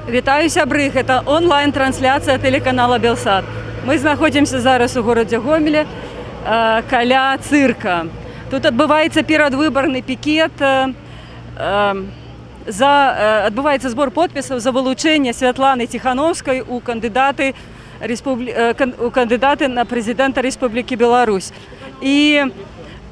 Вітаю сябры, гэта онлайн-трансляцыя тэлеканала Белсат. Мы знаходзімся зараз у горадзе Гомелі каля цырка. Тут адбываецца перадвыбарны пікет, адбываецца збор подпісаў за вылучэнне Святланы Ціхановскай у кандыдаты на прэзідэнта Рэспублікі Беларусь. І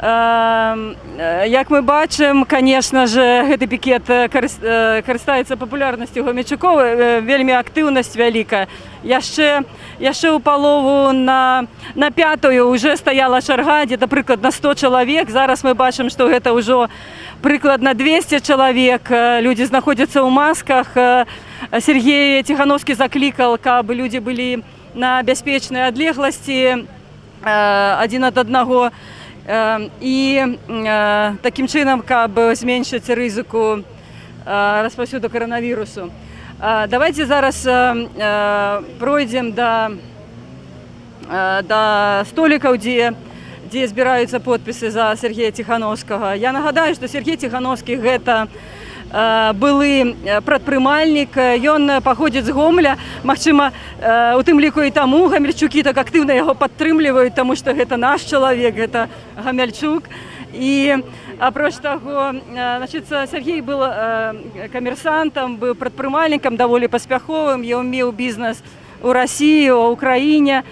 як мы бачым, конечно же, гэты пікет карыстаецца папулярнасцю гомельчукоў, вельмі актыўнасць вялікая. Яшчэ ў палову на пятую уже стаяла чарга, дзе-то прыкладна 100 чалавек. Зараз мы бачым, што гэта ўжо прыкладна 200 чалавек. Людзі знаходзяцца ў масках. Сергей Ціхановскі заклікаў, каб людзі былі на бяспечнай адлегласці адзін ад аднаго. І такім чынам, каб зменшыць рызыку распаўсюду каранавірусу. Давайте зараз пройдзем да столікаў, дзе збіраюцца подпісы за Сергея Ціхановскага. Я нагадаю, што Сергей Ціхановскі гэта былы прадпрымальнік, ён паходзіць з Гомеля. Магчыма, у тым ліку і таму гамельчукі так актыўна яго падтрымліваюць, таму што гэта наш чалавек, гэта гамельчук. І апроч таго, Сергей быў камерсантам, быў прадпрымальнікам даволі паспяховым, ён меў бізнес у Расіі, у Украіне.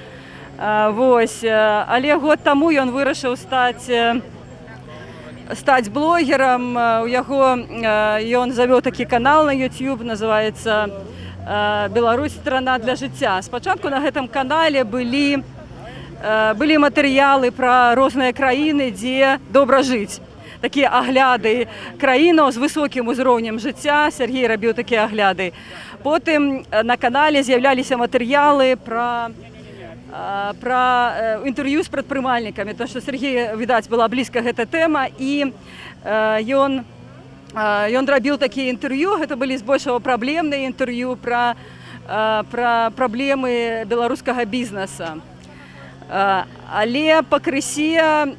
Але год таму ён вырашыў стаць блогерам. Ён завёў такі канал на YouTube, называецца «Беларусь. Страна для жыцця». Спачатку на гэтым канале былі матэрыялы пра розныя краіны, дзе добра жыць. Такія агляды краінаў з высокім узроўнем жыцця. Сергей рабіў такія агляды. Потым на канале з'яўляліся матэрыялы пра інтэрв'ю з прадпрымальнікамі, тому што Сергею, відаць, была блізка гэта тэма, і ён рабіў такія інтэрв'ю. Гэта былі збольшага праблемныя інтэрв'ю пра праблемы беларускага бізнеса. Але пакрысе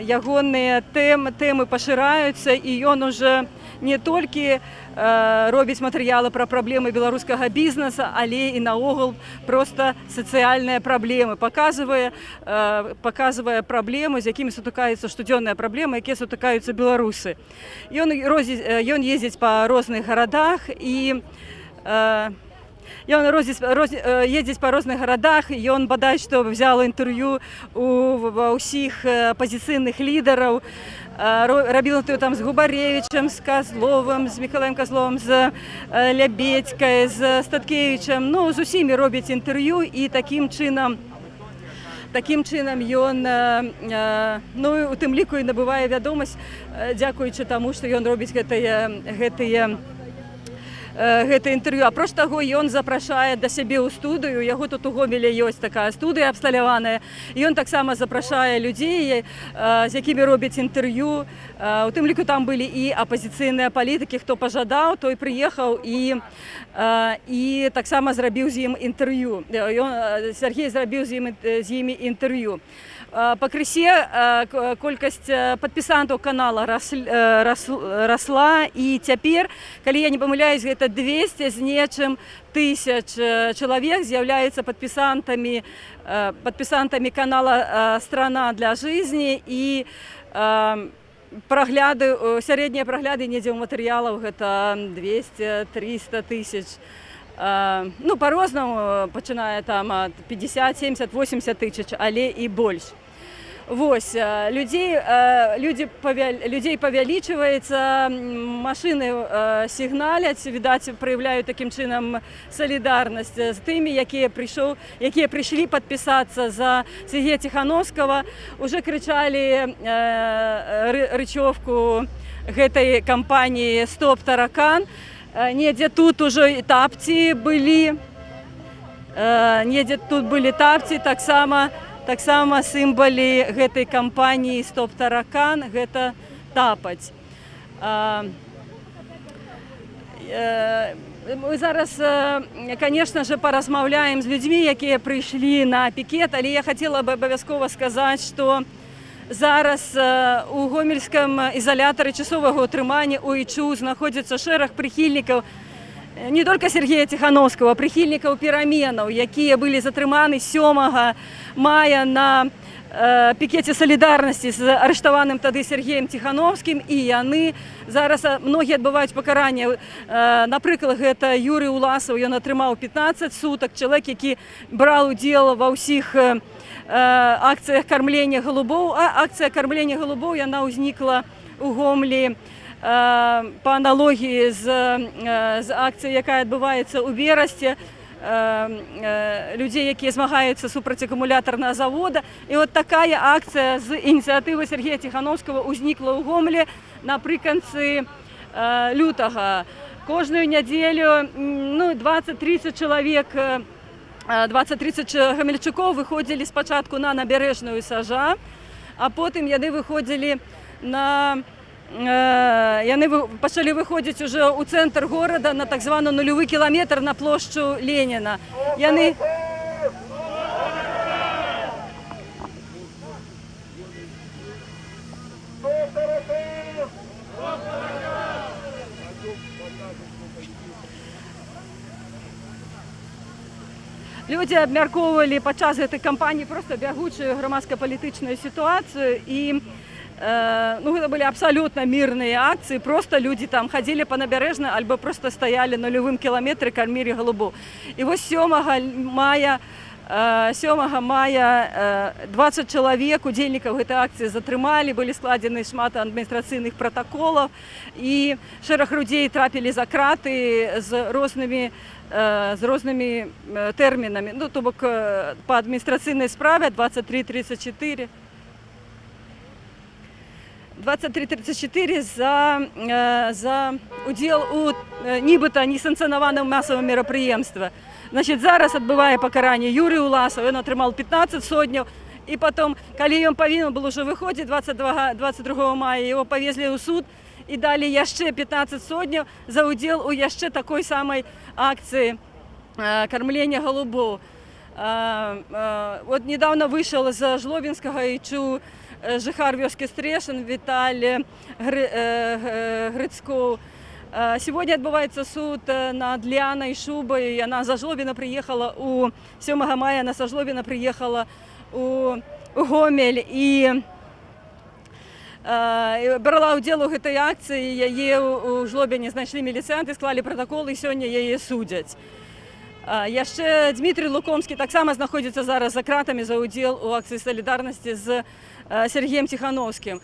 ягоныя тэмы пашыраюцца, і ён уже не толькі робіць матэрыялы пра праблемы беларускага бізнеса, але і наогул проста сацыяльныя праблемы. Паказвае праблемы, з якімі сутыкаюцца, штодзённыя праблемы, якія сутыкаюцца беларусы. Ён ездзіць па розных гарадах, і ездзіць па розных гарадах. Ён бадай што взял інтэрв'ю ва ўсіх апазіцыйных лідараў. Рабіў там з Губаревічем, з Козловым, з Мікалаем Козловым, з Лябедькай, з Статкевічем. З усімі робіць інтэрв'ю, і такім чынам ён, у тым ліку, і набывае вядомасць, дзякуючы таму, што ён робіць гэта інтэрв'ю. Апроч таго, ён запрашае да сябе ў студыю. Яго тут у Гомелі ёсць такая студыя абсталяваная. Ён таксама запрашае людзей, з якімі робіць інтэрв'ю. У тым ліку там былі і апазіцыйныя палітыкі. Хто пажадаў, той прыехаў і таксама зрабіў з ім інтэрв'ю. Сергей зрабіў з імі інтэрв'ю. Пакрысе колькасць падпісантаў канала расла, і цяпер, калі я не памыляюсь, гэта 200 з нечым тысяч чалавек з'яўляюцца падпісантамі канала «Страна для жизни», і сярэднія прагляды недзе ў матэрыялаў гэта 200-300 тысяч. Па-рознаму, пачынае там ад 50, 70, 80 тысяч, але і больш. Людзей павялічваецца, машыны сігналяць, відаць, праяўляюць такім чынам салідарнасць з тымі, якія прыйшлі падпісацца за Сергея Ціхановскага. Уже крычалі рычовку гэтай кампаніі «Стоп таракан». Недзе тут ужо і тапці былі, таксама сімвалы гэтай кампаніі «Стоп таракан» гэта тапаць. Мы зараз, конечно же, паразмаўляем з людзьмі, якія прыйшлі на пікет, але я хацела бы абавязкова сказаць, што зараз у гомельскім ізалятары часовага ўтрымання у ІЧУ знаходзіцца шэраг прыхільнікаў не толькі Сергія Ціхановскага, прыхільнікаў пераменаў, якія былі затрыманы 7 мая на пікеце салідарнасці з арыштаваным тады Сергеем Ціхановскім, і яны зараз многія адбываюць пакаранне. Напрыклад, гэта Юрый Уласаў, ён атрымаў 15 сутак, чалавек, які браў удзел ва ўсіх акцыях кармлення голубоў, а акцыя кармлення голубоў яна ўзнікла у Гомлі па аналогіі з акцыяй, якая адбываецца ў верасці, людзей, якія змагаюцца супраць акумулятарнага завода. І от такая акцыя з ініцыятывы Сергія Ціхановскага ўзнікла ў Гомлі напрыканцы лютага. Кожную нядзелю 20-30 чалавек, 20-30 гамельчукоў выходзілі спачатку на набярэжную Сажа, а потым яны выходзілі яны пачалі выходзіць уже ў цэнтр горада на так званы нулевы кіламетр на плошчу Леніна. Яны людзі абмяркоўвалі падчас гэтай кампаніі проста бягучую грамадска-палітычную сітуацыю, і гэта былі абсалютна мірныя акцыі, просто людзі там хадзілі па набярэжнай альбо просто стаялі на нулевым кіламетры, кармілі голубоў. І вось 7 мая 20 чалавек удзельнікаў гэтай акцыі затрымалі, былі складзены шмат адміністрацыйных пратаколаў, і шэраг людзей трапілі за краты з рознымі тэрмінамі. То бок па адміністрацыйнай справе 23-34 за удзел у нібыта несанкцыянаваным масавым мерапрыемстве. Значит, зараз адбывае пакаранне Юрый Уласаў, ён атрымаў 15 сотняў, і потом, калі ён павінен быў уже выходзіць 22 мая, его павезлі ў суд і далі яшчэ 15 сотняў за удзел у яшчэ такой самай акцыі кармлення голубоў. Вот недавно вышел з Жлобінскага ІЧУ жыхар вёскі Стрэшын Віталь Грыцкоў. Сегодня отбывается суд над Лианой Шубой. Она за Жлобина приехала 7 мая, она со Жлобина приехала у Гомель и брала удзел у гэтай акцыі. Яе у Жлобіне знайшлі міліцыянты, склалі протокол, і сёння яе судзяць. Яшчэ Дмітрий Лукомскі таксама знаходзіцца зараз за кратамі за удзел у акцыі салідарнасці з Сергеем Ціхановскім.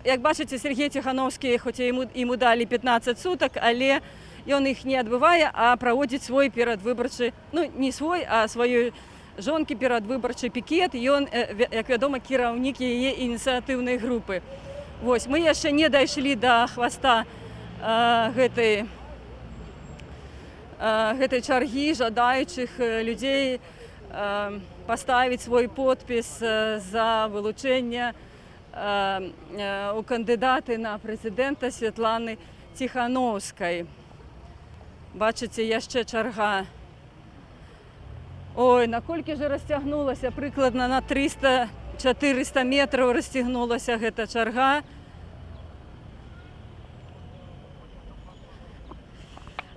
Як бачыце, Сергей Ціхановскі, хоць яму далі 15 сутак, але ён іх не адбывае, а праводзіць свой перадвыбарчы, не свой, а сваёй жонкі перадвыбарчы пікет. Ён, як вядома, кіраўнік яе ініцыятыўнай групы. Вось, мы яшчэ не дайшлі да хваста гэтай чаргі жадаючых людзей поставить свой подпіс за вылучэнне у кандыдаты на прэзідэнта Святланы Ціхановскай. Бачыце, яшчэ чарга. Ой, наколькі же расцягнулася, прыкладна на 300-400 метраў расцягнулася гэта чарга.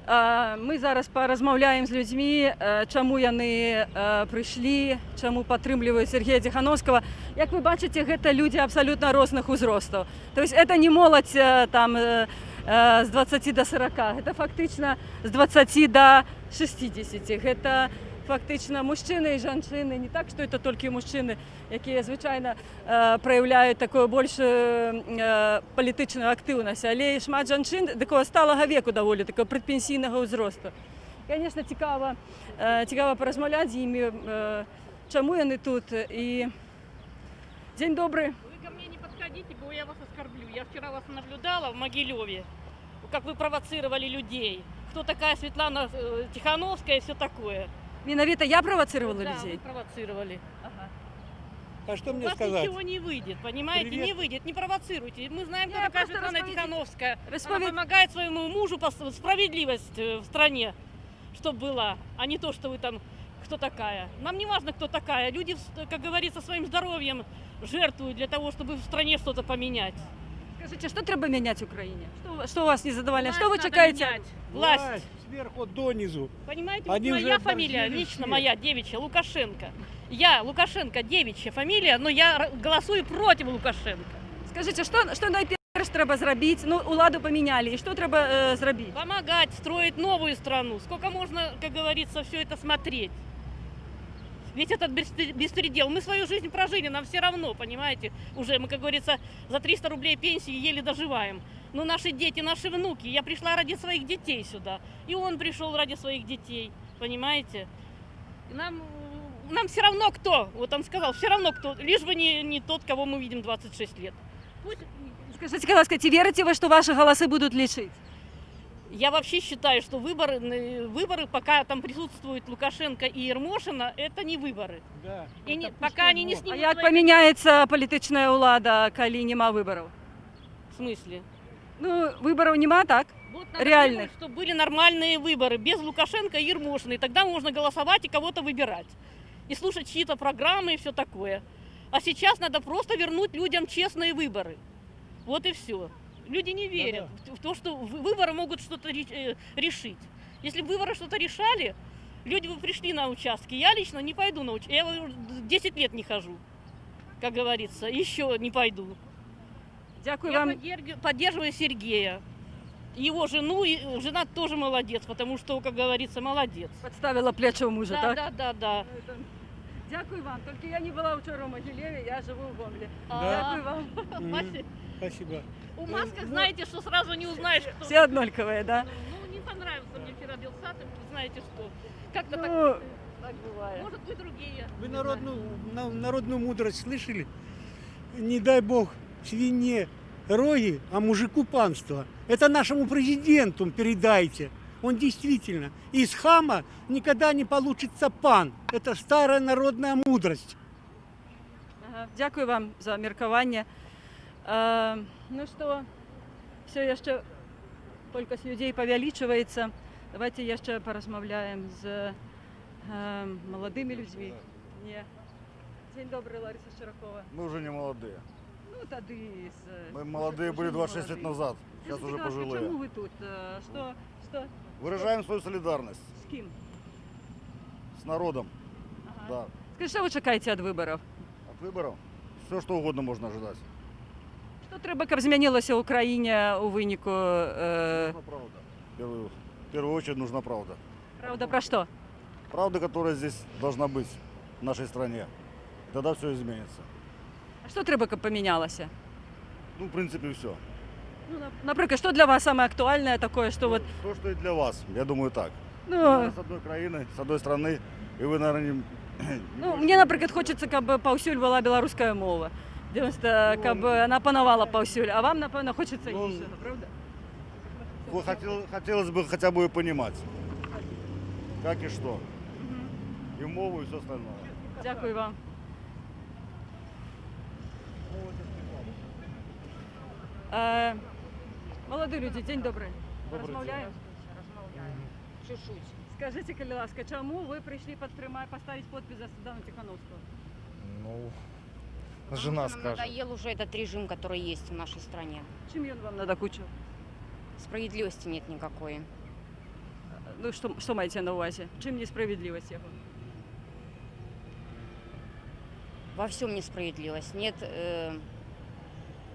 Мы зараз паразмаўляем з людзьмі, чаму яны прыйшлі, чаму падтрымліваюць Сергея Ціхановскага. Як вы бачыце, гэта людзі абсалютна розных узростаў. То есть это не моладзь там з 20 до 40, гэта фактычна з 20 до 60. Гэта фактычна мужчыны і жанчыны. Не так, што это толькі мужчыны, якія звычайна праяўляюць такую большую палітычную актыўнасць, але і шмат жанчын такого сталага веку даволі, такого прадпенсійнага ўзросту. Конечно, цікава паразмаўляць з імі, чаму яны тут. І дзень добрый. Вы ко мне не подходите, бо я вас оскорблю. Я вчера вас наблюдала в Могилеве, как вы провоцировали людей. Кто такая Светлана Тихановская и все такое. Менавіта я провоцировала людей? Да, вы провоцировали. А что мне У вас сказать? ничего не выйдет, понимаете? Привет. Не выйдет, не провоцируйте. Мы знаем, кто Я такая просто Светлана Тихановская. Она Расповед- помогает своему мужу справедливость в стране, чтобы была, а не то, что вы там, кто такая. Нам не важно, кто такая. Люди, как говорится, своим здоровьем жертвуют для того, чтобы в стране что-то поменять. Скажите, что треба менять в Украине? Что вас не задовольняет? Что вы Власть надо чекаете? менять. Власть. Сверху донизу. Понимаете, Они вот уже моя фамилия, оборзели лично все. моя, девичья, Лукашенко. Я, Лукашенко, девичья фамилия, но я голосую против Лукашенко. Скажите, что найперш треба зробити? Ну, уладу поміняли. І що треба зробити? Помогать строить новую страну. Сколько можно, как говорится, все это смотреть? Ведь этот беспредел. Мы свою жизнь прожили, нам все равно, понимаете? Уже мы, как говорится, за 300 рублей пенсии еле доживаем. Но наши дети, наши внуки. Я пришла ради своих детей сюда. И он пришел ради своих детей. Понимаете? И нам все равно кто. Вот он сказал, все равно кто. Лишь бы не тот, кого мы видим 26 лет. Пусть. Скажите, будь ласка, чи вірите ви, що ваші голоси будуть лічити? Я вообще считаю, что выборы, пока там присутствуют Лукашенко и Ермошина, это не выборы. Да. И Это пока они не пустой А снимут як свои- поміняється політична влада, коли нема виборів? В смысле? Ну, виборів нема, так? Вот надо Реальных. думать, чтобы были нормальные выборы, без Лукашенко и Ермошина. И тогда можно голосовать и кого-то выбирать. И слушать чьи-то программы и все такое. А сейчас надо просто вернуть людям честные выборы. Вот и все. Люди не верят в то, что выборы могут что-то решить. Если бы выборы что-то решали, люди бы пришли на участки. Я лично не пойду на участки. Я уже 10 лет не хожу, как говорится. Еще не пойду. Дякую Я вам. поддерживаю Сергея. Его жену, и жена тоже молодец, потому что, как говорится, молодец. Підставила плечі у мужа, Да, так? да, да, да. Дякую вам. Тільки я не була вчора в Могилеві, я живу в Гомелі. А, Дякую вам. Мгм. Спасибо. У масках, знаете, что сразу не узнаешь, кто. Всі однолькові, да? Ну, не понравился мне вчера Белсат, и вы знаете что. Как-то так, Ну, так буває. может быть, другие. Вы народную мудрость слышали? Не дай бог свине роги, а мужику панство. Это нашему президенту передайте. Он действительно из хама никогда не получится пан. Это старая народная мудрость. Ага, дякую вам за міркування. Ну що, все ще кількість людей повеличується. Давайте ще порозмовляємо з молодими людьми. Ні. День добрий, Лариса Щерокова. Мы уже не молодые. Ну, тоді Мы молодые были 26 лет назад, сейчас уже пожилые. Чому ви тут? Що? Выражаем свою солидарность З ким? с народом. Ага. Да. Скажіть, що ви чекаєте від виборів? От выборов все, что угодно можно ожидать. Що треба, щоб змінилося в Україні у виніку? Нужна правда. В первую очередь нужна правда. Правда про що? Правда, которая здесь должна быть в нашей стране. Тогда все изменится. А що треба, щоб помінялося? Ну, в принципе, все. Ну, наприклад, що для вас саме актуальне таке, що от, То, что и для вас, я думаю, так. ну, Мы с одной краины, с одной страны, и вы, наверное, не... ну, мені, наприклад, хочеться, щоб паўсюль була білоруська мова. Щоб вона панувала паўсюль, а вам, напевно, хочеться Ну, іншого, правда? Хотелось бы хотя бы понимать, как и что. И мову, и все остальное. Дякую вам. Молоді люди, день добрий. Розмовляємо? Чуть-чуть. Скажіть, будь ласка, чому ви прийшли поставити підпис за Светлану Тихановську? Потому Жена что нам скажет. надоел уже этот режим, который есть в нашей стране. Чим він вам надокучив? Справедливости нет никакой. Ну, що маєте на увазі? Чим несправедливість його? Во всем несправедливость. Нет,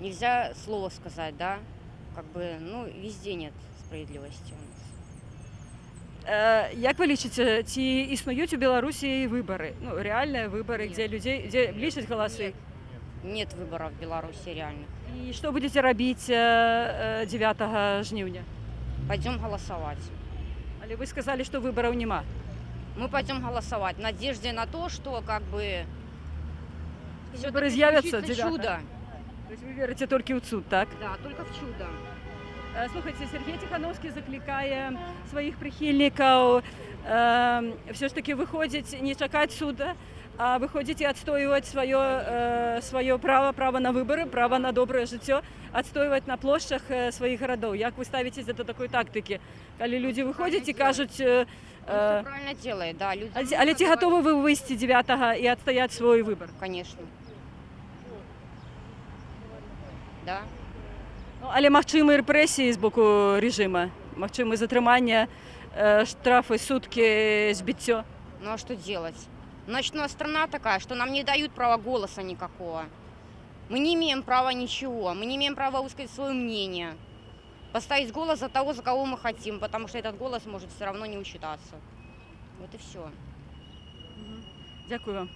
нельзя слово сказать, да? Как бы, ну, везде нет справедливости у нас. Як ви лічите, чи існують у Білорусі вибори? Ну, реальні вибори, Ні. де людей, де лічать голоси? Нет выборов в Беларуси реальных. І що будете робити 9 жнивня? Пойдем голосовать. Але ви сказали, що виборів нема. Мы пойдем голосовать в надежде на то, что как бы Выборы з'явятся случится 9-го? чудо. Тобто ви вірите тільки в суд, так? Да, только в чудо. Слухайте, Сергій Тихановський закликає своїх прихильників все ж таки виходити, не чекати суду, а виходити і відстоювати своє право на вибори, право на добре життя, відстоювати на площах своїх городів. Як ви ставитесь до такої тактики? Коли люди виходять і кажуть, Он всё правильно делает, да. Люди але ті готові ви вивести 9-го і відстояти свій вибір? Конечно. Да. Ну, але магчымы рэпрэсіі з боку рэжыма, магчымы затрымання, штрафы, суткі, збіццё. Ну а что делать? Значит, у нас страна такая, что нам не дают права голоса никакого. Мы не имеем права ничего, мы не имеем права высказать свое мнение. Поставить голос за того, за кого мы хотим, потому что этот голос может все равно не учитаться. Вот и все. Дякую вам.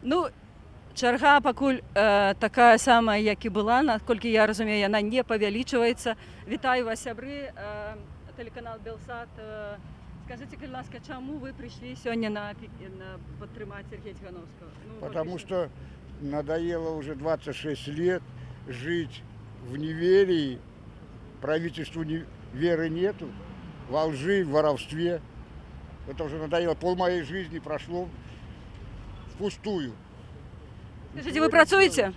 Ну, чарга пакуль такая самая, як і была, наколькі я разумею, яна не павялічваецца. Вітаю вас, сябры, тэлеканал Белсат. Скажите, калі ласка, чаму вы пришли сёння на падтрымаць Сергея Тихановского? Ну, Потому что надоело уже 26 лет жить в неверии, правительству веры нету, во лжи, в воровстве. Это уже надоело. Пол моей жизни прошло впустую. Скажите, вы працуеце?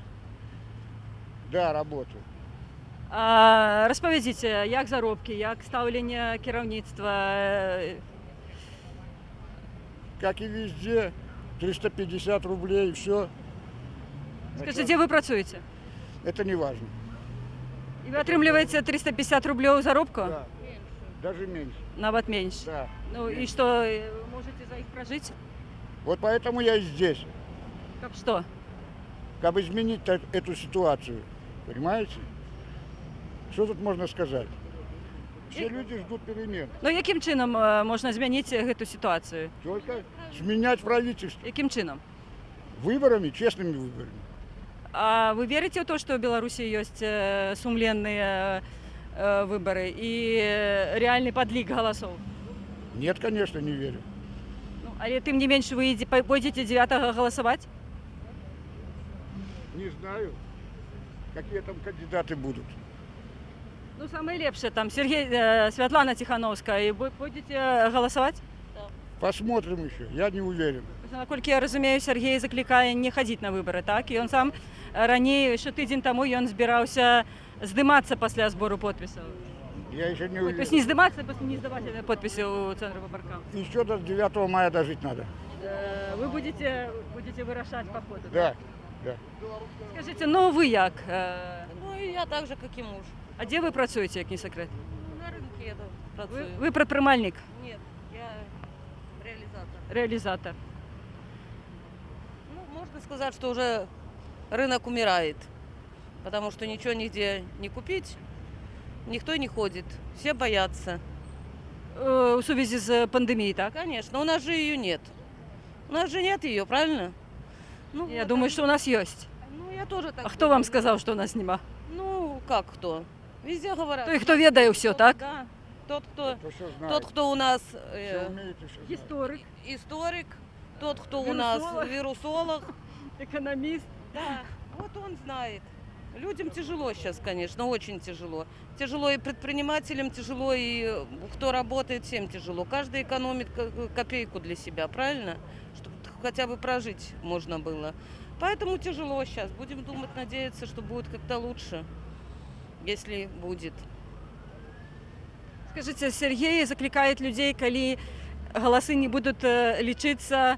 Да, работаю. Распавядзіце, як заробкі, як стаўленне кіраўніцтва? Как и везде, 350 рублей и все. Скажите, дзе вы працуеце? Это не важно. І вы атрымліваеце 350 рублёў заробку? Да. Даже меньше. Нават менш. Да. Ну і што, вы можете за іх пражыць? Вот поэтому я и здесь. Каб што? Как изменить эту ситуацию. Понимаете? Что тут можно сказать? Все люди ждут перемен. Ну якім чынам можна змяніць гэту сітуацыю? Только сменять правительство. Якім чынам? Выборами, честными выборами. А вы верите в то, что в Беларуси есть сумленные выборы и реальный подлик голосов? Нет, конечно, не верю. Ну, але тем не меньше вы пойдете 9-го голосовать? Не знаю, какие там кандидаты будут. Ну, самое лепшее там Святлана Тихановская. И вы будете голосовать? Посмотрим еще, я не уверен. Наколькі я разумею, Сергей заклікае не хадзіць на выборы, так? І ён сам раней, що тыдзень таму ён збіраўся здымацца пасля збору подпісаў. Я еще не То уверен. есть не здымацца, просто не здаваць подпісы ў цэнтры выбарка. Еще до 9 мая дожить надо. Вы будете вырашаць па ходу? Да, да. Скажите, ну вы як? Ну и я так же, как и муж. А де ви працюєте, як не секрет? Ну, на рынке я працую. Ви предпринимальник, Нет, я реализатор. реалізатор. Ну, можно сказать, что уже рынок умирает, потому что ничего нигде не купить, никто не ходит, все боятся. У сувязі з пандемією, так? Конечно, у нас же ее нет. У нас же нет ее, правильно? Ну, Я вот, думаю, що у нас є. Ну, я тоже так А хто вам думаю. сказав, що у нас нема? Ну, как кто? Везде говорят. Той, хто ведає все, так? Да. Тот, кто, То все знает. тот, кто у нас Все умеет и все знает. Історик, историк, тот, кто у нас Вирусолог. вирусолог. економіст. Да, вот он знает. Людям тяжело сейчас, конечно, очень тяжело. Тяжело и предпринимателям, тяжело и кто работает, всем тяжело. Каждый экономит копейку для себя, правильно? Чтобы хотя бы прожить можно было. Поэтому тяжело сейчас. Будем думать, надеяться, что будет как-то лучше, если будет. Скажите, Сергей закликает людей, коли голосы не будут лечиться,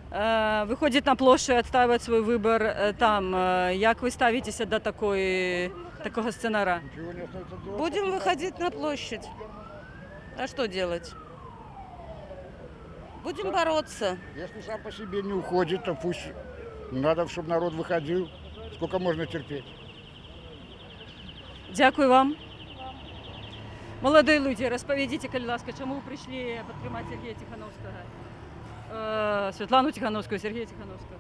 выходит на площадь, отстаивает свой выбор там. Як вы ставитесь до такого сценара? Ничего не остается делать. Будем выходить на площадь. А что делать? Будем бороться. Если сам по себе не уходит, то пусть надо, чтобы народ выходил. Сколько можно терпеть? Дякую вам. Молодые люди, розповідіть, будь ласка, чому ви прийшли підтримати Сергія Тихановського? Світлану Тихановську, Сергія Тихановського.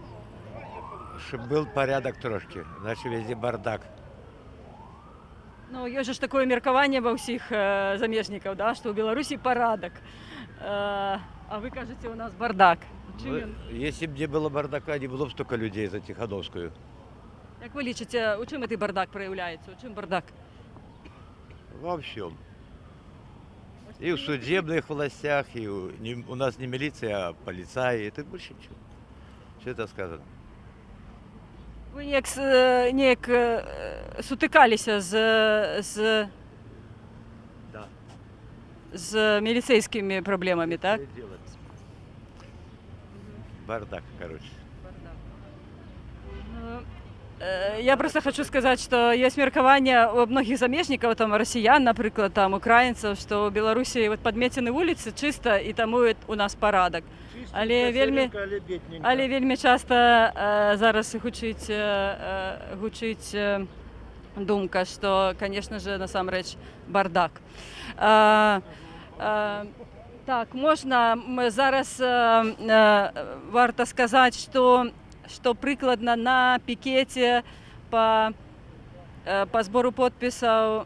Щоб був порядок трошки, значить везде бардак. Ну, є ж таке міркування во всіх заміжників, да, що у Білорусі порядок. А ви кажете, у нас бардак. Чим він? Якщо б не було бардака, не було б стільки людей за Тихановською. Як ви лічите, у чим цей бардак проявляється? У чим бардак? Во всем. И в судебных властях, и у нас не милиция, а полицаи. Это больше ничего. Все это сказано. Ви неяк сутикалися Да. з міліцейськими проблемами, так? Что делать? Бардак, короче. Я просто хочу сказаць, што ёсць меркаванне у многіх замежнікаў, там расіян, напрыклад, там украінцаў, што ў Беларусі вот падмецены вуліцы чыста і таму у нас парадак. Але вельмі часта зараз гучыць думка, што, конечно же, насамрэч бардак. Так, можна зараз варта сказаць, што прыкладна на пікеце па збору подпісаў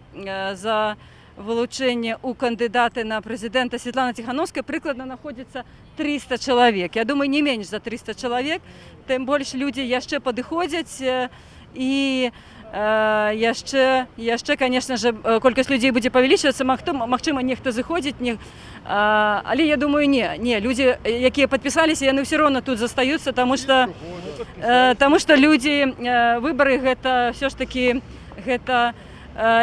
за вылучэнне ў кандыдаты на прэзідэнта Светланы Ціхановскай прыкладна находзіцца 300 чалавек. Я думаю, не менш за 300 чалавек, тым больш людзі яшчэ падыходзяць і яшчэ, конечно же, колькасць людзей будзе павялічвацца, магчыма, нехта зыходзіць, але я думаю, не, людзі, якія падпісаліся, яны ўсё роўна тут застаюцца, таму што людзі, выбары гэта ўсё ж такі гэта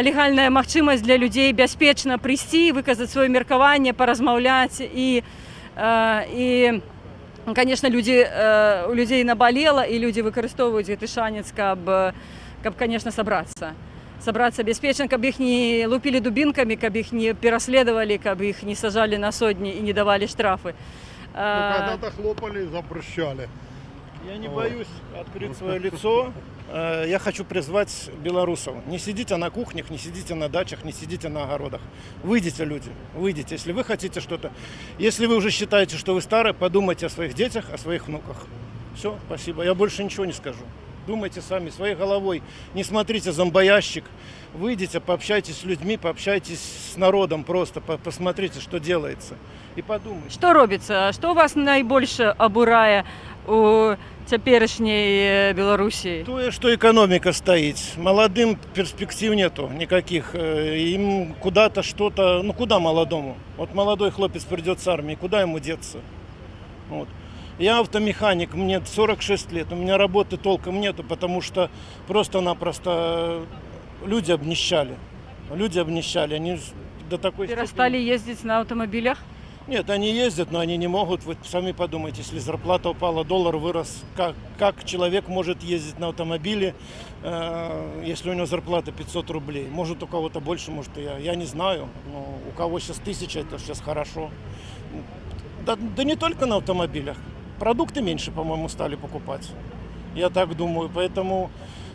легальная магчымасць для людзей бяспечна прыйсці, выказаць сваё меркаванне, паразмаўляць і конечно, у людзей набалела, і людзі выкарыстоўваюць гэты шанец, каб, конечно, сабрацца бяспечна, каб іх не лупілі дубінкамі, каб іх не пераследавалі, каб іх не сажалі на сотні і не давалі штрафы. Когда-то хлопали и запрещали. Я не боюсь открыть свое лицо. Я хочу призвать белорусов. Не сидите на кухнях, не сидите на дачах, не сидите на огородах. Выйдите, люди, выйдите. Если вы хотите что-то, если вы уже считаете, что вы старые, подумайте о своих детях, о своих внуках. Все, спасибо. Я больше ничего не скажу. Думайте сами, своей головой. Не смотрите зомбоящик. Выйдите, пообщайтесь с людьми, пообщайтесь с народом просто. Посмотрите, что делается. И подумайте. Што робіцца? Што вас найбольш абурае у цяперашняй Беларусі? То, что экономика стоит. Молодым перспектив нету никаких. Им куда-то что-то... Ну, куда молодому? Вот молодой хлопец придет с армии, куда ему деться? Вот. Я автомеханик, мне 46 лет, у меня работы толком нету, потому что просто-напросто люди обнищали. Они до такой Перестали ездить на автомобилях? Нет, они ездят, но они не могут. Вы сами подумайте, если зарплата упала, доллар вырос, как человек может ездить на автомобиле, если у него зарплата 500 рублей? Может, у кого-то больше, может, я не знаю. Но у кого сейчас 1000, это сейчас хорошо. Да не только на автомобилях. Продукты меньше, по-моему, стали покупать. Я так думаю. Поэтому,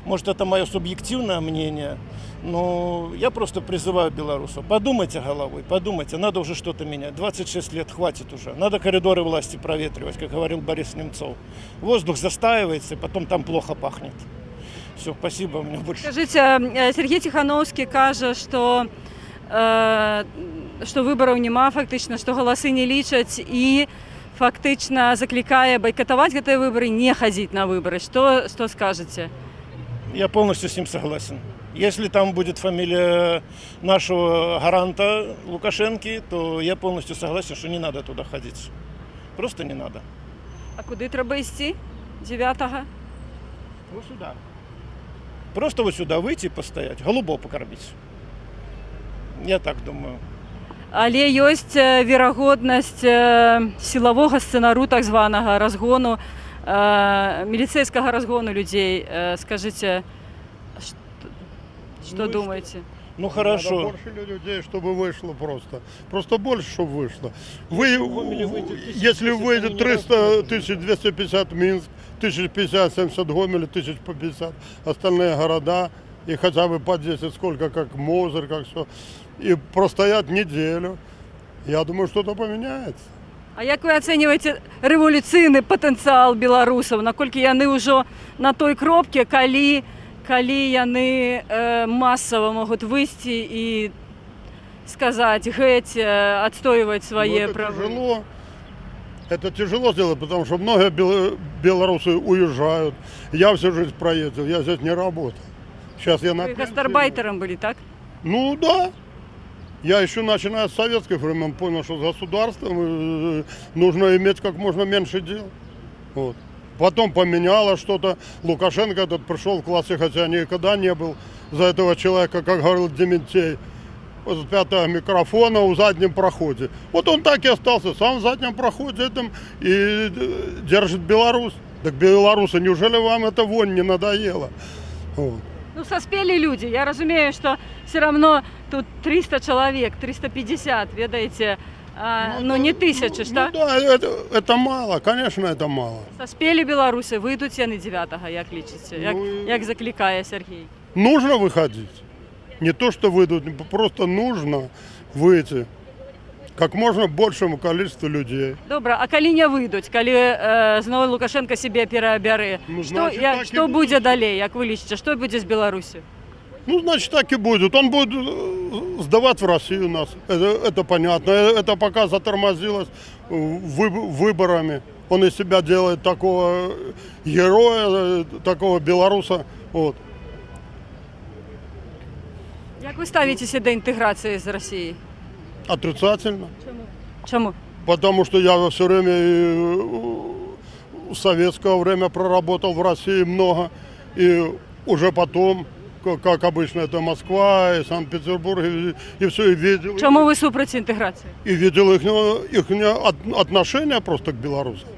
может, это мое субъективное мнение, но я просто призываю белорусов. Подумайте головой, подумайте. Надо уже что-то менять. 26 лет хватит уже. Надо коридоры власти проветривать, как говорил Борис Немцов. Воздух застаивается, и потом там плохо пахнет. Все, спасибо, у меня больше. Скажите, Сергей Тихановский кажа, что выбораў няма фактычна, што галасы не лічаць і фактычна заклікае байкатаваць гэтыя выбары, не хадзіць на выборы. Что скажете? Я полностью с ним согласен. Если там будет фамилия нашего гаранта Лукашенки, то я полностью согласен, что не надо туда ходить. Просто не надо. А куды трэба ісці? 9-го? Вот сюда. Просто вот сюда выйти и постоять, голубого покормить. Я так думаю. Але ёсць верагоднасць сілавога сцэнару, так званага разгону, міліцэйскага разгону людзей. Скажите, что думаете? Ну хорошо. Надо больше людей, чтобы вышло просто. Просто больше, чтобы вышло. Если выйдет 300 250 Минск, 1050-70 Гомель, 1050 остальные города, и хотя бы по 10, сколько, как Мозырь, как все, и простоят неделю, я думаю, что-то поменяется. А як вы ацэньваеце рэвалюцыйны патэнцыял беларусаў? Наколькі яны ўжо на той кропке, калі яны масава могуць выйсці і сказаць, геть, адстойваць свае правы? Это тяжело сделать, потому что многие белорусы уезжают. Я всю жизнь проездил, я здесь не работаю. Сейчас я на Вы гастарбайтером были, так? Ну да. Я еще начиная с советских времен понял, что с государством нужно иметь как можно меньше дел. Вот. Потом поменялось что-то. Лукашенко этот пришел в классе, хотя никогда не был за этого человека, как говорил Дементей. Вот 5-го микрофона в заднем проходе. Вот он так и остался, сам в заднем проходе этом и держит Беларусь. Так белорусы, неужели вам это вонь не надоело? Вот. Ну, соспели люди. Я разумею, что все равно тут 300 человек, 350, ведаете, ну не тысячи, что? Ну да, это мало, конечно, это мало. Соспели белорусы, вийдуть яни 9-го, як лічиться, як закликає Сергій. Нужно выходить. Не то, что выйдут, просто нужно выйти как можно большему количеству людей. Добре, а калі не вийдуть, коли знову Лукашенко себе переобере, Ну, що, значить, так і що буде. буде далі, як ви лічите, що буде з Білорусі? Ну, значит, так и будет. Он будет сдавать в Россию нас. Это понятно. Это пока затормозилось выборами. Он из себя делает такого героя, такого белоруса. Вот. Як ви ставитеся до інтеграції з Росією? Отрицательно. Чому? Потому что я все время в советское время проработал в России много. И уже потом, как обычно, это Москва, и Санкт-Петербург, и все, и видел. Чому ви супроти інтеграції? И видел их отношение просто к белорусам.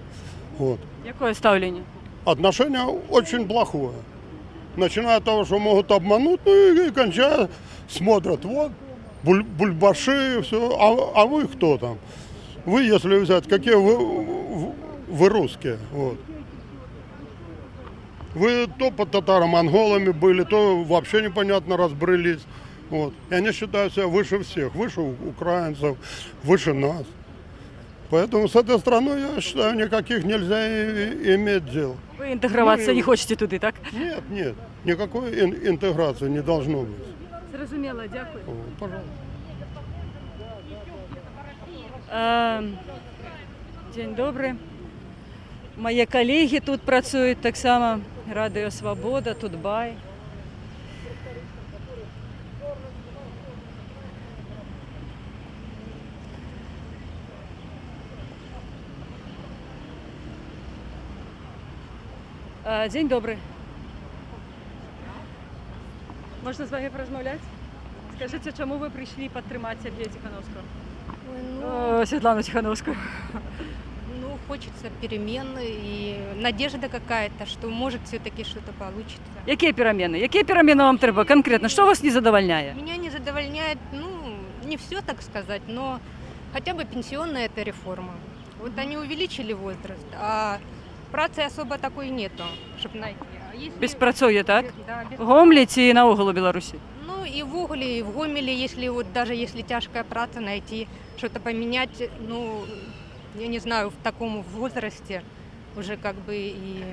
Вот. Якое ставлення? Отношение очень плохое. Начиная от того, что могут обмануть, ну и кончая, смотрят, вот, бульбаши, все. А вы кто там? Вы, если взять, какие вы русские? Вот. Вы то под татаро-монголами были, то вообще непонятно разбрылись. Вот. И они считают себя выше всех, выше украинцев, выше нас. Поэтому с этой страной, я считаю, никаких нельзя иметь дел. Ви інтегруватися Ну, не хочете туди, так? Нет, никакой интеграции не должно быть. Зрозуміло, дякую. Вот, пожалуйста. День добрий. Мої колеги тут працюють так само. Радіо Свобода, Тутбай. День добрий. Можна з вами порозмовляти? Скажіть, чому ви прийшли підтримати Сергія Тихановського? Светлану Тихановскую. Ну, хочется перемен и надежда какая-то, что может все-таки что-то получится. Які переміни? Які переміни вам треба конкретно? Що вас не задовольняє? Меня не задовольняет, ну, не все, так сказать, но хотя бы пенсионная эта реформа. Вот они увеличили возраст, а працы особо такой нету, чтобы найти. А если... Безпрацює, так? Да, без... В Гомлі чи наогул у Білорусі? Ну, и в Угле, и в Гомеле, если вот даже если тяжкая праца, найти что-то поменять, ну, я не знаю, в таком возрасте уже как бы и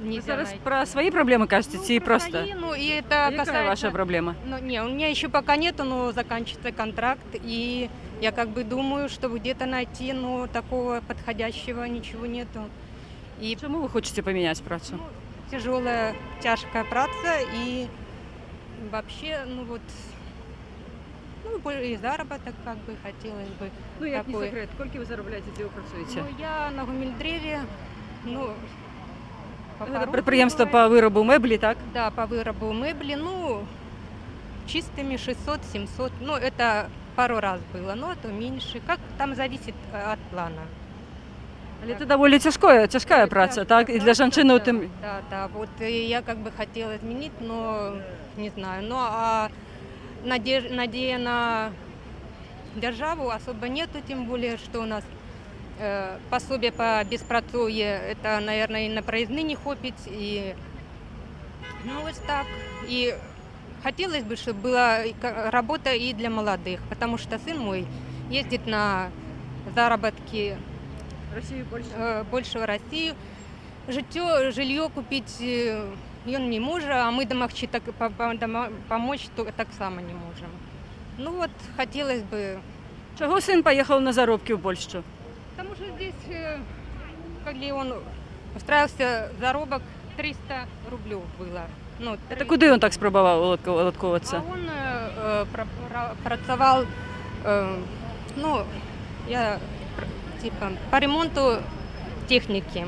Ви нельзя зараз найти. про свої проблеми кажете, Ну, чи про просто? свои, ну, и это А яка касается... ваша проблема? Ну, не, у меня еще пока нету, но заканчивается контракт, и я как бы думаю, что где-то найти, ну, такого подходящего ничего нету. И Чому ви хочете поміняти працю? тяжелая, тяжкая праца, и вообще, ну вот, ну, и заработок как бы хотелось бы. Ну, як не Такої. секрет, скільки ви заробляєте, де ви працюєте? Ну, я на Гумильдреве, ну, Це підприємство по виробу меблі, так? Да, по виробу мебли, ну, чистыми 600-700, ну, это пару раз было, но то меньше, как там зависит от плана. Але це доволі тяжка праця, так? І для жінки тим... Да, вот я как бы хотела изменить, но не знаю, ну, а надея на державу особо нету, тем более, что у нас пособие по беспрацовье, это, наверное, и на проездные не хопить, и ну вот так. И хотелось бы, чтобы была работа и для молодых, потому что сын мой ездит на заработки Росію, Польщу. больше в Россию. Жилье купить он не может, а мы домовчи так помочь так само не можем. Ну вот, хотелось бы. Чого син поїхав на заробки в Польщу? Потому что здесь, когда он устраивался, заработок 300 рублей было. Ну, Це куди він так спробував улотковуватися? А он працевал, ну, я типа по ремонту техники,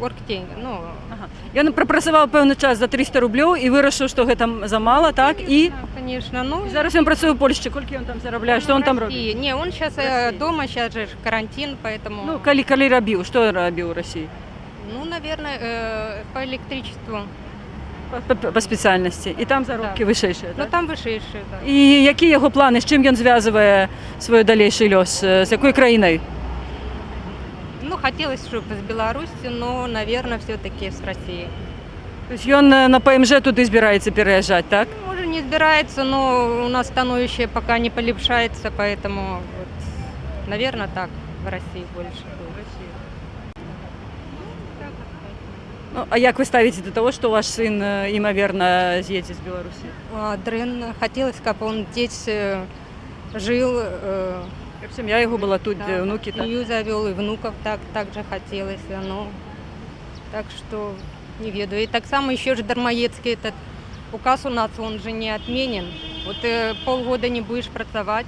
оргтехніки, ну. Ага. Він пропрацював певний час за 300 рублів і вирішив, що це замало, так? І Конечно, ну. і зараз він працює в Польщі. Скільки він там заробляє? Що він там робить? Не, он сейчас России. дома, сейчас же карантин, поэтому. Ну, коли робив, що робив у Росії? Ну, наверное, по электричеству. По спеціальності. І там заробки вищіші, Ну так? там вышедшие, да. І які його плани, з чим він зв'язує свій дальніший льос, з якою країною? Ну, хотелось, чтобы с Беларуси, но, наверное, все-таки с России. Тобто він на ПМЖ туди збирається переїжджати, так? Может, не избирается, но у нас становище пока не полепшается, поэтому, вот, наверное, так, в России больше будет. Ну, а як ви ставите до того, що ваш син, ймовірно, з'їде з Білорусі? Дрен, хотелось, чтобы он здесь жил, Щоб сім'я його була тут, да, внуки, так? семью завел, и внуков так же хотелось, но так что не ведаю. И так само еще же Дармоедский этот указ у нас, он же не отменен. Вот полгода не будешь pracoвать,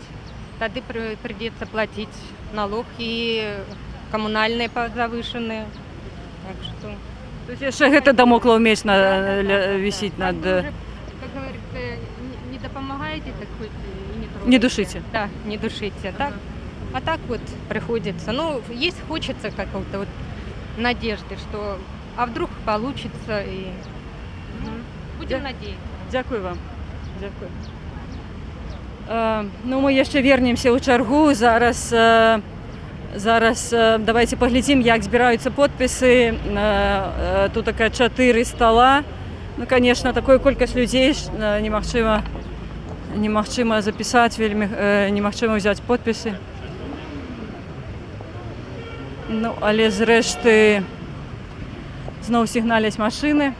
тогда придется платить налог и коммунальные завышенные. Так что... Тобто ще гэта дамоклаў меч вісіць над... Как говорится, не допомагаете, так хоть и не трогайте. Не душите. Да, не душите. А так вот приходится. Ну, есть, хочется какого-то вот надежды, что а вдруг получится. И будем надеяться. Дякую вам. Дякую. Ну, ми ще вернемося у чергу. Зараз давайте поглядим, як збираються підписи. Тут така 4 стола. Ну, конечно, такую колькасць людей немагчыма запісаць, вельмі немагчыма взяць подпісы. Ну, але зрэшты зноў сігналяць машыны.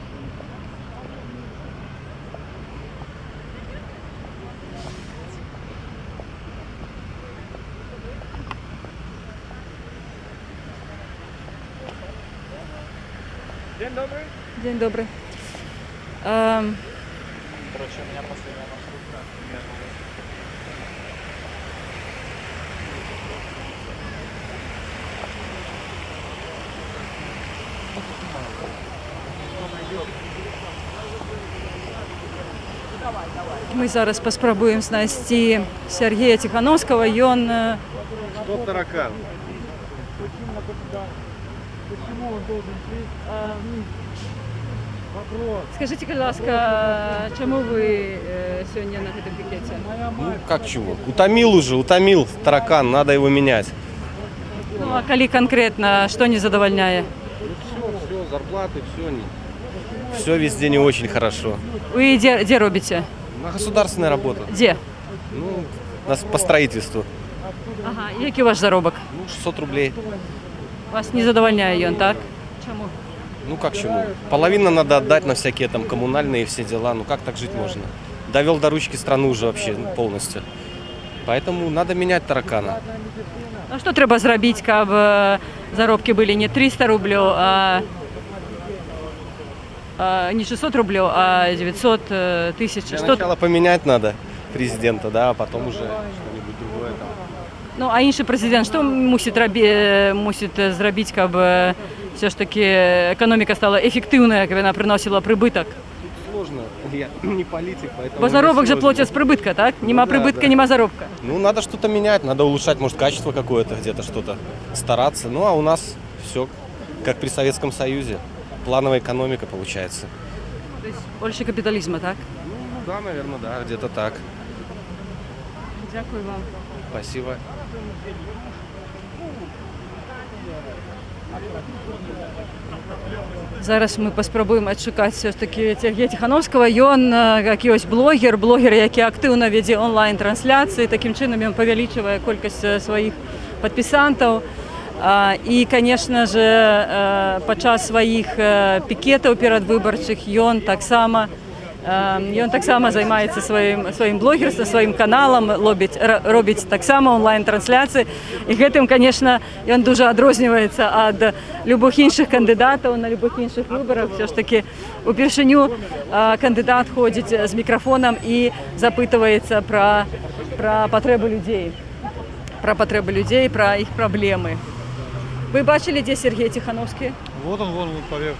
День добрый. День добрый. Короче, у меня последняя маршрутка. Мы зараз паспрабуем знайсці Сергея Тихановского. Ён... Что таракан? Скажите, будь ласка, чому ви сьогодні на гэтым пікеце? Ну, как чего? Утомил таракан, надо его менять. Ну, а калі конкретно, что не задовольняє? Все, зарплаты, все везде не очень хорошо. Ви де робите? На государственная работа. Де? Ну, по строительству. Ага, і який ваш заробок? Ну, 600 рублей. Вас не задовольняє ён, так? Чому? Ну, как чему? Половину надо отдать на всякие там коммунальные все дела. Ну, как так жить можно? Довел до ручки страну уже вообще полностью. Поэтому надо менять таракана. Ну, що треба зробити, каб заробки були не 300 рублів, не 600 рублів, а 900 тисяч? Для начала поменять надо президента, да, а потом уже что-нибудь другое там. Ну, а інший президент, що мусить зробити, каб все ж таки економіка стала ефективною, каб вона приносила прибуток? Сложно, я не политик, поэтому... Бо заробок же платят с прибытка, так? Нема прибытка, нема заробка. Ну, надо что-то менять, надо улучшать, может, качество какое-то где-то, что-то стараться. Ну, а у нас все как при Советском Союзе. Плановая экономика получается. То есть больше капитализма, так? Ну, да, наверное, да, где-то так. Дякую вам. Спасибо. Зараз ми паспрабуем адшукаць все ж таки Сергея Тихановского. Ён якийсь блогер, який активно веде онлайн-трансляції. Таким чином він павялічвае колькасць сваіх падпісантаў. І, конечно же, падчас сваіх пікетаў перадвыбарчых ён таксама займаецца сваім блогерствам, сваім каналам, робіць таксама онлайн-трансляцыі. І гэтым, конечно, ён дуже адрозніваецца ад любых іншых кандыдатаў на любых іншых выбарах. Все ж таки упершыню кандыдат ходзіць з мікрафонам і запытваецца пра патрэбы людзей, пра іх праблемы. Вы бачили, где Сергей Тихановский? Вот он поверх.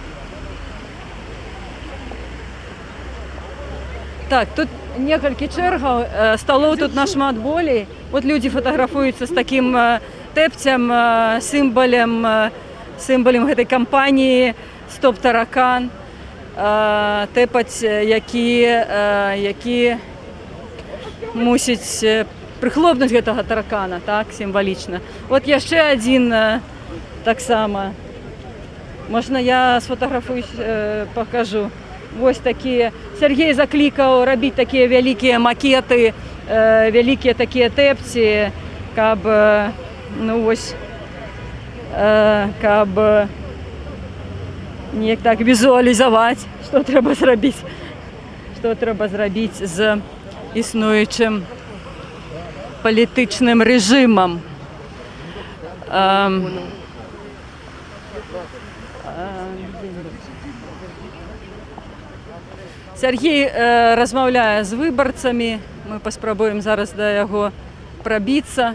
Так, тут некалькі чэргаў, сталоў тут нашмат болей. Вот люди фотаграфуюцца з такім тэпцем, сімвалем гэтай кампаніі «Стоп таракан». тепаць, які мусіць прыхлопнуць гэтага таракана, так, сімвалічна. От яшчэ адзін таксама. Можна я сфотаграфуюсь, пакажу. Вось такія. Сергей заклікаў рабіць такія вялікія макеты, вялікія такія тэпці, каб, ну вось, каб неяк так візуалізаваць, што трэба зрабіць з існуючым палітычным рэжымам. Сергей размаўляе з выбарцамі, мы паспрабуем зараз да яго прабіцца.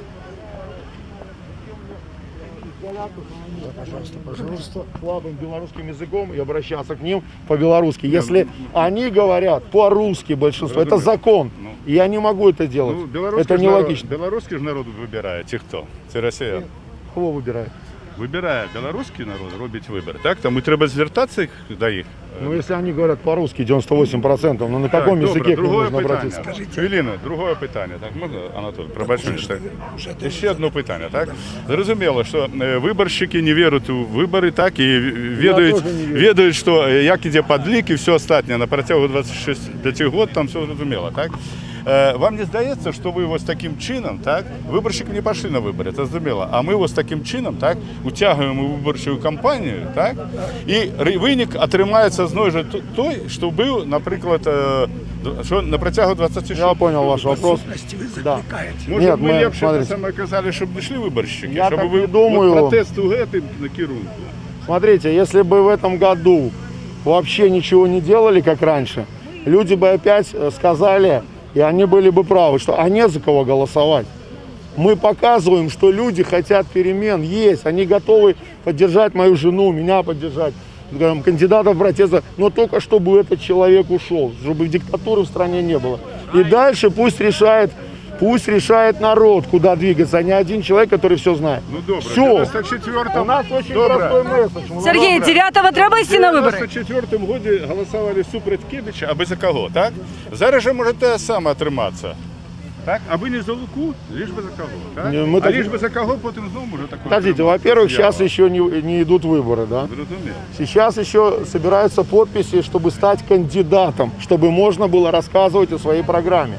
Пожалуйста, слабым белорусским языком и обращаться к ним по-белорусски. Если они говорят по-русски большинство, это закон. И я не могу это делать. Это нелогично. Белорусский же народ выбирает, ті хто? Це Росія. Кого выбирает? Вибирає білоруський народ, робить вибір. Так, тому треба звертатися до їх. Ну, если они говорят по-русски 98%, ну на каком языке к ним нужно обратиться? Еліна, друге питання. Так, можна, Анатолій, пробачте. Ще одне питання, так? Зрозуміло, що виборщики не вірять у вибори, так, і відають, що як іде підлік і все остальне на протягу 26 років, там все зрозуміло, так? Вам не здається, що ви ось таким чином, так, виборщики не пішли на вибори, це зрозуміло, а ми ось таким чином, так, утягуємо виборчу кампанію, так, і винік отримається знову ж той, що був, наприклад, що на протягу 26 Я понял ваш вопрос. Да. Може, Нет, ми мы, ліпше смотрите, саме казали, щоб не йшли виборщики, Я щоб так ви не думаю. протест у гетим на керунку. Смотрите, если бы в этом году вообще ничего не делали, как раньше, люди бы опять сказали, и они были бы правы, что а не за кого голосовать. Мы показываем, что люди хотят перемен, есть, они готовы поддержать мою жену, меня поддержать, кандидатов протеста, но только чтобы этот человек ушел, чтобы диктатуры в стране не было. И дальше пусть решает народ, куда двигаться, а не один человек, который все знает. Ну добре, Все. в 94-му... У нас очень простой месседж. Сергій, 9-го треба йти на вибори? В 94-му годі голосували супроти Кебіча, аби за кого, так? Зараз же може те саме отриматися. Так? Аби не за Луку, лишь бы за кого. Так? Не, мы а так- лишь бы за кого, потом знову може такое. Подождите, во-первых, сейчас еще не идут выборы, да? Зрозуміло. Сейчас еще собираются подписи, чтобы стать кандидатом, чтобы можно было рассказывать о своей программе.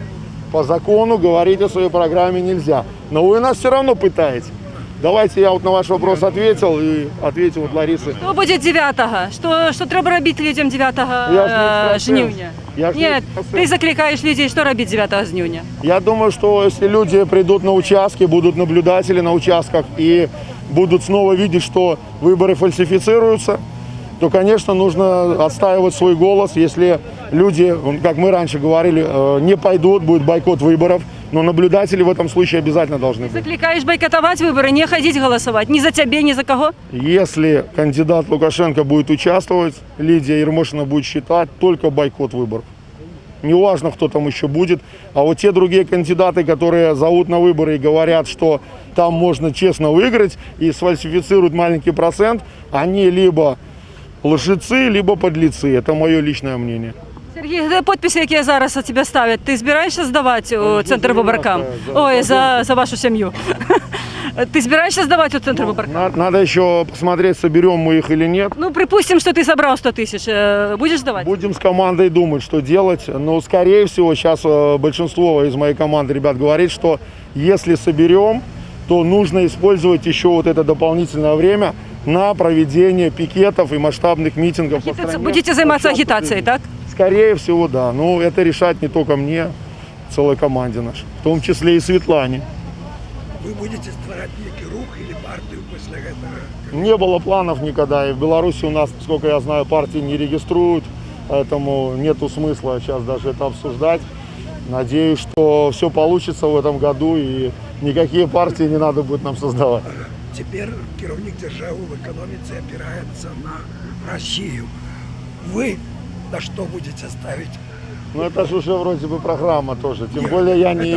По закону говорить о своей программе нельзя. Но вы нас все равно пытаете. Давайте я вот на ваш вопрос ответил и ответил вот Ларисе. Що буде 9-го? Що треба робити людям 9 жнивня? Я ж Ні, не ти закликаєш людей, що робити 9 жнивня? Я думаю, что если люди придут на участки, будут наблюдатели на участках и будут снова видеть, что выборы фальсифицируются, то, конечно, нужно отстаивать свой голос. Если люди, как мы раньше говорили, не пойдут, будет бойкот выборов, но наблюдатели в этом случае обязательно должны быть. Закликаєш бойкотувати вибори, не ходити голосувати ні за тебе, ні за кого? Если кандидат Лукашенко будет участвовать, Лидия Ермошина будет считать только бойкот выборов. Неважно, кто там еще будет. А вот те другие кандидаты, которые зовут на выборы и говорят, что там можно честно выиграть и сфальсифицируют маленький процент, они либо лжецы, либо подлецы. Это мое личное мнение. Сергій, де підписи, які зараз у тебе ставлять? Ти збираєшся здавати у Центр виборкам? Ой, за вашу сім'ю. Ти збираєшся здавати у Центр виборкам? Надо еще посмотреть, соберем мы их или нет. Ну, припустим, что ты собрал 100 тысяч. Будешь сдавать? Будем с командой думать, что делать. Но, скорее всего, сейчас большинство из моей команды ребят говорит, что если соберем, то нужно использовать еще вот это дополнительное время на проведение пикетов и масштабных митингов по стране. Будете заниматься агитацией, так? Скорее всего, да. Но это решать не только мне, целой команде нашей, в том числе и Светлане. Вы будете створять некий рух или партию после этого? Не было планов никогда. И в Беларуси у нас, сколько я знаю, партии не региструют. Поэтому нету смысла сейчас даже это обсуждать. Надеюсь, что все получится в этом году и никакие партии не надо будет нам создавать. Теперь керівник держави в экономике опирается на Россию. Вы на что будете ставить? Ну это же уже вроде бы программа тоже. Тем более я не...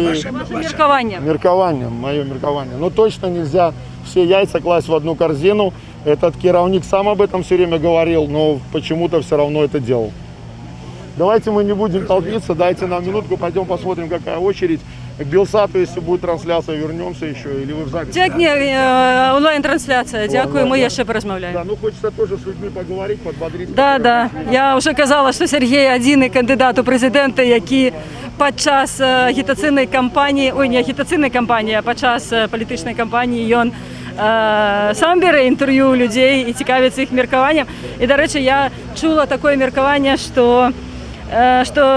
Меркование. Меркование, мое меркование. Но точно нельзя все яйца класть в одну корзину. Этот керовник сам об этом все время говорил, но почему-то все равно это делал. Давайте мы не будем толпиться, дайте нам минутку, пойдем посмотрим, какая очередь. К Белсату, если будет трансляция, вернемся еще, или вы в записи? Онлайн-трансляція. Дякую, ми ще порозмовляємо. Да, ну хочется тоже с людьми поговорить, подбодрить. Да. Я вже казала, що Сергій єдиний кандидат у президенти, який під час агітаційної кампанії, не агітаційної кампанії, а під час політичної кампанії він сам бере інтерв'ю у людей і цікавиться їх міркуванням. І, до речі, я чула таке міркування, що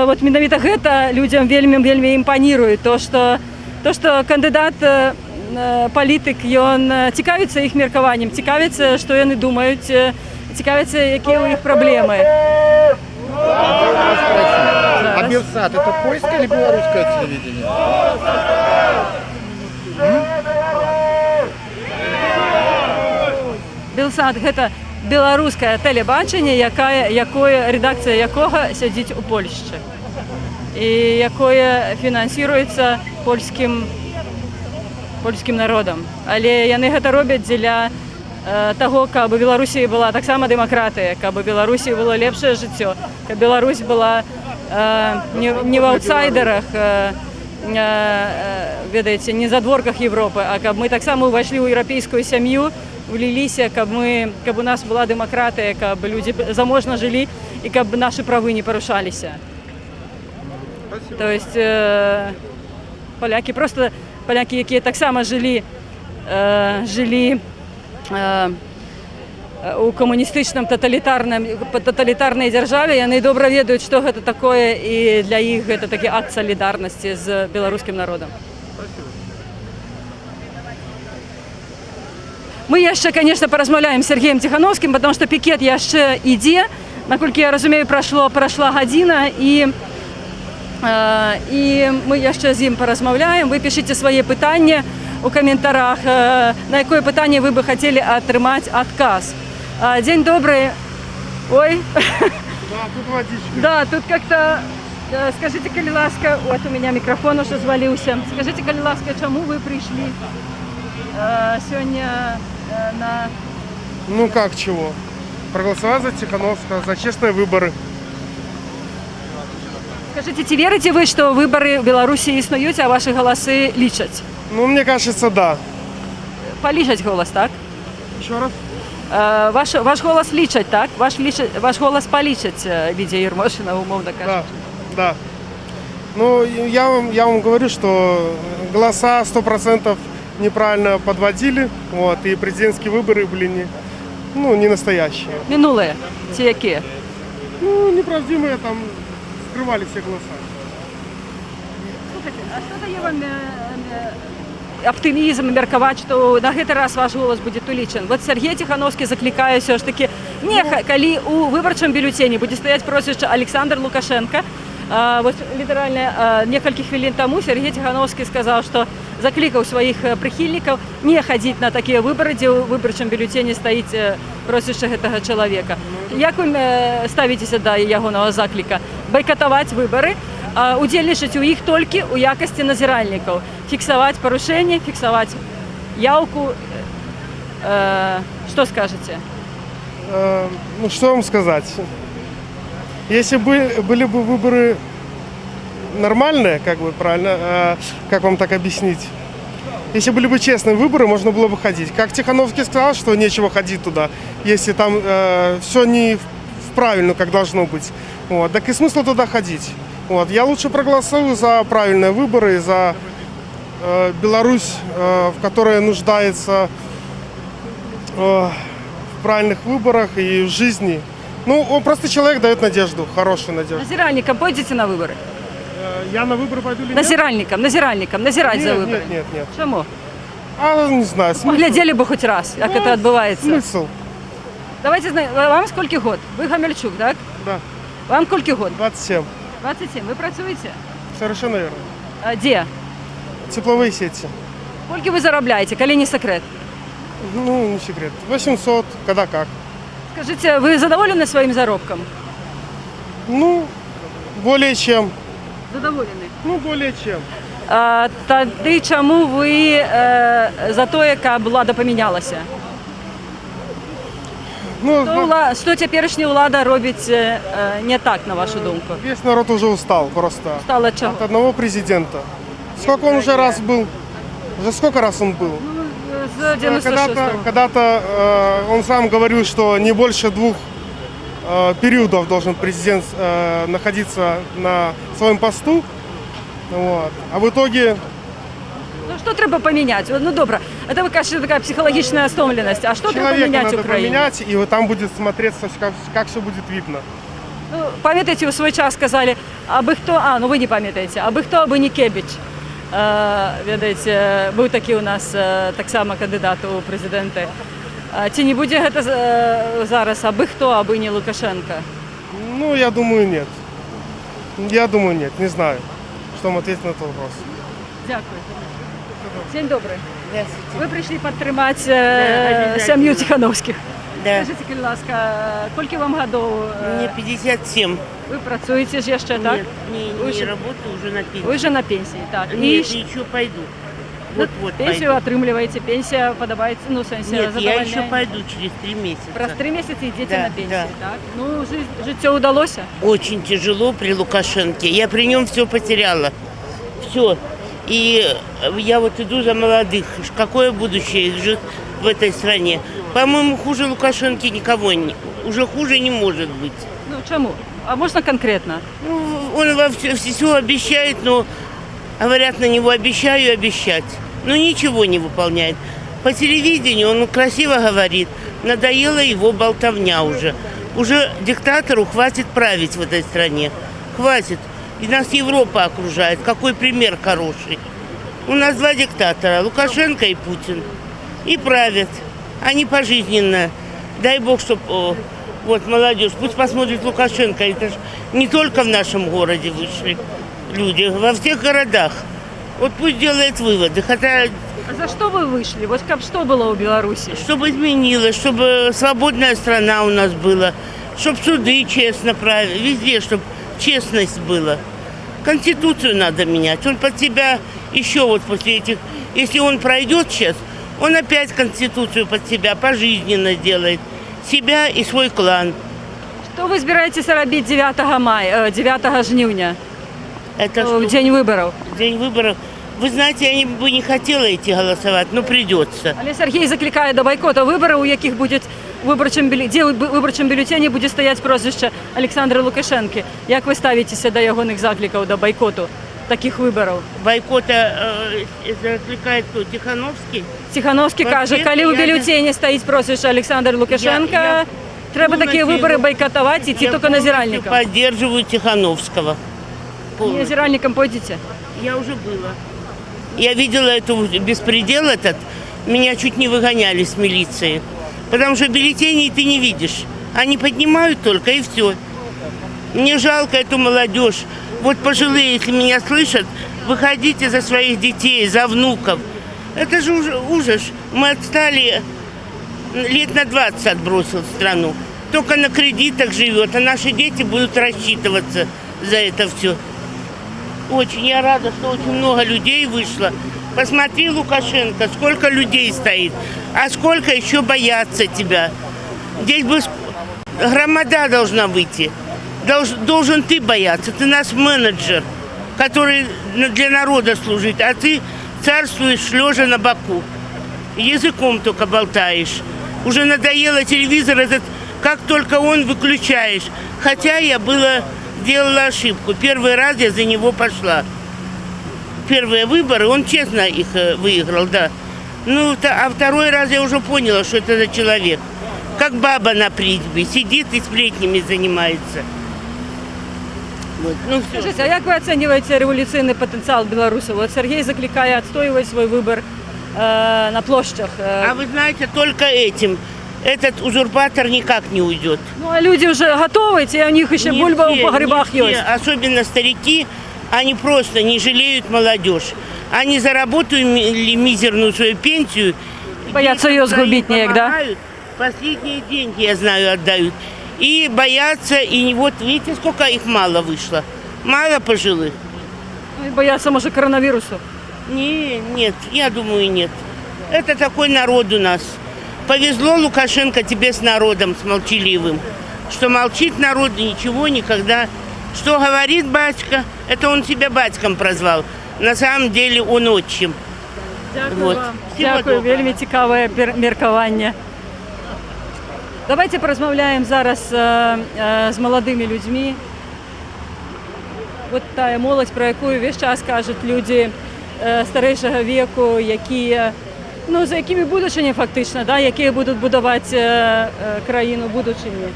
вот менавіта гэта людям вельмі імпаніруе, то што кандидат палітык, ён цікавіцца іх меркаваннем, цікавіцца, што яны думаюць, цікавіцца, якія ў іх праблемы. А Белсат это польское или белорусское телевидение? Белсат гэта беларускае тэлебачанне, редакцыя якога сядзіць у Польшчы і якое фінансіруецца польскім народам. Але яны гэта робяць дзеля таго, каб у Беларусі была таксама дэмакратыя, каб у Беларусі было лепшае жыццё, каб Беларусь была не в аўтсайдерах, ведаеце, не задворках Европы, а каб мы таксама ўвайшлі ў еўрапейскую сям'ю, уліліся, каб у нас была дэмакратыя, каб людзі заможна жылі і каб нашы правы не парушаліся. То есть полякі, якія таксама жылі у камуністычным таталітарнай дзяржаве, яны добра ведаюць, што гэта такое, і для іх гэта такі акт салідарнасці з беларускім народам. Мы яшчэ, конечно, паразмаўляем з Сергеем Ціхановскім, потому што пікет яшчэ ідзе. Наколькі я разумею, прайшла гадзіна, і мы яшчэ з ім паразмаўляем. Вы пішыце свае пытанні у каментарах, на якое пытанне вы бы хацелі атрымаць адказ. Дзень добрый. Ой. Да, тут водичка. Да, тут как-то... Скажите, калі ласка, вот у меня микрофон уже звалился. Скажите, калі ласка, чему вы пришли сегодня на... Ну как чего? Проголосовать за Тихановского, за честные выборы. Скажите, ці верите вы, что выборы в Беларуси існують, а ваши голосы лічаць? Ну, мне кажется, да. Полічаць голос, так? Еще раз? Ваш голос лічаць, так? Ваш голос полічаць, Лидия Ермошина, умовно кажучи. Да. Ну, я вам говорю, что голоса 100% неправильно подводили, вот, и президентские выборы были не настоящие. Минулые, ці які? Ну, неправдивые, там скрывали все голоса. Слухайте, а что дає вам оптимізм меркаваць, што на гэты раз ваш голос будзе улічан? Вот Сергей Тихановский заклікае ўсё ж таки, калі у выбарчым бюллетені будзе стаяць прозвішча Александр Лукашенко. Вот літаральна некалькі хвілін таму Сергей Тихановский сказаў, што заклікаў сваіх прыхільнікаў не хадзіць на такія выбары, дзе ў выбарчым бюллетені стаіць прозвішча гэтага чалавека. Як вы ставіцеся да ягонага закліка? Байкатаваць выбары, удзельнічаць у іх толькі ў якасці назіральнікаў, фіксаваць парушэнні, фіксаваць яўку. Что скажете? Ну, что вам сказать? Если были бы выборы нормальные, как бы правильно, как вам так объяснить? Если были бы честные выборы, можно было бы ходить. Как Тихановский сказал, что нечего ходить туда, если там все не в правильно, как должно быть. Вот. Так и смысл туда ходить. Вот. Я лучше проголосую за правильные выборы, за Беларусь, в которой нуждается в правильных выборах и в жизни. Ну, он просто человек дает надежду, хорошую надежду. Назиральником пойдете на выборы? Я на выборы пойду или нет? Назиральником, назирать за выборы. Нет. Чему? Не знаю. Поглядели бы хоть раз, как это отбывается. Смысл? Давайте знаем, вам сколько год? Вы Гамельчук, так? Да. Вам сколько год? 27. 27. Вы працуете? Совершенно верно. Где? Тепловые сети. Сколько вы зарабатываете, коли не секрет? Ну, не секрет. 800, когда как. Скажите, вы задоволены своим заработком? Ну, более чем. Задоволены? Ну, более чем. Тады чаму вы за тое, каб влада памянялася? Ну, Що теперішня влада робить не так, на вашу думку? весь народ уже устал просто Стало чого? от одного президента. Сколько он уже раз был? Уже сколько раз он был? З 96-го. Когда-то он сам говорил, что не больше 2 периодов должен президент находиться на своем посту. Вот. А в итоге Ну що треба поміняти? Ну добре, це ви кажете, така психологічна стомленість. А що треба человека поміняти надо Україні? поменять, и вот там будет смотреться, как все будет видно. Ну, пам'ятаєте, у свій час сказали, аби хто, ну ви не пам'ятаєте, аби хто, аби не Кебіч. Ведаєте, був такий у нас так само кандидат у президенти. Чи не буде це зараз, аби хто, аби не Лукашенко? Ну, я думаю, нет. Я думаю, нет. Не знаю, что вам ответить на этот вопрос. Дякую. День добрий. Ви прийшли підтримати сім'ю Тихановських. Скажіть, будь ласка, скільки вам років? Мне 57. Ви працюєте ж ще, так? Не работаю, уже на пенсии. Ви вже на пенсії, так. Нет, еще пойду. Вот-вот Пенсію пойду. отримуєте, пенсія подобається, ну, в сенсі, Нет, я задовольняє? еще пойду через 3 месяца. Про 3 місяці йдете Да, на пенсію, да. так? Ну, життя удалося? Очень тяжело при Лукашенке. Я при нем все потеряла. Все. И я вот иду за молодых. Какое будущее их жить в этой стране? По-моему, хуже Лукашенки никого не. Уже хуже не может быть. Ну, чому? А можна конкретно? Ну, он во все обещает, но говорят на него обещаю обещать. Но ничего не выполняет. По телевидению он красиво говорит. Надоела его болтовня уже. Уже диктатору хватит править в этой стране. Хватит. И нас Европа окружает. Какой пример хороший. У нас 2 диктатора. Лукашенко и Путин. И правят. Они пожизненно. Дай бог, чтобы... Вот молодежь, пусть посмотрит Лукашенко. Это же не только в нашем городе вышли люди, во всех городах. Вот пусть делает выводы. Хотя, А за що ви вийшли? Вот как что было у Беларуси? чтобы изменилось, чтобы свободная страна у нас была, чтобы суды честно правили, везде, чтобы честность была. Конституцию надо менять. Он под себя еще вот после этих... Если он пройдет сейчас, он опять Конституцию под себя пожизненно делает. Себя и свой клан. Що ви збираєтеся робити 9 жнивня, Это в день виборів? День выборов. Вы знаете, я бы не хотела идти голосовать, но придется. Але Сергій закликає до бойкоту виборів, у яких буде виборчим бюлетені буде стояти прізвище Олександра Лукашенки. Як ви ставитеся до його закликів до бойкоту таких виборів? Бойкота закликает кто? Тихановский? Тихановський каже, коли у бюлетені стоїть прізвище Олександр Лукашенко, треба такі вибори бойкотувати, йти тільки назиральникам. Я поддерживаю Тихановского. Назиральникам пойдете? Я уже была. Я видела эту беспредел этот. Меня чуть не выгоняли с милиции. Потому что бюллетеней ты не видишь. Они поднимают только и все. Мне жалко эту молодежь. Вот пожилые, если меня слышат, выходите за своих детей, за внуков. Это же ужас. Мы отстали, лет на 20 отбросил страну. Только на кредитах живет, а наши дети будут рассчитываться за это все. Очень я рада, что очень много людей вышло. Посмотри, Лукашенко, сколько людей стоит, а сколько еще боятся тебя. Здесь бы громада должна выйти. Должен ты бояться. Ты наш менеджер, который для народа служит, а ты царствуешь лежа на боку. Языком только болтаешь. Уже надоело телевизор этот, как только он выключаешь. Хотя я сделала ошибку. Первый раз я за него пошла. Первые выборы, он честно их выиграл, да. Ну, а второй раз я уже поняла, что это за человек. Как баба на притьбе, сидит и сплетнями занимается. Вот. Ну, все. Скажите, а як ви оцінюєте революційний потенціал Білорусі? Вот Сергій закликає відстоювати свій вибір на площадях. А вы знаете, только этим. Этот узурпатор никак не уйдет. Ну, а люди уже готовы, и у них еще бульба в погребах есть. Особенно старики, они просто не жалеют молодежь. Они заработали мизерную свою пенсию. Боятся ее сгубить некогда. Последние деньги, я знаю, отдают. И боятся, и вот видите, сколько их мало вышло. Мало пожилых. Ну, и боятся, может, коронавируса. Нет, я думаю, нет. Это такой народ у нас. Повезло, Лукашенко, тебе с народом, с молчаливым. Что молчит народ, ничего никогда. Что говорит батька, это он себя батьком прозвал. На самом деле он отчим. Дякую Вот. вам. Всего Дякую, доброго. вельми цікаве міркування. Давайте порозмовляємо зараз з молодими людьми. От та молодь, про яку весь час кажуть люди старішого віку, які, ну, за якими будучині фактично, да, які будуть будувати країну будучині,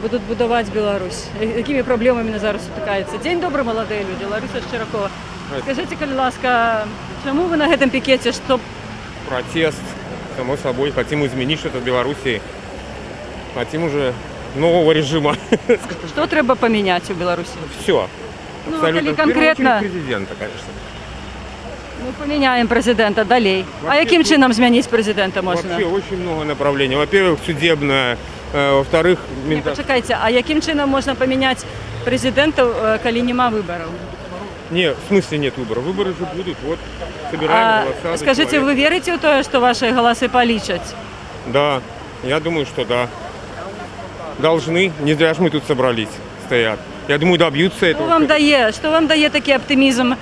будуть будувати Білорусь. Якими проблемами зараз стикаються? День добрий, молоді люди. Лариса Щеракова. Скажіть, будь ласка, чому ви на цьому пікеті? Що... Протест, само собой, хотим изменить что-то в Беларуси, хотим уже нового режима. Що треба поміняти у Білорусі? Все. Ну, Абсолютно. коли В первую конкретно, очередь президента, конечно. ну, поміняємо президента, далі. А яким чином змінити президента можна? Вообще очень много направлений. Во-первых, судебное, во-вторых, Ні, почекайте, а яким чином можна поміняти президента, коли нема виборів? Не, в смысле нет выборов. Выборы же будут. Вот, собираем голоса. за Скажите, человека. вы верите в то, что ваши голосы полічать? Да, я думаю, что да. Должны. Не зря же мы тут собрались, стоят. Я думаю, добьются этого. Що вам дає такий оптимізм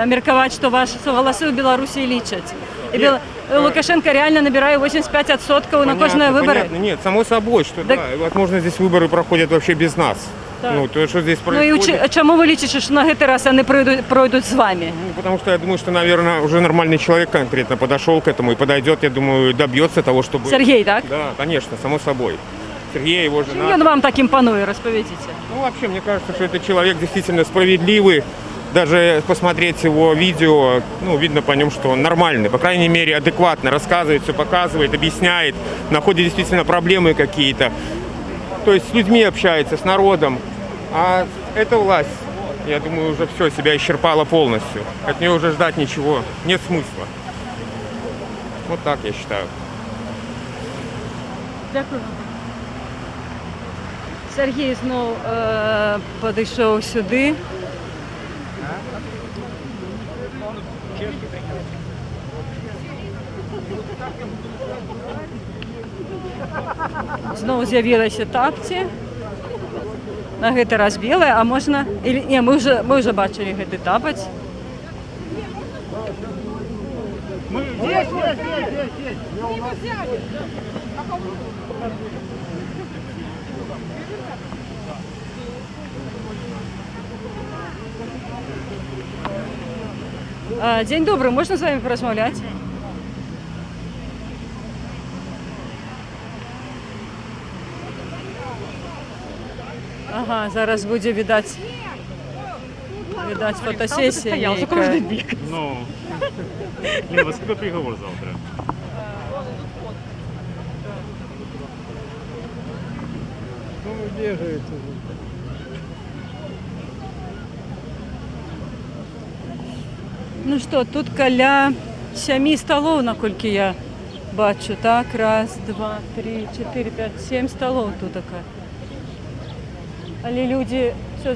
міркувати, що голоси у Білорусі лічать? І Лукашенко реально набирає 85% на кожні вибори? Понятно. Нет, само собой, что Так- да. Возможно, здесь выборы проходят вообще без нас. Так. Ну, то, что здесь Ну і происходит. чому ви лічите, що на цей раз вони пройдуть з вами? Ну, потому что я думаю, что, наверное, уже нормальный человек конкретно подошел к этому и подойдет, я думаю, добьется того, чтобы... Сергей, так? Да, конечно, само собой. Сергей, его жена. Чим він вам так імпонує, розповідіть? Ну, вообще, мне кажется, что это человек действительно справедливый. Даже посмотреть его видео, ну, видно по нем, что он нормальный, по крайней мере, адекватно рассказывает, все показывает, объясняет, находит действительно проблемы какие-то. То есть с людьми общается, с народом. А эта власть, я думаю, уже все, себя исчерпала полностью. От нее уже ждать ничего, нет смысла. Вот так я считаю. Дякую. Сергій знов підійшов сюди. Знову з'явилися тапці. На гэты раз біле, а можна... Ні, ми вже бачили гэты тапець. День добрий, можна з вами порозмовляти? Ага, зараз буде видать фотосесія. Ну, Лена, во сколько приговор завтра? Ну що, тут каля 7 столов, наколькі я бачу, так? Раз, два, три, 4, 5, 7 столов тут така. Але люди все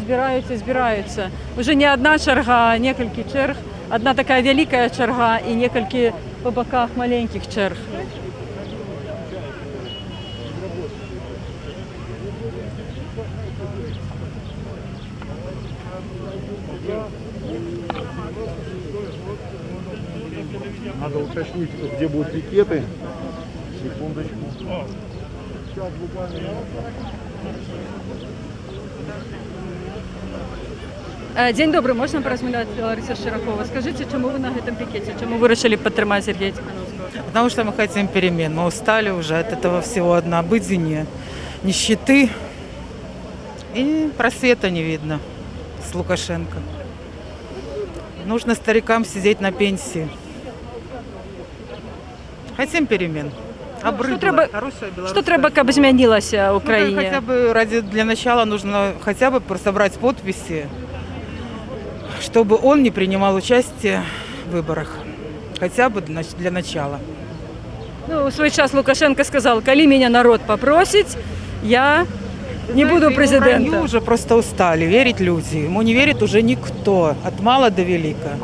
збираються. Уже не одна черга, а некалькі черг. Одна така велика черга і некалькі по боках маленьких черг. Надо уточнить, где будут пикеты. Секундочку. Сейчас буквально. День добрий, можна порозмовляти, Лариса Щеракова? Скажіть, чому ви на цьому пікеті? Чому ви вирішили підтримати Сергія Тихановського? Потому что мы хотим перемен. Мы устали уже от этого всего однообыдения, нищеты. И просвета не видно с Лукашенко. Нужно старикам сидеть на пенсии. Хотим перемен. Що треба, щоб змінилося в Україні? Ну, хотя бы для начала нужно хотя бы собрать подписи, чтобы он не принимал участие в выборах. Хотя бы для начала. Ну, у свой час Лукашенко сказал, коли меня народ попросит, я не буду президентом. Ему уже просто устали верить люди. Ему не верит уже никто, от мала до велика.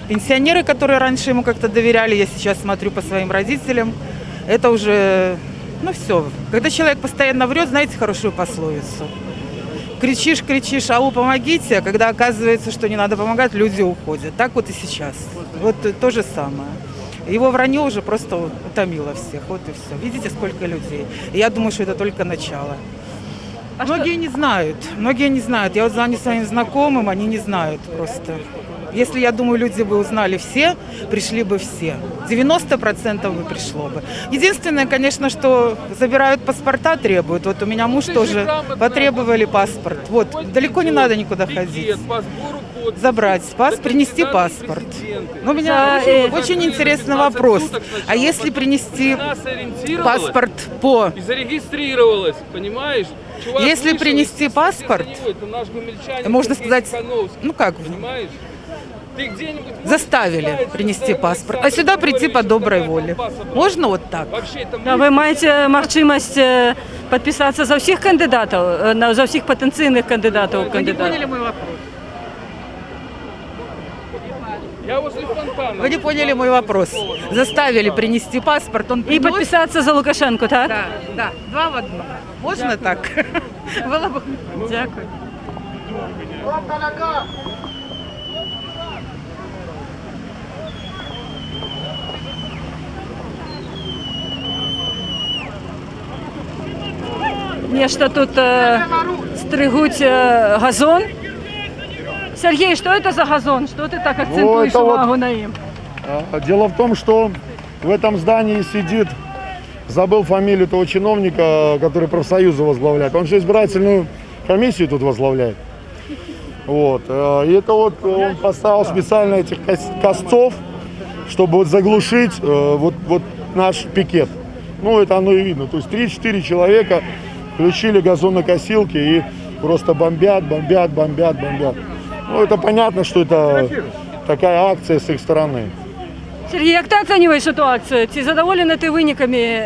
Пенсионеры, которые раньше ему как-то доверяли, я сейчас смотрю по своим родителям, это уже, ну все. Когда человек постоянно врет, знаете хорошую пословицу? Кричишь, кричишь, ау, помогите, а когда оказывается, что не надо помогать, люди уходят. Так вот и сейчас. Вот то же самое. Его вранье уже просто утомило всех. Вот и все. Видите, сколько людей. И я думаю, что это только начало. Многие не знают. Многие не знают. Я вот звоню своим знакомым, они не знают просто. Если, я думаю, люди бы узнали все, пришли бы все. 90% бы пришло бы. Единственное, конечно, что забирают паспорта, требуют. Вот у меня муж тоже потребовали паспорт. Вот, далеко не надо никуда ходить. Забрать паспорт, принести паспорт. Но у меня очень интересный вопрос. А если принести паспорт по... И зарегистрировалась, понимаешь? Чувак Если вышел, принести паспорт, это наш гомельчанин, можно Сергей сказать, Тихановский, ну как, понимаешь? Ты где-нибудь заставили принести паспорт, а сюда прийти по доброй воле. Можно вот так? А ви маєте можливість підписатися за всіх кандидатів, за всіх потенційних кандидатів? Вы не поняли мой вопрос? Я возле фонтана. Вы не поняли мой вопрос. Заставили принести паспорт, он І приносит. підписатися за Лукашенко, так? Да, да, два в одном. Можно так? Было бы. Дякую. Нечто тут стригуть газон. Сергей, что это за газон? Что ты так акцентуешь это вот- увагу на им? Дело в том, что в этом здании сидит, забыл фамилию того чиновника, который профсоюзы возглавляет. Он же избирательную комиссию тут возглавляет. Вот. И это вот он поставил специально этих косцов, чтобы вот заглушить вот наш пикет. Ну, это оно и видно. То есть 3-4 человека включили газонокосилки и просто бомбят. Ну, это понятно, что это такая акция с их стороны. Сергій, як ти оцінюєш ситуацію? Чи задоволений ти виниками?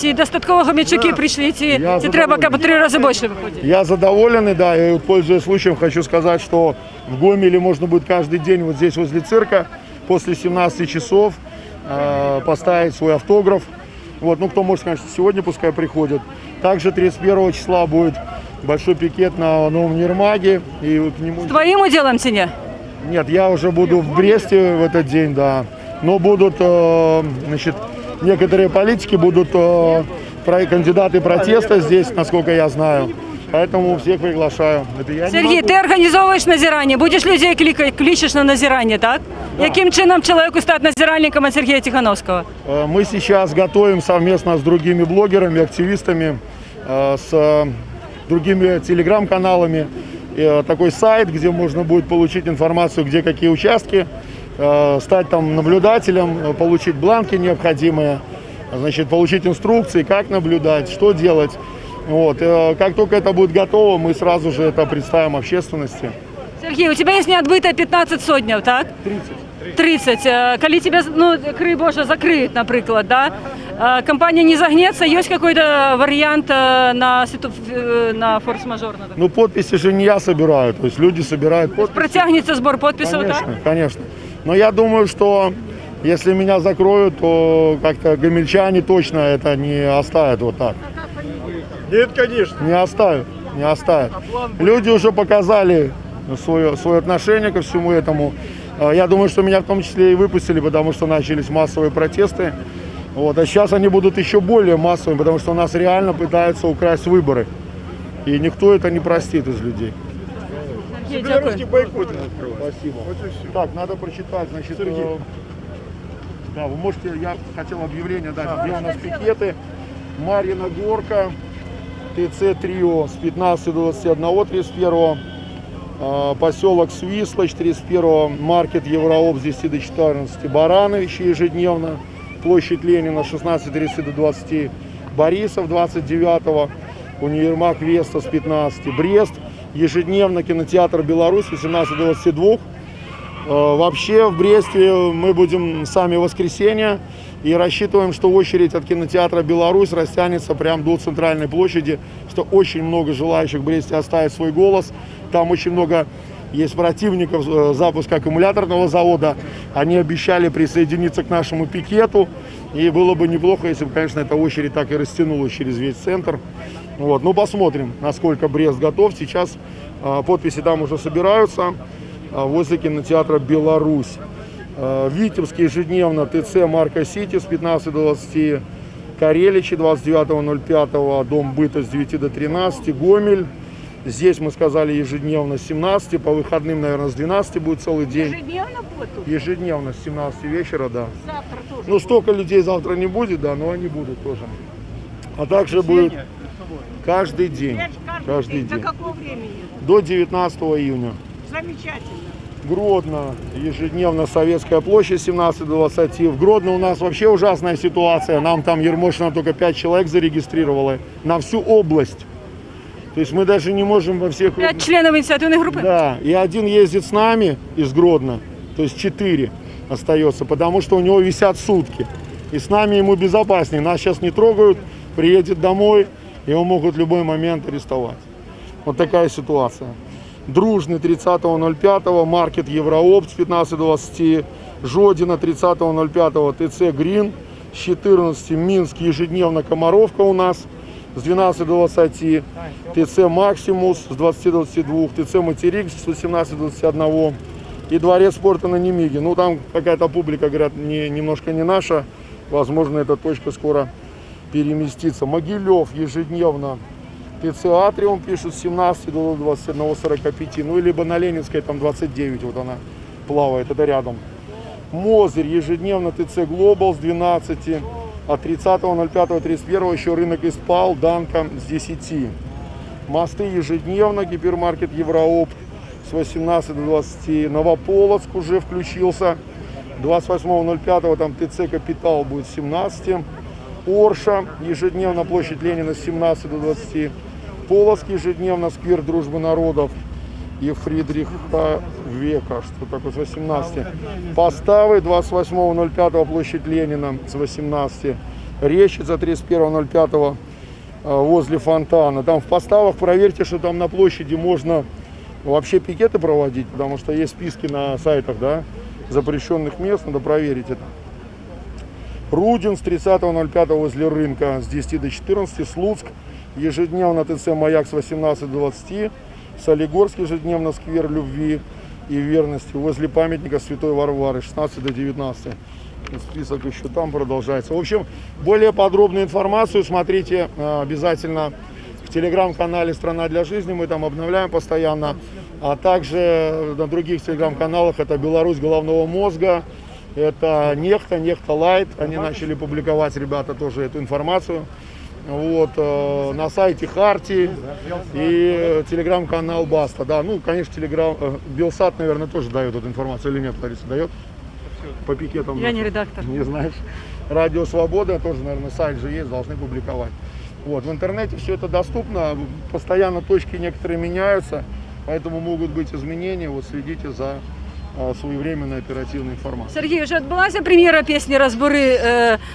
Чи достатково гомельчуки прийшли? Чи треба по 3 рази більше виходити? Я задоволен, да, и пользуясь случаем хочу сказать, что в Гомеле можно будет каждый день вот здесь возле цирка после 17 часов поставить свой автограф. Вот, ну кто может, конечно, сегодня пускай приходит. Также 31 числа будет большой пикет на Новом Нирмаге. И к нему... З твоїм уділом чи ні? Нет, я уже буду в Бресте в этот день, да. Но будут, значит, некоторые политики будут кандидаты протеста здесь, насколько я знаю. Поэтому всех приглашаю. Это я не Сергій, могу. ти організовуєш назирання, будеш людей кличеш на назирання, так? Да. Яким чином чоловіку стати назиральником від Сергія Тихановського? Мы сейчас готовим совместно с другими блогерами, активистами, с другими телеграм-каналами такой сайт, где можно будет получить информацию, где какие участки, стать там наблюдателем, получить бланки необходимые, значит, получить инструкции, как наблюдать, что делать. Вот. Как только это будет готово, мы сразу же это представим общественности. Сергій, у тебе є неотбито 15 сотнів, так? 30. Коли тебе, ну, крий Боже, закриють, наприклад, да? Компания не загнется, есть какой-то вариант на форс-мажор? Ну, подписи же не я собираю, то есть люди собирают подписи. Протягнется сбор подписей, так? Конечно. Но я думаю, что если меня закроют, то как-то гомельчане точно это не оставят вот так. Нет, конечно. Не оставят. Люди уже показали свое отношение ко всему этому. Я думаю, что меня в том числе и выпустили, потому что начались массовые протесты. Вот. А сейчас они будут еще более массовыми, потому что у нас реально пытаются украсть выборы. И никто это не простит из людей. Белорусский бойкот надо открывать. Спасибо. Так, надо прочитать, значит, да, вы можете, я хотел объявление дать, где у нас пикеты. Марьина Горка, ТЦ Трио с 15 до 21, 31, поселок Свислочь, 31, маркет Евроop с 10 до 14, Барановичи ежедневно, площадь Ленина 16:30 до 20, Борисов 29, универмаг Веста с 15, Брест, ежедневно кинотеатр Беларусь 18 до 22. Вообще в Бресте мы будем сами в воскресенье и рассчитываем, что очередь от кинотеатра Беларусь растянется прямо до центральной площади, что очень много желающих в Бресте оставить свой голос. Там очень много есть противников запуска аккумуляторного завода. Они обещали присоединиться к нашему пикету. И было бы неплохо, если бы, конечно, эта очередь так и растянулась через весь центр. Вот. Ну, посмотрим, насколько Брест готов. Сейчас подписи там уже собираются возле кинотеатра «Беларусь». В Витебске ежедневно ТЦ «Марка Сити» с 15 до 20, Кареличи 29.05, Дом быта с 9 до 13, Гомель. Здесь мы сказали ежедневно с 17, по выходным, наверное, с 12 будет целый день. Ежедневно будет? Ежедневно с 17 вечера, да. Завтра тоже. Ну, столько людей завтра не будет, да, но они будут тоже. А также будет каждый день. Каждый До день. какого времени? До 19 июня. Замечательно. Гродно, ежедневно Советская площадь 17 до 20. В Гродно у нас вообще ужасная ситуация. Нам там Ермошина только 5 человек зарегистрировала на всю область. То есть мы даже не можем во всех... 5 членов инициативной группы? Да, и один ездит с нами из Гродно, то есть 4 остается, потому что у него висят сутки. И с нами ему безопаснее. Нас сейчас не трогают, приедет домой, его могут в любой момент арестовать. Вот такая ситуация. Дружный 30.05, маркет Евроопт с 15 до 20, Жодина 30.05, ТЦ Грин с 14, Минск ежедневно Комаровка у нас с 12 до 20, ТЦ Максимус с 20 до 22, ТЦ Материк с 18 до 21 и Дворец спорта на Немиге. Ну там какая-то публика, говорят, немножко не наша, возможно эта точка скоро переместится. Могилев ежедневно ТЦ Атриум пишут с 17 до 21:45, ну либо на Ленинской там 29, вот она плавает, это рядом. Мозырь ежедневно ТЦ Глобал с 12, от 30.05-31 еще рынок Испал, Данка с 10. Мосты ежедневно, гипермаркет Евроопт с 18 до 20, Новополоцк уже включился, 28.05 там ТЦ Капитал будет с 17, Орша ежедневно площадь Ленина с 17 до 20, Полоцк ежедневно сквер Дружбы народов и Фридриха Века, что такое, с 18. Поставы 28.05 площадь Ленина с 18. Рещица 31.05 возле фонтана. Там в Поставах проверьте, что там на площади можно вообще пикеты проводить, потому что есть списки на сайтах, да, запрещенных мест, надо проверить это. Рудин с 30.05 возле рынка с 10 до 14, Слуцк ежедневно ТЦ Маяк с 18 до 20, Солигорск ежедневно сквер Любви и Верности возле памятника Святой Варвары 16 до 19. Список еще там продолжается. В общем, более подробную информацию смотрите обязательно в телеграм-канале «Страна для жизни», мы там обновляем постоянно, а также на других телеграм-каналах, это «Беларусь головного мозга», это Нехта Лайт, они начали публиковать, ребята, тоже эту информацию. Вот, на сайте Харти и телеграм-канал Баста. Да, ну, конечно, Белсат, наверное, тоже дает эту информацию или нет, Лариса, дает? По пикетам. Я не редактор. Не знаешь. Радио Свобода тоже, наверное, сайт же есть, должны публиковать. Вот, в интернете все это доступно, постоянно точки некоторые меняются, поэтому могут быть изменения, вот следите за своевременной оперативной информацией. Сергій, вже відбулася прем'єра пісні «Розбори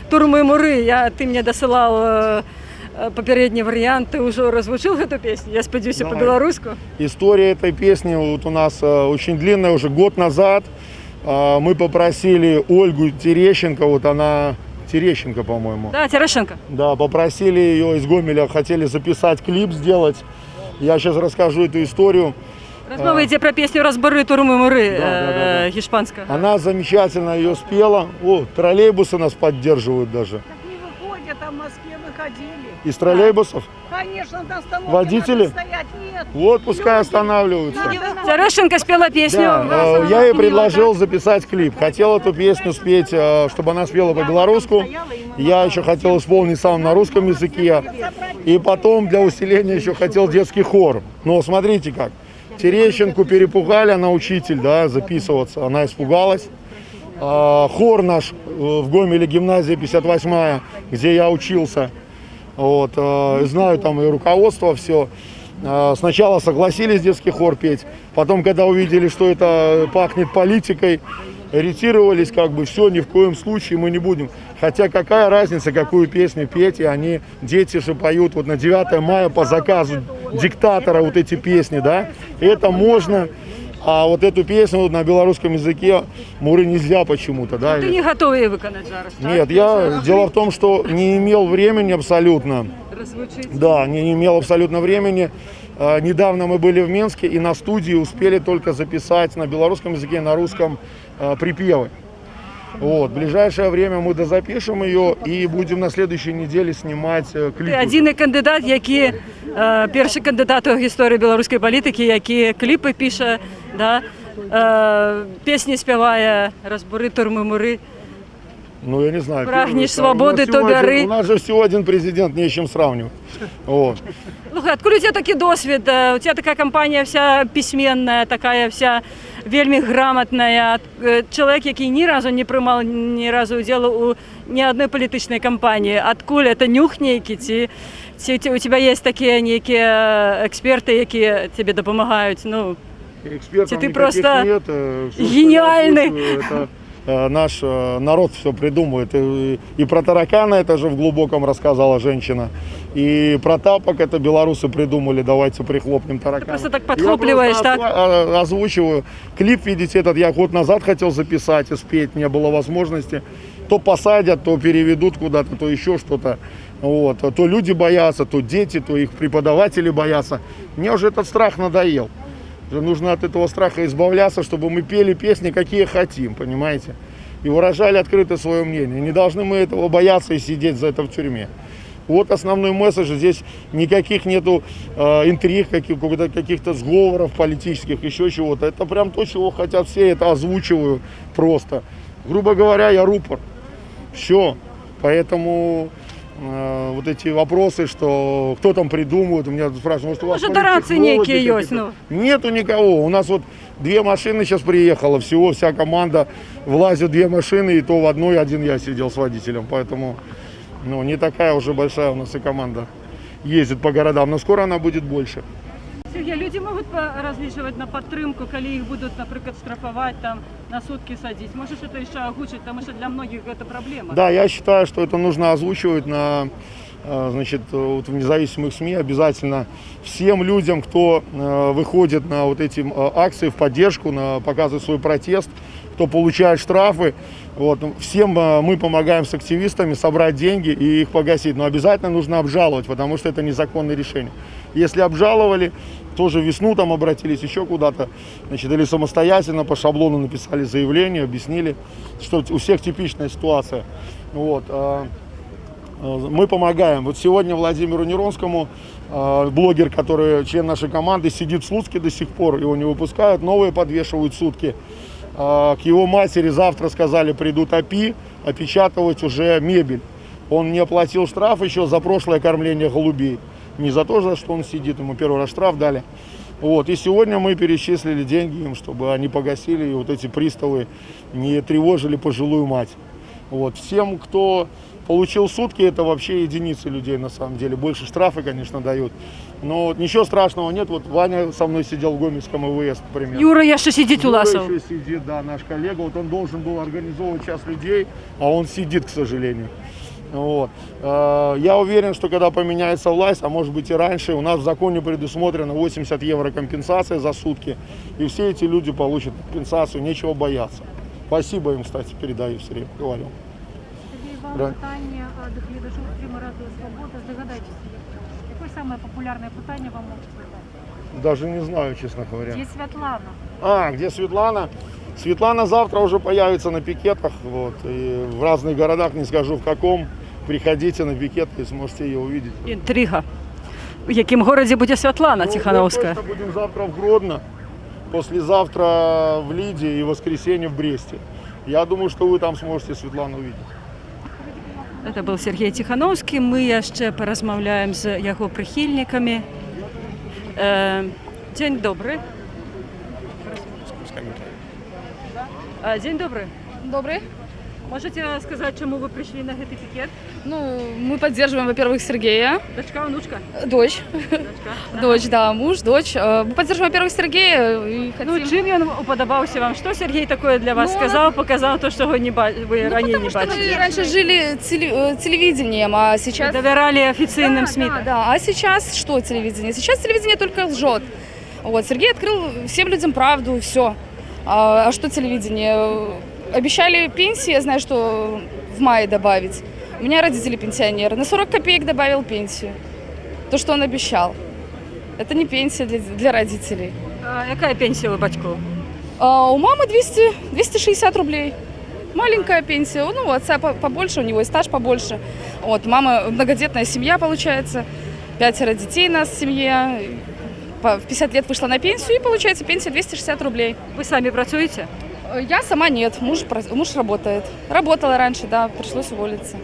турми мури». Ти мені досилав попередний вариант, ты уже озвучил эту песню, я сподіваюся, по-белорусски. История этой песни вот у нас очень длинная, уже год назад. Мы попросили Ольгу Терещенко, вот она, Терещенко, по-моему. Да, Терещенко. Да, попросили ее из Гомеля, хотели записать клип, сделать. Я сейчас расскажу эту историю. Размова идет про песню «Разборы турмы муры», испанская. Она замечательно ее спела. О, троллейбусы нас поддерживают даже. Не выходят, а в Москве выходили. Из троллейбусов? Конечно, на остановке водители? надо стоять. Нет. Вот, пускай останавливаются. Терещенко спела песню. Да, я ей предложил записать клип. Хотел эту песню спеть, чтобы она спела по-белорусски. Я еще хотел исполнить сам на русском языке. И потом для усиления еще хотел детский хор. Но смотрите как. Терещенку перепугали, она учитель, да, записываться. Она испугалась. Хор наш в Гомеле, гимназия 58-я, где я учился. Вот, знаю там и руководство, все. Сначала согласились детский хор петь, потом, когда увидели, что это пахнет политикой, ретировались, как бы, все, ни в коем случае мы не будем. Хотя какая разница, какую песню петь, и они, дети же поют вот на 9 мая по заказу диктатора вот эти песни, да, это можно. А вот эту песню на белорусском языке «Муры» нельзя почему-то, да? Ти не готовий її виконати зараз, так? Нет, дело в том, что не имел времени абсолютно. Розвучити. Да, не имел абсолютно времени. Недавно мы были в Минске и на студии успели только записать на белорусском языке, на русском припевы. Вот, в ближайшее время мы дозапишем ее и будем на следующей неделе снимать Ти клип. єдиний кандидат, перший кандидат в історії білоруської політики, який кліпи пише, да? Пісні співає, розбори, турми-мури. Ну, я не знаю. Прагнешь первый, свободы, у нас то всего бери. У нас же всего один президент, не с чем сравнивать. Вот. Слухай, откуда у тебе такий досвід? У тебе така компанія вся письменна, така вся вельми грамотна. Чоловік, який ні разу не приймав ні разу уділу у ні одної політичної кампанії. Откуда? Це нюх нейкий? Ці у тебе є такі некі експерти, які тобі допомагають? Ну, Экспертов ты никаких просто нет. Всё, что я гениальный. озвучиваю, это наш народ все придумывает. И про таракана это же в глубоком рассказала женщина. И про тапок это белорусы придумали. Давайте прихлопнем таракана. просто так подхлопливаешь, я просто озвучиваю. Клип, видите, этот я год назад хотел записать и спеть. Не было возможности. То посадят, то переведут куда-то, то еще что-то. Вот. То люди боятся, то дети, то их преподаватели боятся. Мне уже этот страх надоел. Нужно от этого страха избавляться, чтобы мы пели песни, какие хотим, понимаете? И выражали открыто свое мнение. Не должны мы этого бояться и сидеть за это в тюрьме. Вот основной месседж. Здесь никаких нету интриг, каких-то сговоров политических, еще чего-то. Это прям то, чего хотят все, это озвучиваю просто. Грубо говоря, я рупор. Все. Поэтому вот эти вопросы, что кто там придумывает, у меня спрашивают, может, у вас Может, рации некие какие-то? есть, ну. Нету никого. У нас вот 2 машины сейчас приехало, всего вся команда влазит 2 машины, и то в одной один я сидел с водителем, поэтому ну, не такая уже большая у нас и команда ездит по городам, но скоро она будет больше. Сергій, люди можуть розлічувати на підтримку, коли їх будуть, наприклад, штрафувати, там, на сутки садити. Можеш це ще озвучити, тому що для многих це проблема. Да, я считаю, что это нужно озвучивать на, значит, вот в независимых СМИ обязательно всем людям, кто выходит на вот эти акции в поддержку, показывает свой протест, кто получает штрафы. Вот, всем мы помогаем с активистами собрать деньги и их погасить. Но обязательно нужно обжаловать, потому что это незаконное решение. Если обжаловали, тоже весну там обратились еще куда-то, значит, или самостоятельно по шаблону написали заявление, объяснили, что у всех типичная ситуация. Вот. Мы помогаем. Вот сегодня Владимиру Неронскому, блогер, который член нашей команды, сидит в Слуцке до сих пор, его не выпускают, новые подвешивают сутки. К его матери завтра, сказали, придут ОПИ, опечатывать уже мебель. Он не оплатил штраф еще за прошлое кормление голубей. Не за то, за что он сидит, ему первый раз штраф дали. Вот. И сегодня мы перечислили деньги им, чтобы они погасили, и вот эти приставы не тревожили пожилую мать. Вот. Всем, кто получил сутки, это вообще единицы людей на самом деле. Больше штрафы, конечно, дают. Но ничего страшного нет. Вот Ваня со мной сидел в Гомельском ИВС, например. Юра еще сидит у нас. Юра еще сидит, да, наш коллега. Вот он должен был организовывать час людей, а он сидит, к сожалению. Вот. Я уверен, что когда поменяется власть, а может быть и раньше, у нас в законе предусмотрено 80 евро компенсация за сутки. И все эти люди получат компенсацию, нечего бояться. Спасибо им, кстати, передаю все время, говорю. Вам питання до глядачів стріму Радіо Свобода. Здогадайтеся, яке саме популярне питання вам можуть задати? Даже не знаю, честно говоря. Где Светлана? Где Светлана? Светлана завтра уже появится на пикетах. Вот, и в разных городах, не скажу в каком. Приходите на пикет и сможете ее увидеть. Інтрига. В якому городі буде Світлана Тихановська? Мы будем завтра в Гродно, послезавтра в Лиде и в воскресенье в Бресте. Я думаю, что вы там сможете Светлану увидеть. Це був Сергій Тихановський. Ми ще порозмовляємо з його прихильниками. День добрий. День добрий. Добрый. Можете сказать, чему вы пришли на этот пикет? Ну, мы поддерживаем, во-первых, Сергея. Дочка, внучка? Дочь. Дочка. Дочь, да, муж, дочь. Мы поддерживаем, во-первых, Сергея. И хотим... Ну, чим він уподобався вам? Что Сергей такое для вас сказал, показал то, что вы ранее не потому что бачили? мы раньше жили телевидением, а сейчас... Доверяли официальным СМИ. Да. А сейчас что телевидение? Сейчас телевидение только лжет. Вот, Сергей открыл всем людям правду, все. А что телевидение? Обещали пенсии, я знаю, что в мае добавить. У меня родители пенсионеры. На 40 копеек добавил пенсию. То, что он обещал. Это не пенсия для родителей. А яка пенсія у батьків? У мамы 260 рублей. Маленькая пенсия. Ну, у отца побольше, у него и стаж побольше. Вот, мама, многодетная семья, получается. 5 детей у нас в семье. В 50 лет вышла на пенсию, и получается пенсия 260 рублей. Ви самі працюєте? Я сама нет, муж работает. Работала раньше, да, пришлось уволиться.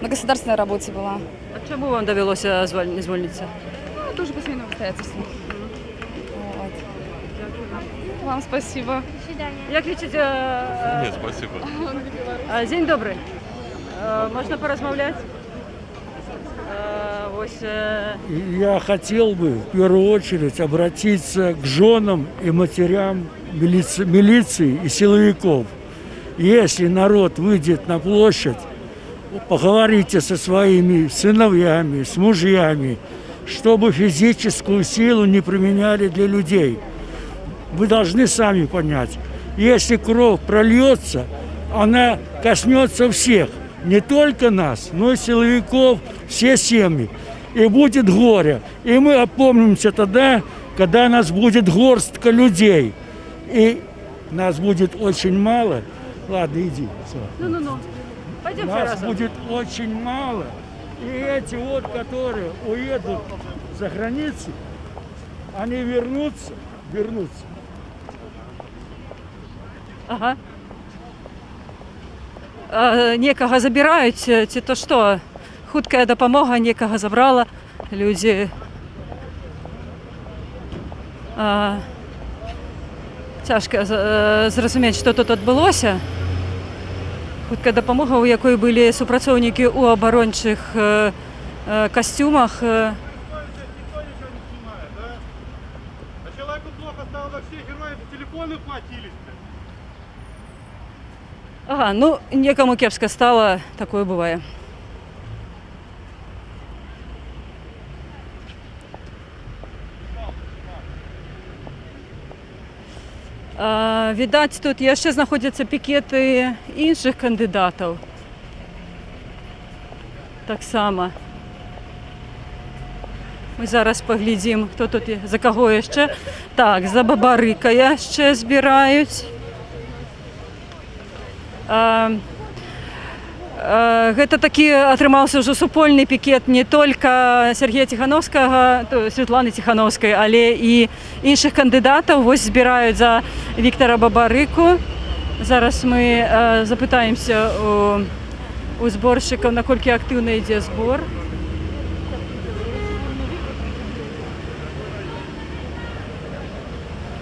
На государственной работе была. А чому вам довелося звільнитися? Ну, тоже по семейным обстоятельствам. Вот. Вам спасибо. До свидания. Як лічите? Нет, спасибо. День добрий. Можна порозмовляти? Ось, Я хотел бы в первую очередь обратиться к женам и матерям милиции и силовиков. Если народ выйдет на площадь, поговорите со своими сыновьями, с мужьями, чтобы физическую силу не применяли для людей. Вы должны сами понять, если кровь прольется, она коснется всех, не только нас, но и силовиков, все семьи. И будет горе. И мы опомнимся тогда, когда нас будет горстка людей. И нас будет очень мало. Ладно, иди. Ну. Пойдемте Нас разом. будет очень мало. И эти вот, которые уедут за границу, они вернутся. Ага. Некого забирають, ці то що? Хутка допомога, некого забрала. Люди тяжко зрозуміти, що тут відбулося. Хутка допомога, у якої були супрацовники у оборончих костюмах. А человеку плохо стало, во всех героев телефоны хватились. Ага, ну некому кепсько стало, такое буває. Відать, тут ще знаходяться пікети інших кандидатів. Так само. Ми зараз поглядимо, хто тут є, за кого ще. Так, за Бабарика ще збирають. Гэта такі атрымаўся ўжо супольны пікет не толькі Сергея Ціхановскага, Святланы Ціхановскай, але і іншых кандыдатаў. Вось збіраюць за Віктора Бабарыку. Зараз мы запытаемся у зборшчыкаў, наколькі актыўна ідзе збор.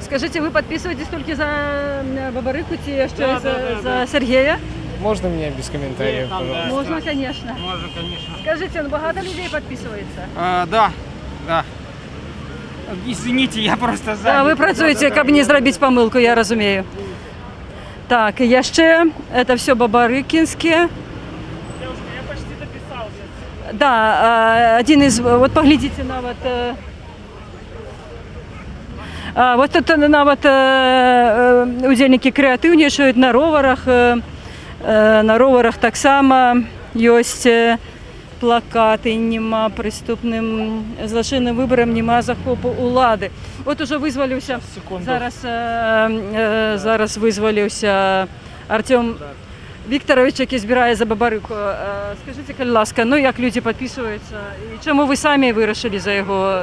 Скажите, вы подписываетесь только за Бабарыку ці яшчэ за Сергея? Можно мне без комментариев, пожалуйста? Можно, конечно. Можно, конечно. Скажите, ну багато людей подписывается? Да. Извините, я просто занят. Да, вы працуєте, каб не зробити помилку, я розумію. Так, і яшчэ, это все Бабарыкинские. Девушка, я почти дописался. Да, один из, вот поглядите на вот... Вот тут нават удзельнікі крэатыўнічаюць на роварах. На роварах таксама ёсць плакаты, нема прыступным злачынным выбарам, нема захопу улады. Вот уже вызваліўся, зараз вызваліўся Артём Викторович, які збірае за Бабарыку. Скажите, калі ласка, ну як люди подписываются? И чему вы сами вырашили за его?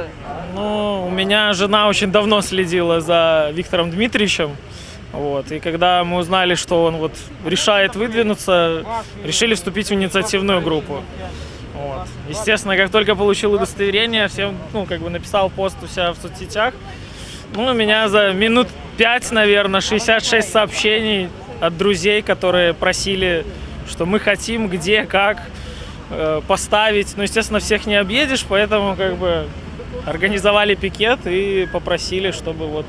Ну, у меня жена очень давно следила за Виктором Дмитриевичем. Вот. И когда мы узнали, что он вот решает выдвинуться, решили вступить в инициативную группу. Вот. Естественно, как только получил удостоверение, всем, написал пост у себя в соцсетях. Ну, у меня за минут 5, наверное, 66 сообщений от друзей, которые просили, что мы хотим, где, как поставить. Ну, естественно, всех не объедешь, поэтому организовали пикет и попросили, чтобы вот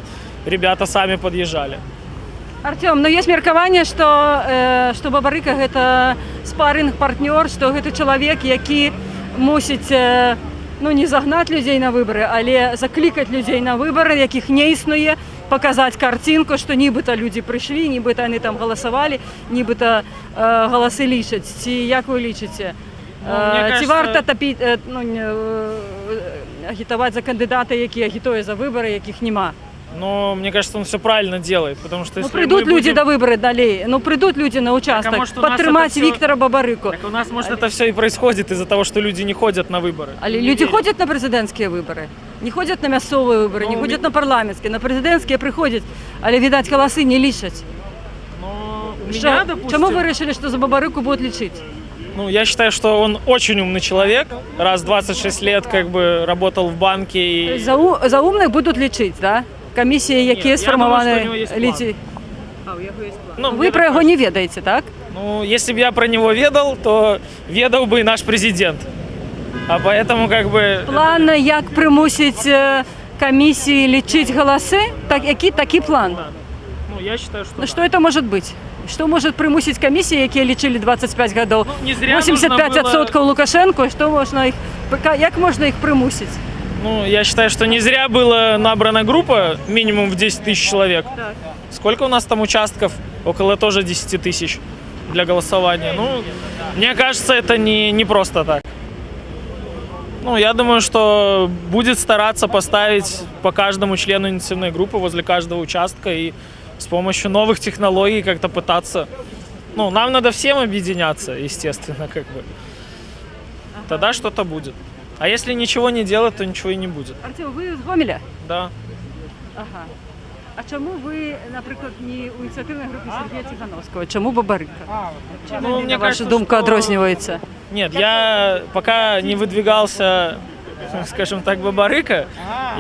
ребята сами подъезжали. Артём, ну есть меркаванне, что Бабарыка гэта спарринг партнёр, что гэта чалавек, які мусіць не загнати людей на вибори, але закликати людей на вибори, яких не існує, показати картинку, що нібито люди прийшли, нібито вони там голосували, нібито голоси лічать. Ці як ви лічите? Чи варто агітувати за кандидата, які агітує за вибори, яких нема? Но мне кажется, он все правильно делает, потому что Ну если прийдуть мы люди будем... до виборів далі, прийдуть люди на участок, может, у нас підтримати это всё- Віктора Бабарику. Так у нас, может, это все и происходит из-за того, что люди не ходят на выборы. Але Не люди верят. ходять на президентські вибори, не ходять на місцеві вибори, не ходять на парламентські, на президентські приходять, але, видать, голоси не лічать. У меня, допустим, Чому ви вирішили, що за Бабарику будуть лічити? ну, я считаю, что он очень умный человек, раз 26 лет как бы работал в банке и... За умних будуть лічити, да? Комісії, які я сформовані думаю, що у нього є план. літі. Ну, Ви мне про так його не ведаєте, так? Ну, если бы я про него ведал, то ведал бы и наш президент. А поэтому как бы... План, як примусить комісії лічити голоси, який такий план? Ну, я считаю, что... Ну, що це може бути? Що може примусити комісії, які лічили 25 років, не зря 85% Лукашенко, що можна їх, як можна їх примусити? Ну, я считаю, что не зря была набрана группа, минимум в 10 тысяч человек. Так. Сколько у нас там участков? Около тоже 10 тысяч для голосования. Ну, мне кажется, это не просто так. Ну, я думаю, что будет стараться поставить по каждому члену инициативной группы возле каждого участка и с помощью новых технологий как-то пытаться... Ну, нам надо всем объединяться, естественно, как бы. Тогда что-то будет. А если ничего не делать, то ничего и не будет. Артем, ви з Гомеля? Да. Ага. А чому ви, наприклад, не у ініціативній групі Сергія Тихановського? Чому Бабарика? Чим Ну, вони, мне на вашу кажется, думку, что- відрізняються? Нет, я пока не выдвигался, скажем так, Бабарыка,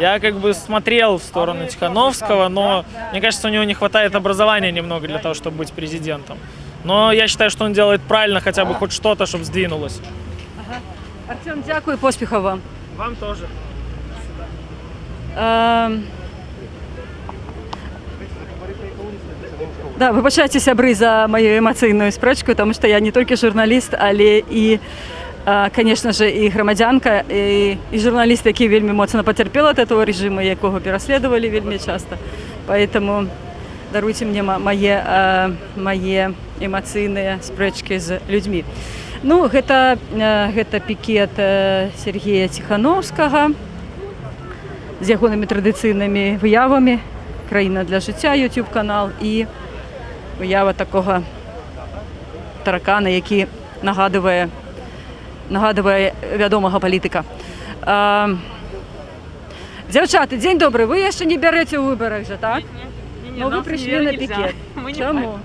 я как бы смотрел в сторону Тихановского, но мне кажется, у него не хватает образования немного для того, чтобы быть президентом. Но я считаю, что он делает правильно, хотя бы хоть что-то, чтобы сдвинулось. Ага. Артем, дякую, поспіхів вам. Вам тоже. Да, вибачайте, сябри, за мою емоційну спречку, тому що я не тільки журналіст, але і, звісно ж, і громадянка, і журналіст, який вельми моцно потерпів від цього режиму, якого переслідували вельми часто. Тому даруйте мені мої емоційні спречки з людьми. Ну, гэта пікет Сергія Тихановскага з ягонымі традыцыйнымі выявамі «Краіна для жыцця», YouTube-канал, і выява такого таракана, які нагадує вядомага палітыка. Дзяўчаты, дзень добры, вы яшчэ не бярэце ў выбарах жа, так? Но вы прыйшлі на пікет. Чаму?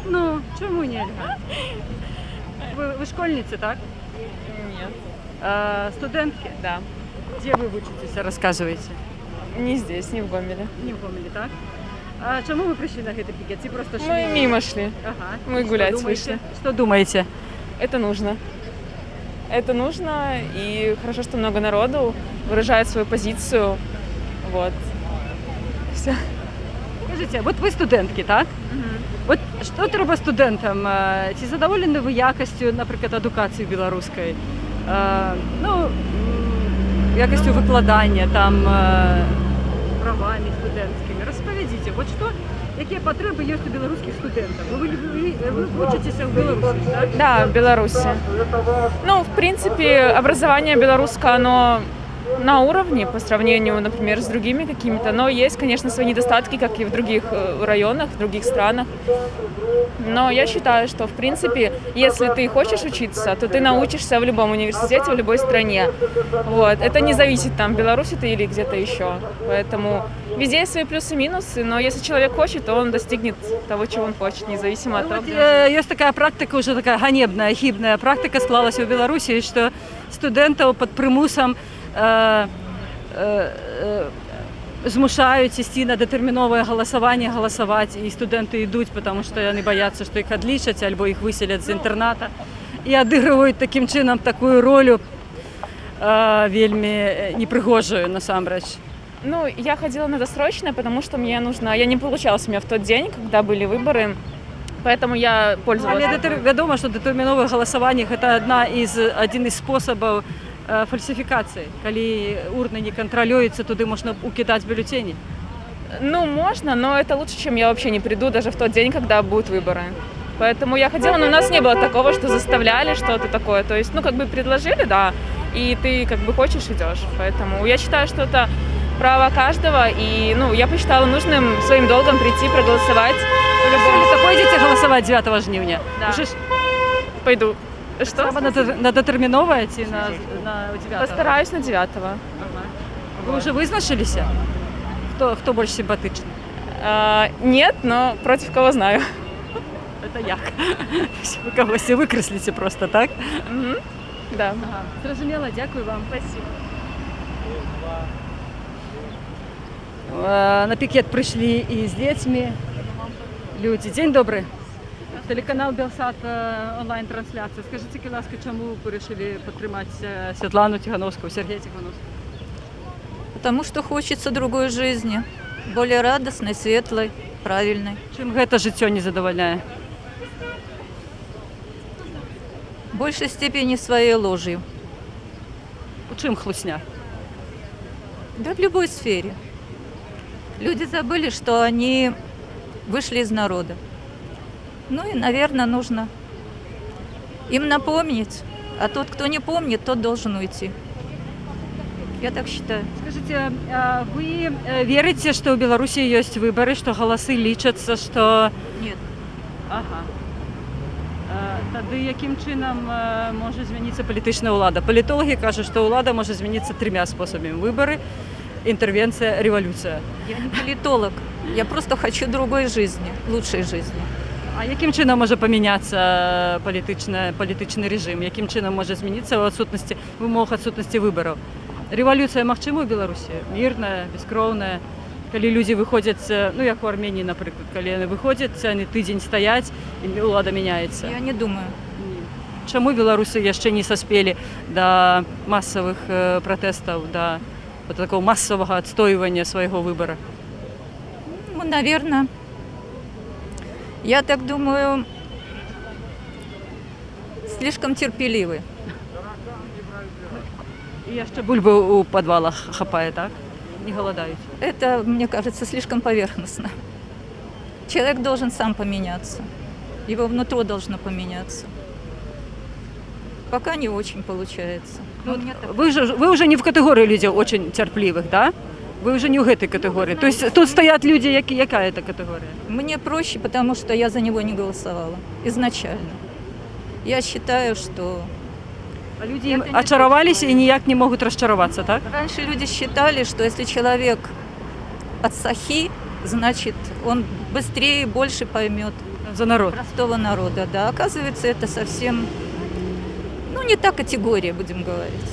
Ну, чаму нельга? Вы школьницы, так? Нет. Студентки? Да. Где вы учитесь, рассказывайте? Не здесь, не в Гомеле. Не в Гомеле, так? А чему вы пришли на этот пикет? Вы просто шли? Мы мимо шли. Ага. Мы Что гулять думаете? вышли. Что думаете? Это нужно. Это нужно, и хорошо, что много народу выражает свою позицию. Вот. Все. Скажите, вот вы студентки, так? От що треба студентам? Чи задоволені ви якістю, наприклад, едукації білоруської? Якістю викладання, там, правами студентськими. Розповідіть, от що, які потреби є у білоруських студентів? Ви учитеся в Білорусі, так? Да, в Беларуси. Ну, в принципе, образование белорусское, оно на уровне по сравнению, например, с другими какими-то, но есть, конечно, свои недостатки, как и в других районах, в других странах. Но я считаю, что, в принципе, если ты хочешь учиться, то ты научишься в любом университете, в любой стране. Вот. Это не зависит, там, в Беларуси ты или где-то еще. Поэтому везде есть свои плюсы и минусы, но если человек хочет, то он достигнет того, чего он хочет, независимо от того, где... Есть такая практика, уже такая ганебная, хибная практика склалась в Беларуси, что студентов под примусом змушають істи на детерміноване голосування, голосувати, і студенти йдуть, тому що вони бояться, що їх відлічать, або їх виселять з інтерната. І відіграють таким чином таку роль вельми непригожую, насамрэч. Ну, я ходила на досрочное, потому что мне нужно... Я не получалось у меня в тот день, когда были выборы, поэтому я пользовалась... Але відомо, що детермінове голосування – це один із способів фальсифікацыі, калі урны не кантралююцца, туды можна укідаць бюллетені? Ну, можно, но это лучше, чем я вообще не приду даже в тот день, когда будут выборы. Поэтому я ходила, но у нас не было такого, что заставляли что-то такое. То есть, ну, как бы предложили, да, и ты как бы хочешь, идешь. Поэтому я считаю, что это право каждого, и, ну, я посчитала нужным своим долгом прийти, проголосовать. Вы пойдете голосовать 9 жнівня? Да. Уже ж Пойду. Что? на датэрміновае ці на 9? Постараюсь на 9-го. Вы уже вызначыліся? Хто больш симпатичный? Нет, но против кого знаю. Это як? Вы когось викреслите просто, так? Да. Зрозуміло, дякую вам. Спасибо. На пикет пришли и с детьми люди. День добрый. Телеканал Белсат, онлайн-трансляція. Скажіть, будь ласка, чому ви вирішили підтримати Світлану Тихановську, Сергія Тихановського? Потому что хочется другой жизни, более радостной, светлой, правильной. Чим гэта жыццё не задавальняе? В большей степени своей ложью. У чым хлусня? Да в любой сфере. Люди забыли, что они вышли из народа. Ну и, наверное, нужно им напомнить. А тот, кто не помнит, тот должен уйти. Я так считаю. Скажите, вы верите, что у Беларуси есть выборы, что голосы лічаться, что... Нет. Ага. Тады яким чынам може змяніцца палітычная ўлада? Палітолагі кажуць, што ўлада можа змяніцца 3 спосабамі: выборы, интервенция, революция. Я не политолог. Я просто хочу другой жизни, лучшей жизни. А яким чынам можа памяняцца палітычны рэжым? Якім чынам можа змяніцца ў адсутнасці вымог адсутнасці выбараў? Рэвалюцыя магчыма ў Беларусі? Мірная, бескроўная? Калі людзі выходзяць, ну як у Арменіі, напрыклад, калі яны выходзяць, яны тыдзень стаяць, і ўлада мяняецца. Я не думаю. Чаму беларусы яшчэ не саспелі да масавых пратэстаў, да такого массового отстаивания своего выбора? Ну, наверное, я так думаю, слишком терпеливы. И яшчэ бульбы у подвалах хапае, так? Не голодают? Это, мне кажется, слишком поверхностно. Человек должен сам поменяться. Его внутри должно поменяться. Пока не очень получается. Ну, вы уже не в категории людей очень терпеливых, да? Вы уже не в этой категории. То есть тут стоят люди, какая это категория? Мне проще, потому что я за него не голосовала изначально. Я считаю, что... А люди очаровались и никак не могут расчароваться, так? Раньше люди считали, что если человек от сахи, значит, он быстрее и больше поймет. За народ. Простого народа, да. Оказывается, это совсем... Ну, не та категория, будем говорить.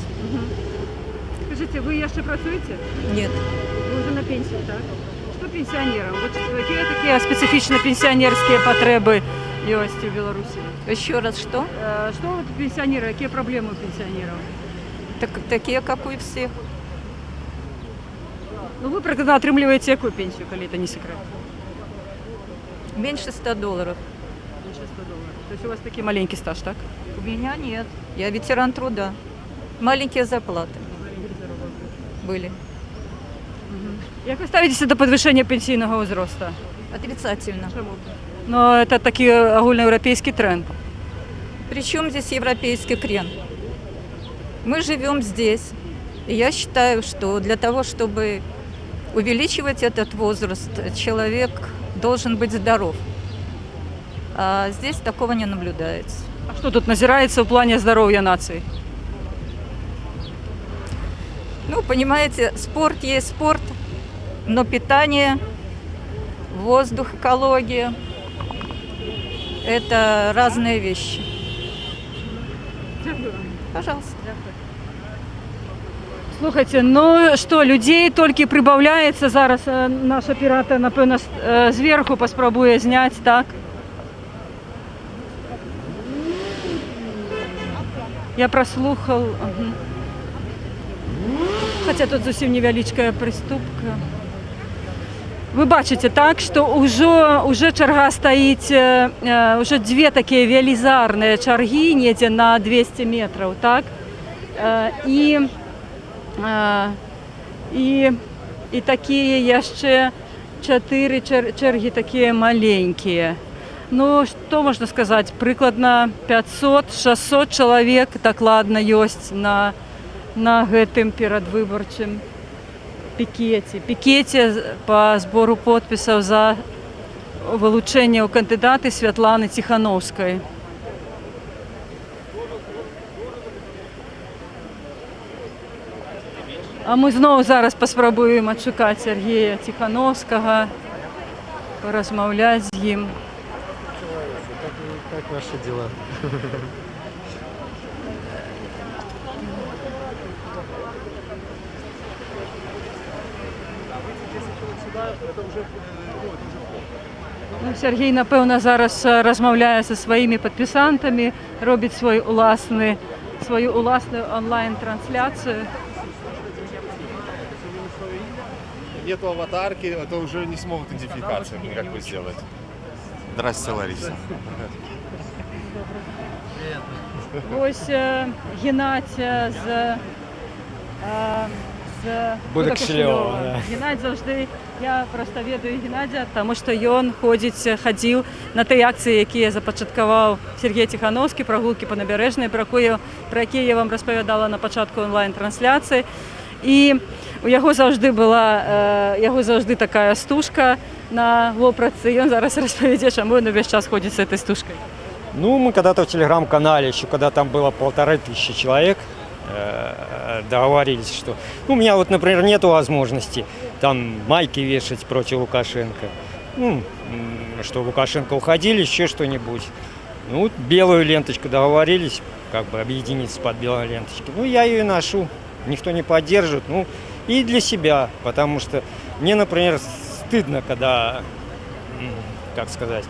Скажите, вы еще працуете? Нет. Вы уже на пенсии, так? Что пенсионерам? Вот какие такие специфичные пенсионерские потребы есть в Беларуси? Еще раз, что? Что вот пенсионеры, какие проблемы у пенсионеров? Такие, как у всех. Ну, вы практически отрымливаете какую пенсию, коли это не секрет? Меньше $100. Меньше $100. То есть у вас такой маленький стаж, так? У меня нет. Я ветеран труда. Маленькие зарплаты были. Как вы ставитесь до подвышения пенсийного возраста? Отрицательно. Почему? Но это такой огульноевропейский тренд. Причем здесь европейский крен? Мы живем здесь. И я считаю, что для того, чтобы увеличивать этот возраст, человек должен быть здоров. А здесь такого не наблюдается. А что тут назирается в плане здоровья нации? Ну, понимаете, спорт есть спорт, но питание, воздух, экология – это разные вещи. Пожалуйста. Слухайте, ну что, людей толькі прибавляется зараз. Наш оператор, напевно, зверху поспробує зняти, так? Я прослухал. Угу. Хотя тут зовсім невеличкая приступка. Вы бачите, так, что уже чарга стоит, уже две такие велизарные чарги, недзе на 200 метров, так? І такі яшчэ 4 черги такія маленькія. Ну, што можна сказаць, прыкладна 500-600 чалавек дакладна ёсць на гэтым перадвыбарчым пікеце па збору подпісаў за вылучэнне ў кандыдаты Святланы Ціхановскай. А мы зноў зараз паспрабуем адшукаць Сергея Ціхановскага, паразмаўляць з ім. Как ваши дела? Ну, Сергей, напэўна, зараз размаўляе са сваімі падпісантамі, робіць свою уласную онлайн-трансляцию. Нету аватарки, это уже не смогут идентификацию никакую сделать. Здравствуйте, Лариса. Ось Геннадзь з Будакшылёва. Геннадзь заўжды, я проста ведаю Геннадзя, таму што ён хадзіў на тыя акцыі, якія запачаткаваў Сергей Ціхановскі, прагулкі па набярэжнай, пра якія я вам распавядала на пачатку онлайн-трансляцыі. І у яго заўжды такая стужка на вопратцы. Ён зараз распавядзе, чаму ён увесь час ходзіць з этой стужкой. Ну, мы когда-то в телеграм-канале, еще когда там было 1500 человек, договорились, что... Ну, у меня вот, например, нету возможности там майки вешать против Лукашенко. Ну, что Лукашенко уходили, еще что-нибудь. Ну, белую ленточку договорились, как бы объединиться под белой ленточкой. Ну, я ее ношу, никто не поддержит. Ну, и для себя, потому что мне, например, стыдно, когда, как сказать,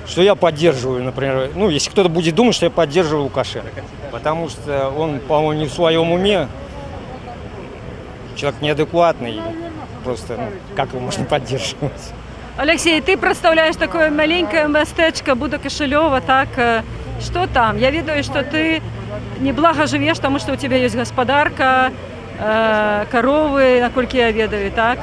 что я поддерживаю, например, ну, если кто-то будет думать, что я поддерживаю Лукашенко, потому что он, по-моему, не в своем уме, человек неадекватный, просто, ну, как его можно поддерживать? Алексей, ты представляешь такое маленькое местечко Будакшылёва, так, что там? Я ведаю, что ты неблаго живешь, потому что у тебя есть господарка, коровы, наколькі я ведаю, так?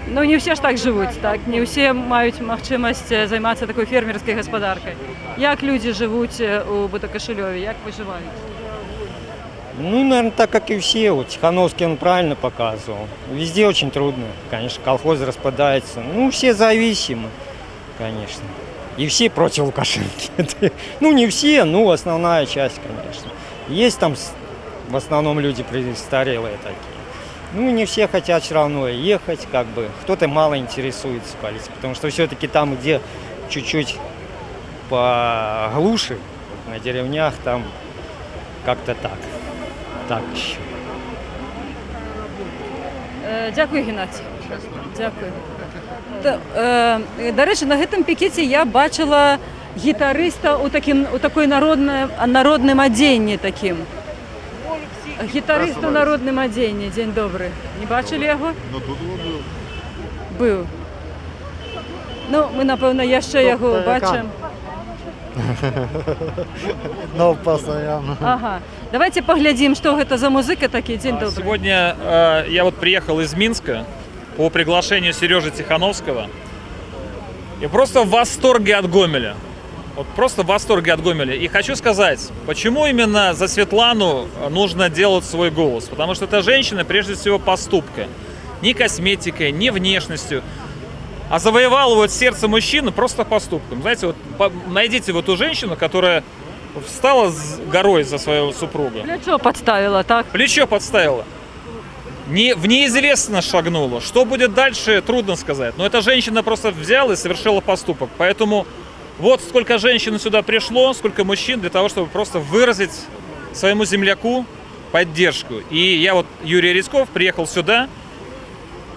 Ну, не все ж так живут, так? Не все мають магчымасць займацца такой фермерской господаркой. Як люди живут у Будакшылёве, як выживают? Ну, наверное, так, как и все. Вот Тихановский он правильно показывал. Везде очень трудно, конечно, колхоз распадается. Ну, все зависимы, конечно. И все против Лукашенко. Ну, не все, ну, основная часть, конечно. Есть там в основном люди престарелые такие. Ну, не все хотят все равно ехать, как бы. Кто-то мало интересуется политикой, потому что все-таки там, где чуть-чуть поглуше, на деревнях, там как-то так. Так еще. Дякую, Геннадій. Дякую. До речі, на гэтым пікеце я бачила гітарыста у такой народным адзенні таким. Гітарыст у народным адзенні. Дзень добры. Не бачылі яго? Ну, тут он был. Быў. Ну, мы, напэўна, яшчэ яго бачым. Ну, постоянно. Ага. Давайте поглядим, что это за музыка такие. День добрый. Сегодня я вот приехал из Минска по приглашению Сережи Тихановского. И просто в восторге от Гомеля. Вот просто в восторге от Гомеля. И хочу сказать, почему именно за Светлану нужно делать свой голос. Потому что эта женщина, прежде всего, поступка. Не косметикой, не внешностью. А завоевала вот сердце мужчины просто поступком. Знаете, вот найдите вот ту женщину, которая встала с горой за своего супруга. Плечо подставила, так? Плечо подставила. В неизвестность шагнула. Что будет дальше, трудно сказать. Но эта женщина просто взяла и совершила поступок. Поэтому вот сколько женщин сюда пришло, сколько мужчин для того, чтобы просто выразить своему земляку поддержку. И я вот, Юрий Редьков, приехал сюда.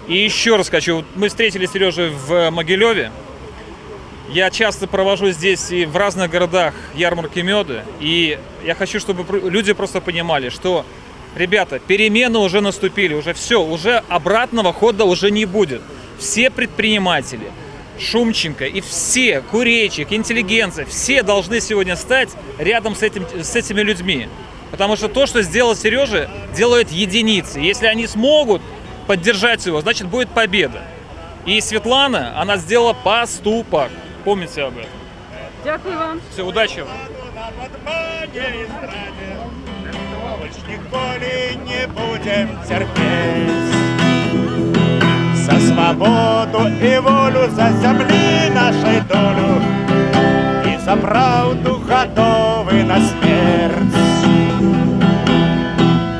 И еще раз хочу, мы встретили Сережу в Могилеве. Я часто провожу здесь и в разных городах ярмарки меда. И я хочу, чтобы люди просто понимали, что, ребята, перемены уже наступили, уже все, уже обратного хода уже не будет. Все предприниматели, Шумченко и все, Курейчик, интеллигенция, все должны сегодня стать рядом с этими людьми. Потому что то, что сделал Сережа, делают единицы. Если они смогут поддержать его, значит будет победа. И Светлана, она сделала поступок. Помните об этом. Дякую вам. Все, удачи вам. Ніколи не будем терпеть за свободу и волю, за земли нашей долю и за правду готовы на смерть.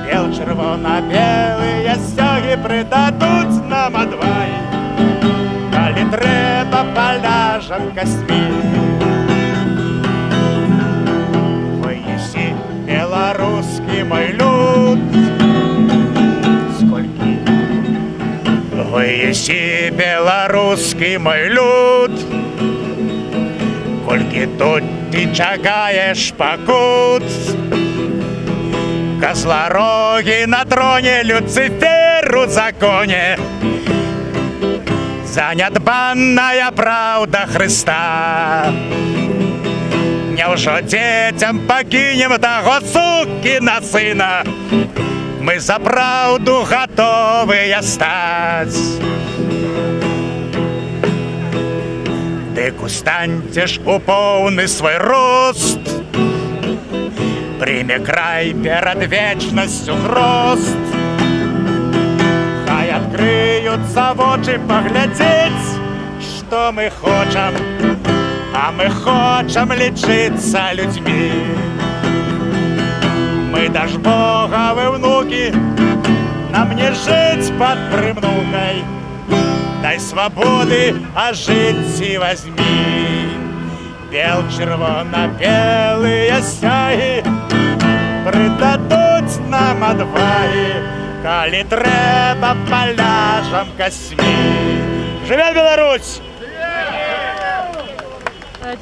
Бел-червоно-белые стяги придадут нам одвай, коли треба поляжем костьми. Вынеси белорусский мой люд, скольки вынеси белорусский мой люд, кольки тут ты чагаешь покут. Козлороги на троне, Люциферу законе, занядбанная правда Христа. Неужо детям покинем того сукина сына? Мы за правду готовы стать. Дык устаньте ж у полный свой рост, прими край перед вечностью хрост. Хай открыются очи поглядеть, что мы хочем, а мы хочем лечиться людьми. Мы дашь Боговы внуки, нам не жить под примнукой. Дай свободы, а жить и возьми. Бел-червоно-белые стяги придадуть нам адваги, коли треба поляжем косьми. Живе Беларусь!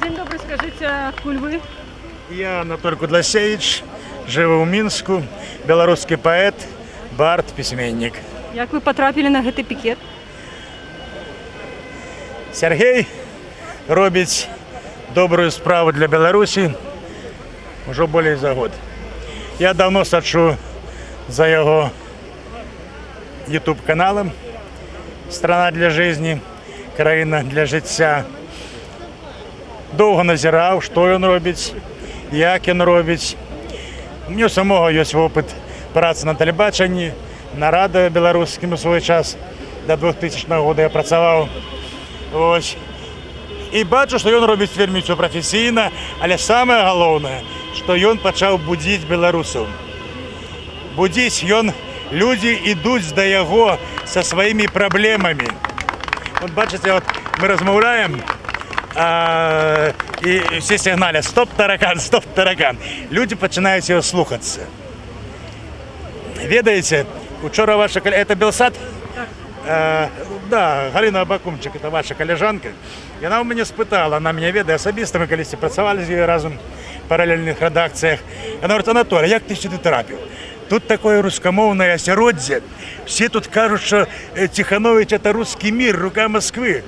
День добрый, скажите, откуль вы? Я Анатолий Кудласевич, живу в Мінску, белорусский поэт, бард, письменник. Як вы потрапили на гэты пікет? Сергей робіць добрую справу для Беларусі уже более за год. Я давно сачу за его YouTube-каналом «Страна для жизни», «Країна для життя». Довго назирав, що він робить, як він робить. У мене самого є опит праці на телебаченні, на радіо білоруському свій час. До 2000 року я працював. Ось. І бачу, що він робить вельми все професійно, але саме головне, що він почав будити білорусів. Будить він, люди йдуть до його зі своїми проблемами. От бачите, от ми розмовляємо, і всі сигналять «стоп, таракан, стоп, таракан». Люди починають його слухатися. Ведаєте, вчора ваша колежанка, це Белсат? Да, Галина Бакумчик, це ваша колежанка. І вона у мене спитала, вона мене ведає особисто, ми колись працювали з нею разом в паралельних редакціях. Вона говорить: Анатолій, як ти сюди трапив? Тут такое русскомовное осероддзе. Все тут кажут, что Тиханович это русский мир, рука Москвы.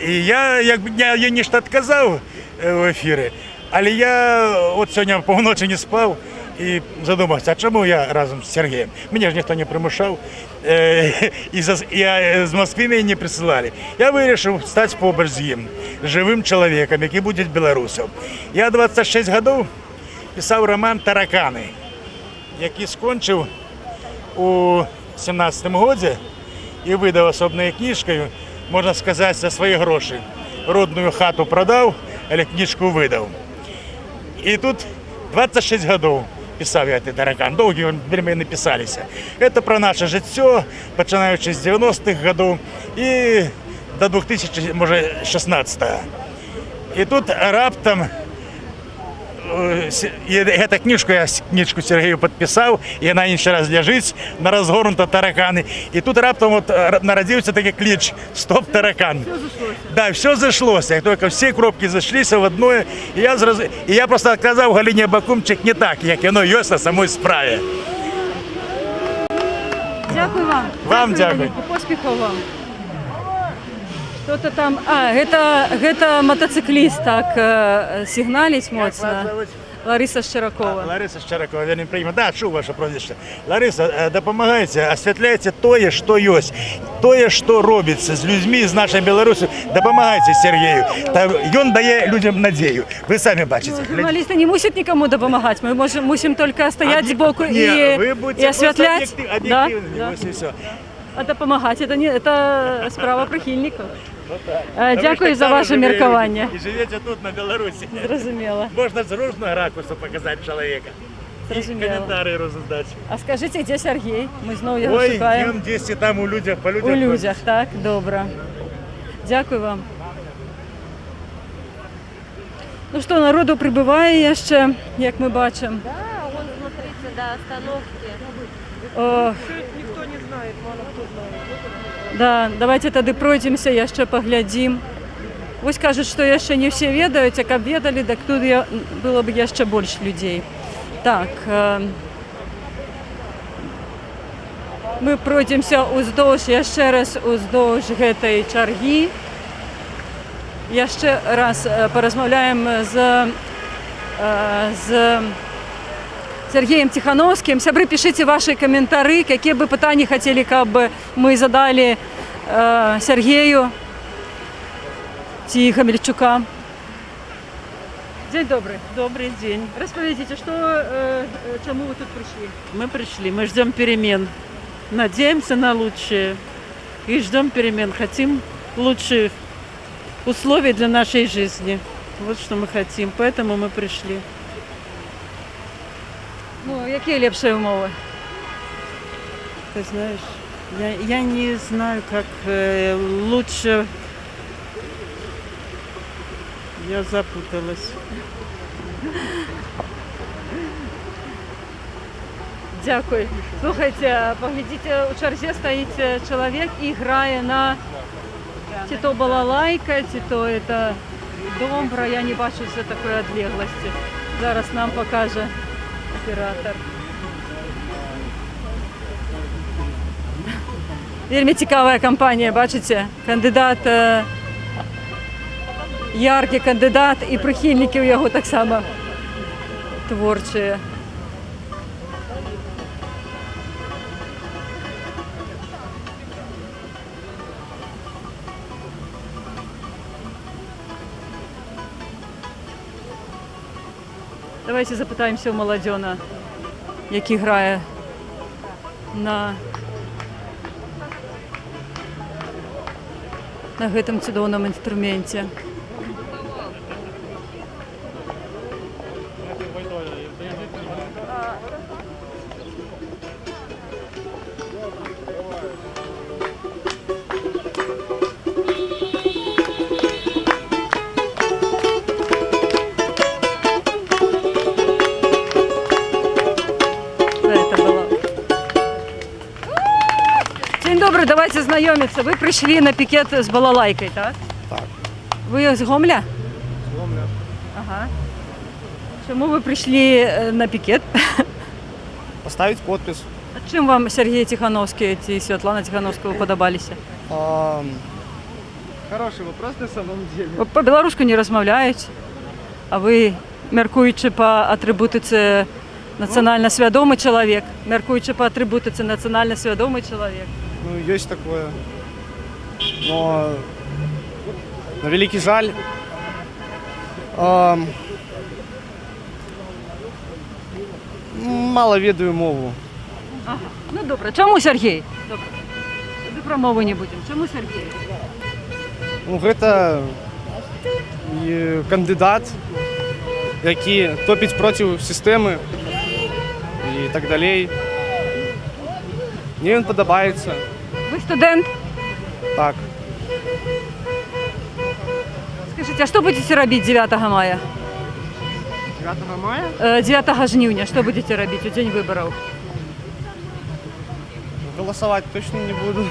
И я не что отказал в эфире, але я вот сегодня полночи не спал и задумался, а чему я разом с Сергеем? Меня же никто не примушал, и из Москвы меня не присылали. Я вирішив стать побач з ним, живым человеком, який буде белорусом. Я 26 годов писал роман «Тараканы», який скончив у 17-му році і видав особною книжкою, можна сказати, за свої гроші. Родную хату продав, але книжку видав. І тут 26 років писав я цей «Таракан». Довгі вони написалися. Це про наше життя, починаючи з 90-х років і до 2016-го. І тут раптом эту книжку я книжку Сергею подписал, и она інший раз лежить на розгорнуто «Таракани». И тут раптом вот народился такой клич «Стоп, таракан». Все зашлося. Да, все зашлося. Только все кропки зашлись в одно. И я просто отказал Галине Бакумчик не так, як воно є на самой справе. Дякую вам. Вам дякую. Поспіхов вам. Что-то там... гэта мотоциклист так сигналить моцно. Лариса Щеракова. Лариса Щеракова, я не прийму. Да, чув ваше прізвище. Лариса, допомагайте, освітляйте те, що є. Те, що робиться з людьми, з нашої Білорусі, допомагайте Сергію. Та він дає людям надію. Ви самі бачите. Журналисты не мусят никому допомагать. Мы мусим только стоять сбоку и осветлять. Да? Да. А допомагати це справа прихильників. Дякую за ваше міркування. І живете тут, на Білорусі. Зрозуміло. Можна з різного ракурсу показати чоловіка. Зрозуміло. І коментарі роздати. А скажіть, де Сергій? Ми знову його Ой, шукаємо. він десь там у людях, по людях. У людях, так? Добре. Дякую вам. Ну що, народу прибуває ще, як ми бачимо. Да, вон, смотрите, до остановки. Ніхто не знає, мало хто знає. Да, давайте тоді пройдемося, я ще поглядім. Ось кажуть, що ще не всі ведають, а як ведали, так тут було б ще більше людей. Так, ми пройдемося уздовж, я ще раз уздовж цієї черги. Я ще раз порозмовляємо з Сергеем Тихановским. Сябры, пишите ваши комментарии, какие бы питания хотели, бы мы задали Сергею Тихомирчука. День добрый. Добрый день. Расскажите, чему вы тут пришли? Мы ждем перемен. Надеемся на лучшее. И ждем перемен. Хотим лучших условий для нашей жизни. Вот что мы хотим. Поэтому мы пришли. Ну, які ліпші умови? Ты знаешь, я не знаю, как лучше. Я запуталась. Дякую. Слухайте, поглядите, у черзі стоїть чоловік і грає на чи то балалайка, чи то это домбра. Я не бачу все такої відлеглості. Зараз нам покаже оператор. Вельми цікава кампанія, бачите? Кандидат, яркий кандидат і прихильників його так само творчі. Давайте запитаємося у молодёна, який грає на гэтым цудоўным інструменті. Добре, давайте знайомитися. Ви прийшли на пікет з балалайкою, так? Так. Ви з Гомля? З Гомля. Ага. Чому ви прийшли на пікет? Поставить подпись. А чим вам Сергій Тихановський і Світлана Тихановська подобалися? Хороший вопрос на самом деле. По-білоруську не розмовляють, а ви, міркуючи по атрибутиці національно свідомий чоловік, міркуючи по атрибутиці національно свідомий чоловік. Ну, есть такое. Но на великий жаль. Мало ведаю мову. Ага. Ну добре. Чому Сергій? Добре. Тоді про мову не будемо. Чому Сергій? Ну, гэта кандидат, який топить проти системи і так далі. Мені він подобається. Ви студент? Так. Скажіть, а що будете робити 9 мая? 9 мая? 9 жнивня. Що будете робити у день виборів? Голосувати точно не буду.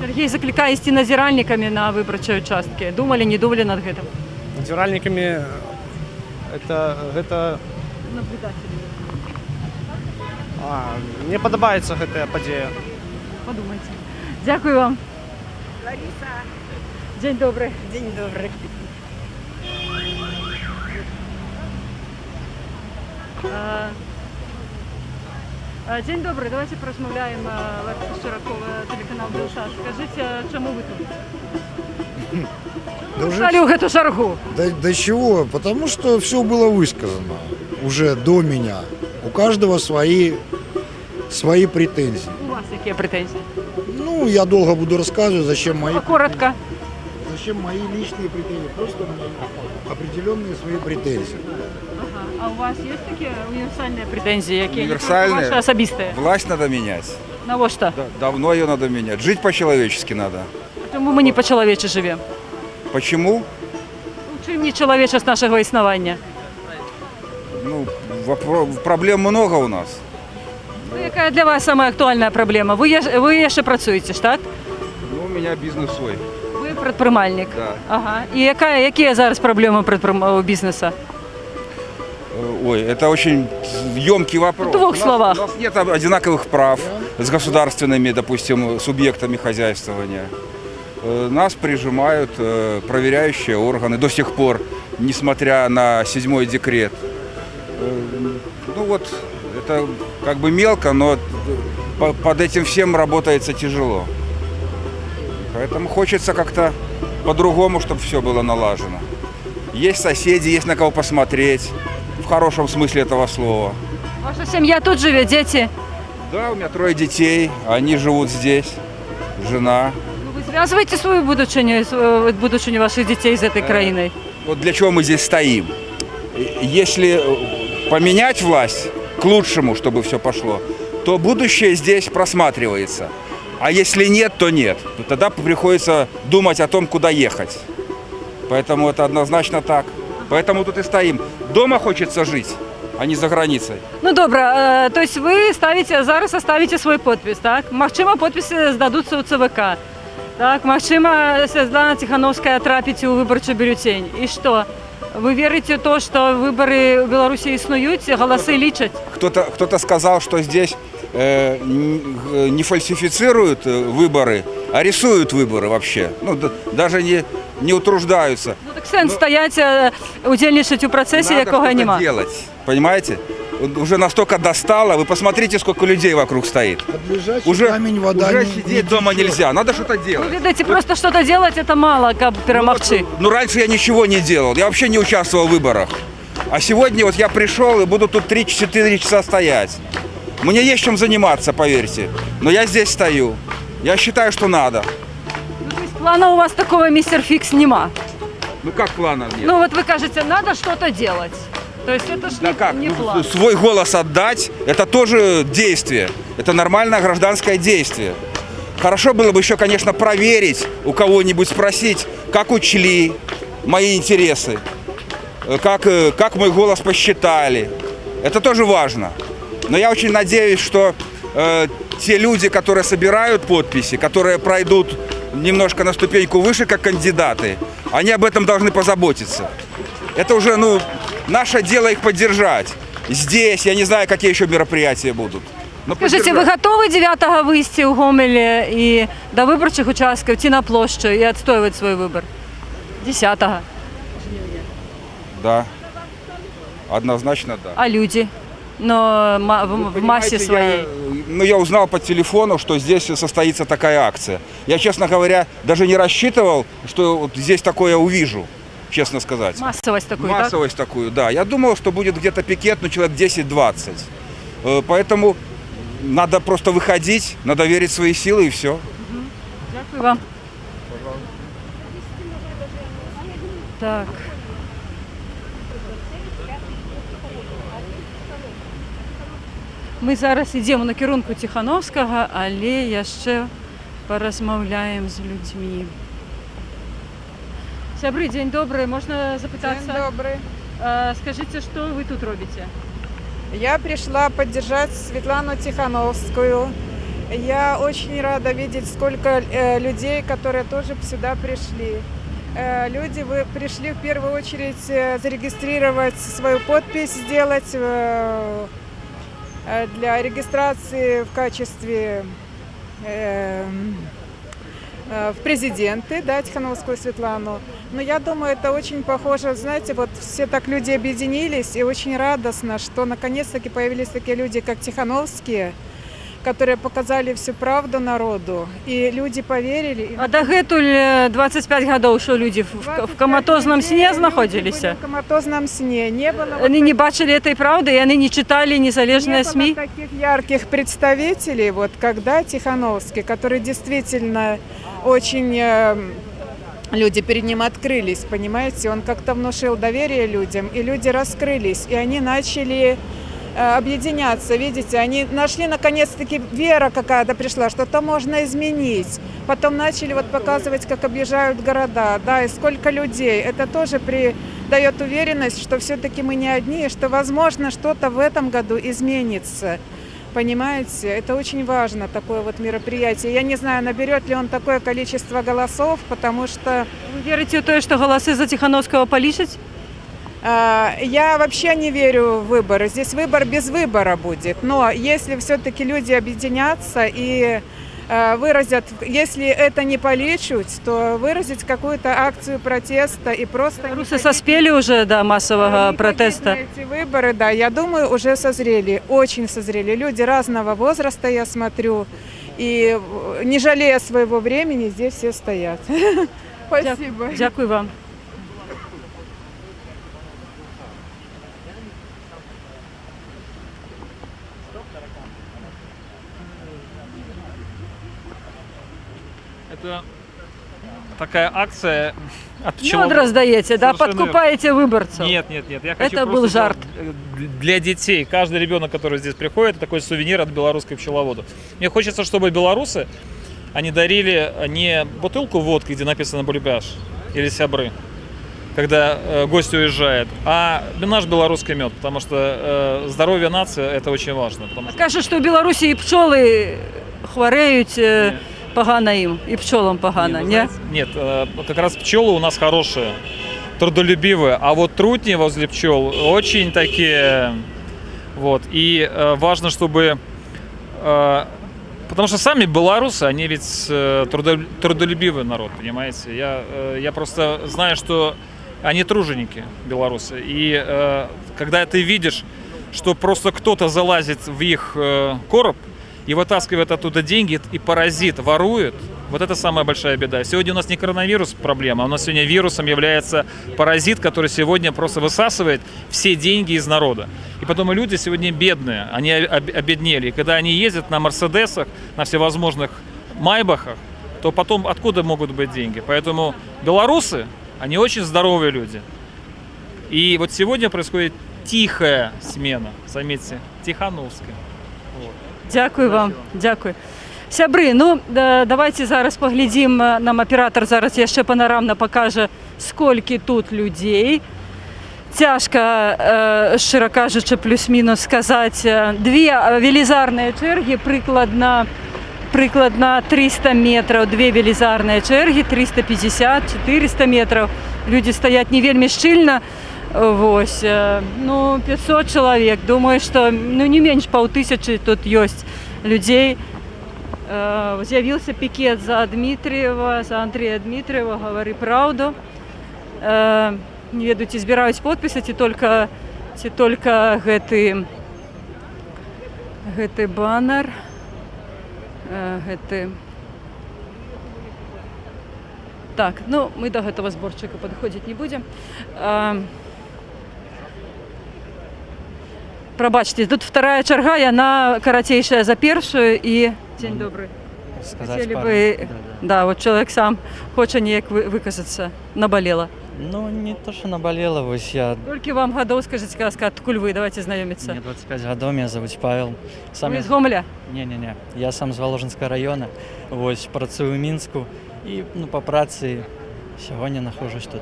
Сергій закликає йти надзиральниками на виборчі участки. Думали, не думали над гэтым? Надзиральниками это Наблюдатели. Мне подобається гэтая подія. Подумайте. Дякую вам. Лариса. День добрий. День добрый. День добрий, давайте порозмовляємо. Лариса Широкова, телеканал «Белсат». Скажіть, чому ви тут? Да уже... Стали в эту шаргу. Да чего? Потому что все было высказано уже до меня. У каждого свои претензии. У вас какие претензии? Ну, я долго буду рассказывать, зачем мои... Коротко. Зачем мои личные претензии. Просто у меня определенные свои претензии. Ага. А у вас есть такие универсальные претензии? Универсальные? Ваши особистые? Власть надо менять. На во что? Давно ее надо менять. Жить по-человечески надо. Почему мы не по-человече живем? Почему? Чим не человече с нашего існування? Ну, проблем много у нас. Ну, яка для вас самая актуальная проблема? Ви ще працюєте ж, так? Ну, у меня бизнес свой. Ви предпринимальник. Да. Ага. І які зараз проблеми у бізнесу? Ой, это очень емкий вопрос. В двух словах. У нас нет одинаковых прав с государственными, допустим, субъектами хозяйствования. Нас прижимают проверяющие органы до сих пор, несмотря на 7-й декрет. Ну вот, это как бы мелко, но под этим всем работается тяжело. Поэтому хочется как-то по-другому, чтобы все было налажено. Есть соседи, есть на кого посмотреть, в хорошем смысле этого слова. Ваша семья тут живет, дети? Да, у меня 3 детей, они живут здесь, жена. Вы связываете свою будущее ваших детей с этой краиной? Вот для чего мы здесь стоим. Если поменять власть к лучшему, чтобы все пошло, то будущее здесь просматривается. А если нет, то нет. Тогда приходится думать о том, куда ехать. Поэтому это однозначно так. Поэтому тут и стоим. Дома хочется жить, а не за границей. Ну добре, тобто ви зараз оставите свій підпис, так? Можливо, підписи здадуться у ЦВК. Так, можливо, Світлана Тихановська трапить у виборчий бюлетень. І що? Ви вірите в те, що вибори в Білорусі існують, голоси лічать? Кто-то сказал, что здесь не фальсифицируют выборы, а рисуют выборы вообще. Ну, даже не утруждаются. Ну так сенс стоять, удельничать у процесі, якого Надо нема. что-то делать, понимаете? Уже настолько достало, вы посмотрите, сколько людей вокруг стоит. Уже сидеть дома нельзя, надо что-то делать. Ну, видите, просто что-то делать это мало, как перемогчи. Ну, раньше я ничего не делал, я вообще не участвовал в выборах. А сегодня вот я пришел и буду тут 3-4 часа стоять. Мне есть чем заниматься, поверьте. Но я здесь стою. Я считаю, что надо. Ну, то есть плана у вас такого, мистер Фикс, нема? Ну как плана нет? Ну вот вы кажете, надо что-то делать. То есть это ж не план. Свой голос отдать, это тоже действие. Это нормальное гражданское действие. Хорошо было бы еще, конечно, проверить, у кого-нибудь спросить, как учли мои интересы, как мой голос посчитали. Это тоже важно. Но я очень надеюсь, что те люди, которые собирают подписи, которые пройдут немножко на ступеньку выше, как кандидаты, они об этом должны позаботиться. Это уже, наше дело их поддержать. Здесь, я не знаю, какие еще мероприятия будут. Но Скажите, ви готові 9-го вийти у Гомелі і до виборчих участків, йти на площу і відстоювати свій вибір? 10-го. Да, однозначно да. А люди? Но в массе своей. Я узнал по телефону, что здесь состоится такая акция. Я, честно говоря, даже не рассчитывал, что вот здесь такое увижу, честно сказать. Массовость такую, Массовость такую, да. Я думал, что будет где-то пикет, человек 10-20. Поэтому надо просто выходить, надо верить в свои силы и все. Дякую вам. Так. Ми зараз йдемо на керунку Тихановського, але я ще порозмовляємо з людьми. Сябри, день добрий, можна запитатися? День добрый. Скажите, что вы тут робите? Я пришла поддержать Светлану Тихановскую. Я очень рада видеть, сколько людей, которые тоже сюда пришли. Люди, вы пришли в первую очередь зарегистрировать свою подпись, сделать для регистрации в качестве в президенты, да, Тихановскую Светлану. Но я думаю, это очень похоже, знаете, вот все так люди объединились, и очень радостно, что наконец-таки появились такие люди, как Тихановские, которые показали всю правду народу, и люди поверили. А дагэтуль 25 гадоў, що люди в коматозном сне знаходилися? В коматозном сне. Не было Они не бачили этой правды, и они не читали незалежные СМИ? Не было таких ярких представителей, вот когда Тихановский, который действительно очень... люди перед ним открылись, понимаете? Он как-то внушил доверие людям, и люди раскрылись, и они начали объединяться, видите, они нашли наконец-таки, вера какая-то пришла, что-то можно изменить. Потом начали вот показывать, как объезжают города, да, и сколько людей. Это тоже придает уверенность, что все-таки мы не одни, что, возможно, что-то в этом году изменится. Понимаете, это очень важно, такое вот мероприятие. Я не знаю, наберет ли он такое количество голосов, потому что... Вы верите в то, что голосы за Тихановского полишать? Я вообще не верю в выборы. Здесь выбор без выбора будет. Но если все-таки люди объединятся и выразят, если это не полечут, то выразить какую-то акцию протеста и просто... Белорусы соспели уже до массового протеста? Эти выборы, да, я думаю, уже созрели, очень созрели. Люди разного возраста, я смотрю, и не жалея своего времени, здесь все стоят. Спасибо. Дякую вам. Это такая акция от Мед пчеловодов. раздаете, да? Совершенно Подкупаете выборцев? Нет. Я хочу Это был просто жарт. для детей. Каждый ребенок, который здесь приходит, это такой сувенир от белорусской пчеловода. Мне хочется, чтобы белорусы, они дарили не бутылку водки, где написано «Бульбяш» или «Сябры», когда гость уезжает, а наш белорусский мед, потому что здоровье нации – это очень важно. Кажуть, що в Білорусі і пчоли хвореють, погано їм, і пчолам погано, ні? Нет, как раз пчелы у нас хорошие, трудолюбивые, а вот трутни возле пчел очень такие, вот, и важно, чтобы, потому что сами белорусы, они ведь трудолюбивый народ, понимаете, я просто знаю, что они труженики, белорусы, и когда ты видишь, что просто кто-то залазит в их короб и вытаскивает оттуда деньги, и паразит ворует, вот это самая большая беда. Сегодня у нас не коронавирус проблема, а у нас сегодня вирусом является паразит, который сегодня просто высасывает все деньги из народа. И потом и люди сегодня бедные, они обеднели. И когда они ездят на Мерседесах, на всевозможных Майбахах, то потом откуда могут быть деньги? Поэтому белорусы, они очень здоровые люди. И вот сегодня происходит тихая смена, заметьте, Тихановская. Вот. Дякую вам, дякую. Сябри, ну давайте зараз поглядимо, нам оператор зараз ще панорамно покаже, скільки тут людей. Тяжко, щиро кажучи, плюс-мінус сказати. Дві велізарні черги, прикладно 300 метрів, дві велізарні черги, 350-400 метрів. Люди стоять не вельми щільно. Ось, ну, 500 чоловік. Думаю, що ну, не менше 500 тут є людей. З'явився пікет за Дмитрієва, за Андрія Дмитрієва, говори правду. Не ведаю, ці збираюць подпіси, ці тільки гэты банер, гэты... Так, ну, мы до гэтага зборчыка падыходзіць не будем. Прабачце, тут вторая чарга, яна карацейшая за першую, і дзень добры. Хотели бы, да, вот человек сам хоче неяк выказаться, наболела. Ну, не то, что наболела, вось я... Толькі вам гадоў, скажите, сказка, адкуль вы, давайте знакомиться. Мне 25 гадоў, меня зовут Павел. Вы из Гомеля? Не-не-не, я сам з Воложенского района, вось, працую в Мінску, і, ну, по праці сьогодні нахожусь тут,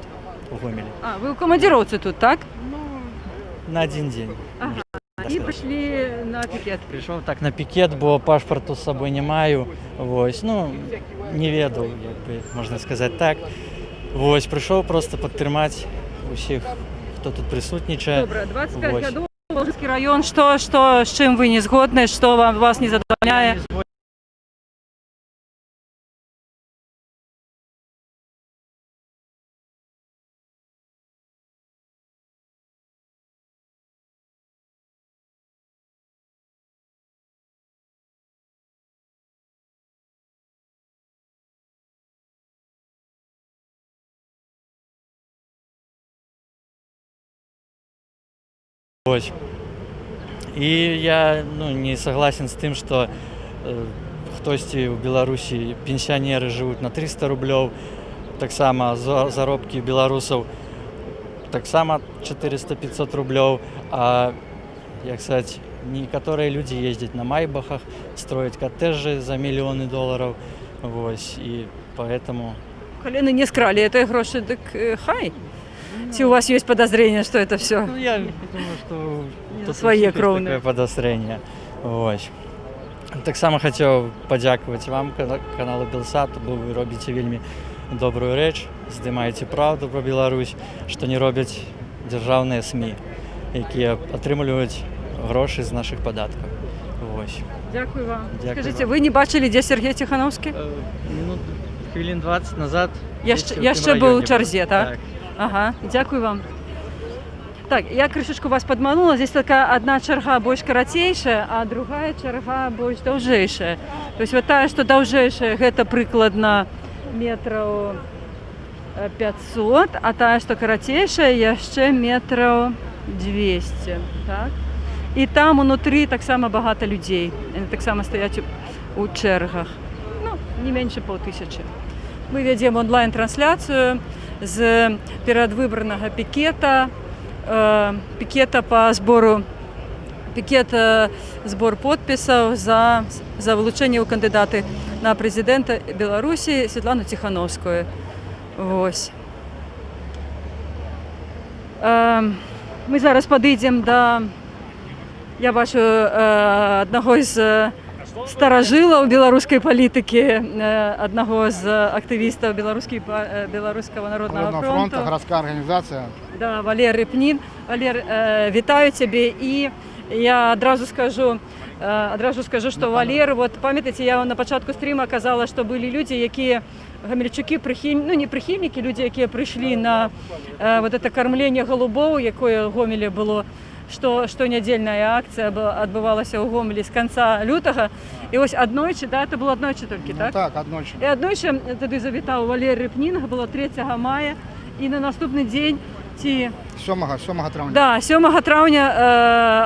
у Гомелі. А, вы у командировці тут, так? Ну, на один день. Ага. І прийшли на пікет. Прийшов так на пікет, бо пашпорту з собою не маю, вось, ну, не ведав, якби, можна сказати так. Ось, прийшов просто підтримати усіх, хто тут присутнічає. Добре, 25 років, Воложенський район, з чим ви не згодні, що вас не задовольняє? Ось. І я не согласен з тим, що хтосьці ў Беларусі пенсіянеры жывуць на 300 рублёў, таксама заробкі беларусаў таксама 400-500 рублёў, а, як сказаць, некаторыя людзі ездзяць на майбахах, строяць коттеджы за мільёны долараў, вось, і поэтому... Колены не скрали этой гроши, так хай. Если у вас есть подозрение, что это все? Ну, я думаю, что тут свои есть кровные. такое подозрение. Ось. Так само хотел подякувати вам, каналу Белсат, бо ви робите вельми добрую рэч, здымаеце правду про Беларусь, што не робяць дзяржаўныя СМІ, якія атрымліваюць грошы з наших податкаў. Ось. Дякую вам. Дякую Скажите, вам. вы не бачили, де Сергей Тихановский? Хвилин 20 назад Я ще був у черзі, так? Так. Ага, дякую вам. Так, я крышечку вас подманула. Здесь только одна черга больше коротейшая, а другая черга больше даўжэйшая. То есть вот тая, что даўжэйшая, гэта прыкладна метраў 500, а тая, что коротейшая, яшчэ метраў 200. Так? І там унутры таксама багата людзей. Яны таксама стаяць у чэргах. Ну, не менше 500. Мы вядзем онлайн-трансляцыю з перадвыбарнага пікета, збор подпісаў за вылучэнне ў кандыдаты на прэзідэнта Беларусі Светлану Тихановскую. Вось. Мы зараз падыдзем да, я бачу, аднаго з старажылаў беларускай палітыкі, аднаго з актывістаў Беларускага народнага фронту. Городская организация. Да, Валер Репнин. Валер, вітаю цябе. І я адразу скажу, што Валер, вот памятаеце, я на пачатку стріма казала, што былі людзі, якія гамельчукі, не прыхільнікі, людзі, якія прыйшлі на вот это кармленне голубоў, якое ў Гомелі было, штонядзельная акцыя адбывалася ў Гомелі з канца лютага. І ось аднойчы, да, это было аднойчы толькі, так? Так, аднойчы. І аднойчы тады завітаў Валер Репнин, было 3 мая, і на наступны дзень, ці... 7 траўня. Да, 7 траўня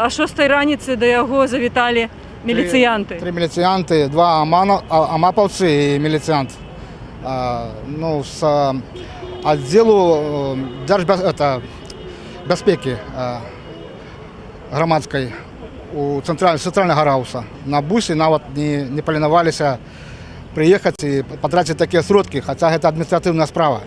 а 6 раніцы да яго завіталі міліцыянты. 3 міліцыянты, 2 амапаўцы і міліцыянт. Ну, з аддзелу бяспекі грамадскай у цэнтральнага рауса. На бусе нават не паленаваліся прыехаць і патраціць такія сродкі, хаця гэта адміністратыўная справа.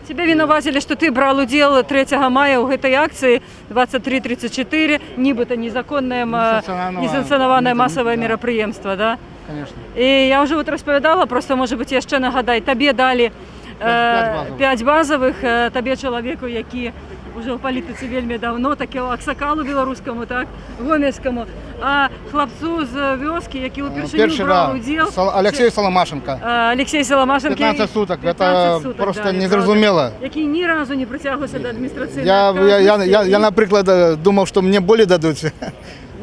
Тебя вінавацілі, што ты браў удзел 3 мая ў гэтай акцыі 23-34, нібыта незанкцыянаванае масавае мерапрыемства, да? Конечно. І я ўжо распавядала, просто, можа быць, яшчэ нагадай, табе далі 5 базовых, табе чалавеку, які уже ў палітыцы вельмі давно, такого аксакалу беларускаму, так, гомельскаму, а хлапцу з вёскі, які ўпершыню браў удзел. Алексей Соломашенко. Алексей Соломашенко. 15 суток, это просто незразумело. Які ні разу не прыцягваўся да адміністрацыйнай адказнасці. Я, напрыклад, думаў, што мне болей дадуць.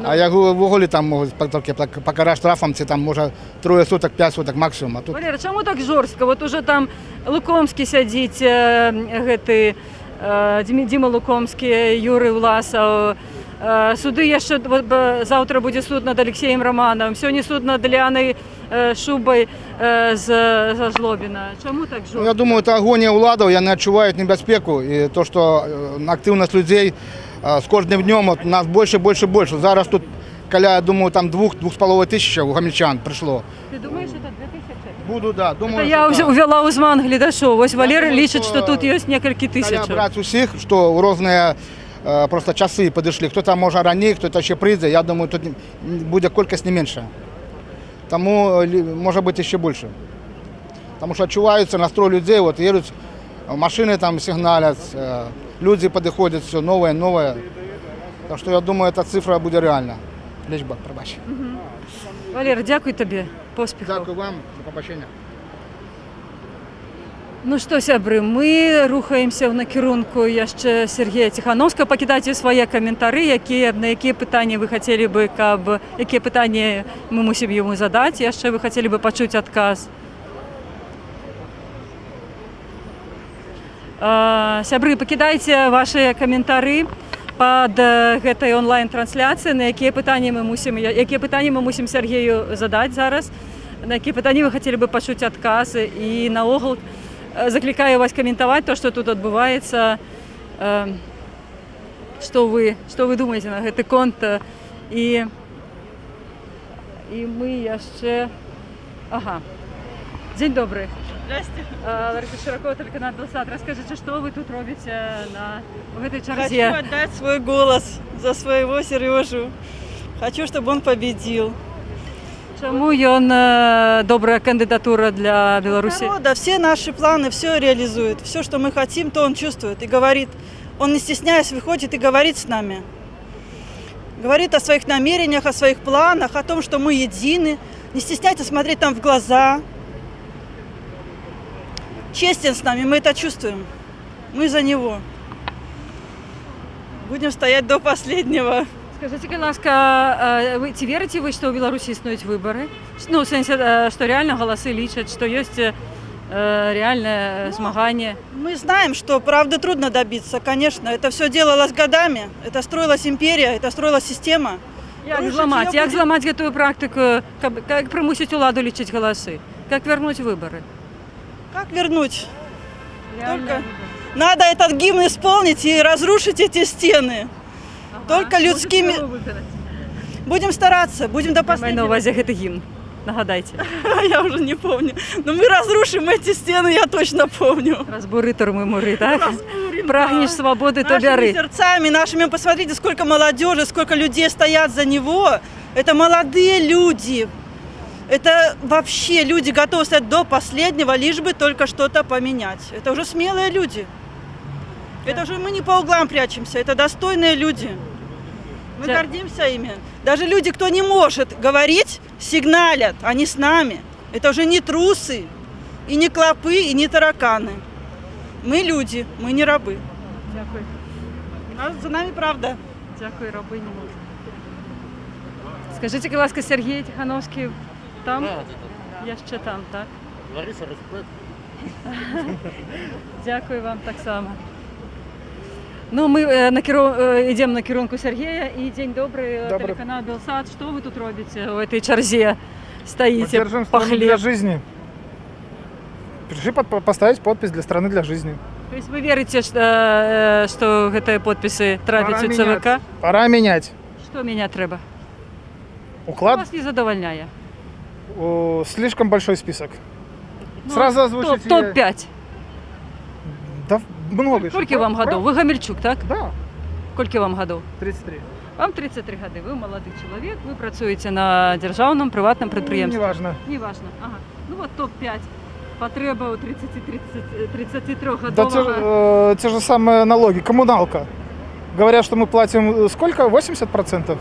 А я ввогуле там могуць толькі пакараць штрафам, ці там, можа, 3 суток, 5 суток максимум. Валера, чаму так жорстка? Вот уже там Лукомскі сядзіць, гэты Дима Лукомскі, Юрый Власаў. Суды яшчэ, заўтра будзе суд над Алексеем Романовым, сёння суд над Леанай Шубай з Жлобіна. Чаму так жорстка? Я думаю, это агонія ўладаў, яны адчуваюць небяспеку, і то, што актыўнасць людзей з кожным днём у нас больше. Зараз тут каля, я думаю, там 2-2,5 тысячи у гамельчан прыйшло. Ты думаешь, это 2000? Буду, да. Думаю, я увяла ў зман гледачоў. Вось Валер лічыць, што тут ёсць некалькі тысяч. Каля браць усіх, што ў розныя просто часы падышлі. Хто-то можа раней, хто-то ще прыйдзе. Я думаю, тут будзе колькасць не менша. Таму можа быць яшчэ больше. Таму што адчуваецца настрой людзей, вот едуць, машины там сигналят, люди подходят, все новое. Так что я думаю, эта цифра будет реальна. Лічба, пробач. Валер, дякую тебе. Поспехов. Дякую вам. До побачення. Ну што, сябры, мы рухаемся ў накірунку яшчэ Сергея Тихановскага. Пакідайце свае каментары, на якія пытанні вы хацелі бы, якія пытанні мы мусім яму задаць, яшчэ вы хацелі бы пачуць адказ. Сябры, пакідайце вашыя каментары пад гэтай онлайн-трансляцыі, на якія пытанні мы мусім Сергею задаць зараз, на якія пытанні вы хацелі бы пачуць адказы, і наогул заклікаю вас каментаваць то, што тут адбываецца, што вы думаеце на гэты конт, і мы яшчэ... Ага. Дзень добры. Здрасте. Лариса Широкова, телеканал «Белсат». Расскажите, что вы тут робите в этой чарзе? Хочу отдать свой голос за своего Сережу. Хочу, чтобы он победил. Чему он добрая кандидатура для Беларуси? Да, все наши планы, все реализует. Все, что мы хотим, то он чувствует и говорит. Он, не стесняясь, выходит и говорит с нами. Говорит о своих намерениях, о своих планах, о том, что мы едины. Не стесняйтесь смотреть нам в глаза. Честен с нами, мы это чувствуем. Мы за него. Будем стоять до последнего. Скажите, ласка, ці верите вы, что в Беларуси існують выборы? Ну, в смысле, что реально голосы лічат, что есть реальное змагание? Мы знаем, что правды трудно добиться, конечно. Это все делалось годами. Это строилась империя, это строилась система. Як зламаць гэтую практыку, как прымусіць уладу лічыць голосы? Как вернуть выборы? Как вернуть? Только надо этот гимн исполнить и разрушить эти стены. Только людскими... Будем стараться, будем до последнего. На увазі гэты гімн, нагадайте. Я уже не помню. Но мы разрушим эти стены, я точно помню. Разбуры, турмы, муры, так? Прагнешь свободы, то бяры. Нашими сердцами, нашими, посмотрите, сколько молодежи, сколько людей стоят за него. Это молодые люди. Это вообще люди готовы стоять до последнего, лишь бы только что-то поменять. Это уже смелые люди. Это уже мы не по углам прячемся, это достойные люди. Мы гордимся ими. Даже люди, кто не может говорить, сигналят, они с нами. Это уже не трусы, и не клопы, и не тараканы. Мы люди, мы не рабы. Дякую. За нами правда. Дякую, рабы не можуть. Скажите, будь ласка, Сергій Тихановський там? Я ще там, так? Лариса, респект. Дякую вам так само. Ну, мы идем на кірунку Сергея. И день добрый, телеканал «Белсат». Что вы тут робите в этой чарзе? Стоите, Поддержим страну для жизни. Пришли поставить подпись для страны для жизни. То есть вы верите, что эти подписи трапят у ЦВК? Пора менять. Что менять треба? Уклад? Вас не задовольняє? Слишком большой список. Ну, Сразу озвучите... Топ-5. Да, много. Сколько вам годов? Вы Гамельчук, так? Да. Сколько вам годов? 33. Вам 33 годы. Вы молодой человек, вы працуете на державном, приватном предприятии. Неважно. Неважно. Ага. Ну вот топ-5. Потреба у 33 годового. Да те же самые налоги. Коммуналка. Говорят, что мы платим сколько? 80%?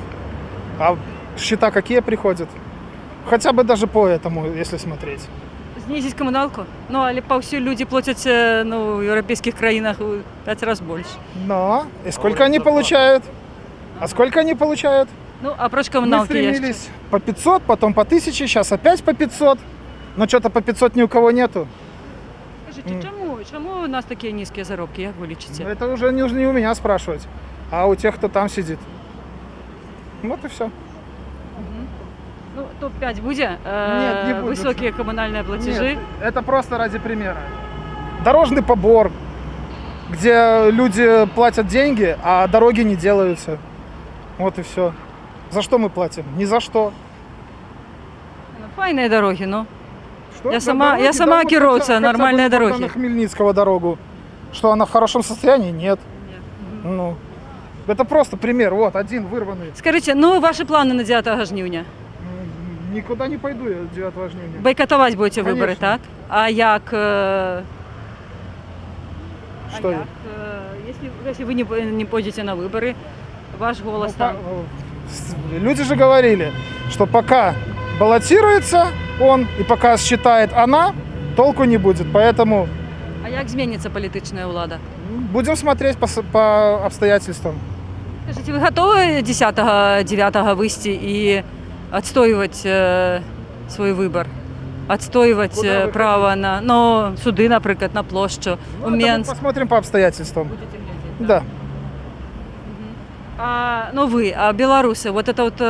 А счета какие приходят? Хотя бы даже по этому, если смотреть. Снизить коммуналку? Ну, але по всей люди платят в европейских краинах в 5 раз больше. Но, и сколько они получают? А сколько они получают? Ну, а про коммуналки мы стремились по 500, потом по 1000, сейчас опять по 500. Но что-то по 500 ни у кого нету. Скажите, чему у нас такие низкие заработки, как вы лечите? Ну, это уже не у меня спрашивать, а у тех, кто там сидит. Вот и все. Ну, топ-5 будет? Нет, не будет. Высокие коммунальные платежи? Нет, это просто ради примера. Дорожный побор, где люди платят деньги, а дороги не делаются. Вот и все. За что мы платим? Ни за что. Файные дороги, ну. Что? Я сама кировца, нормальные дороги. На Хмельницкого дорогу. Что, она в хорошем состоянии? Нет. Ну, это просто пример. Вот, один вырванный. Скажите, ну ваши планы на 9 жнивня? Никуда не пойду я 9 жнивня. Бойкотовать будете выборы, Конечно. так? А як... Что? Если вы не пойдете на выборы, ваш голос там... Люди же говорили, что пока баллотируется он и пока считает она, толку не будет. Поэтому... А як зменится политичная влада? Будем смотреть по обстоятельствам. Скажите, вы готовы 10-9 выйти и отстаивать свой выбор? Отстаивать право на суды, например, на площадь, у Менск? Посмотрим по обстоятельствам. Да. А белорусы, вот эта вот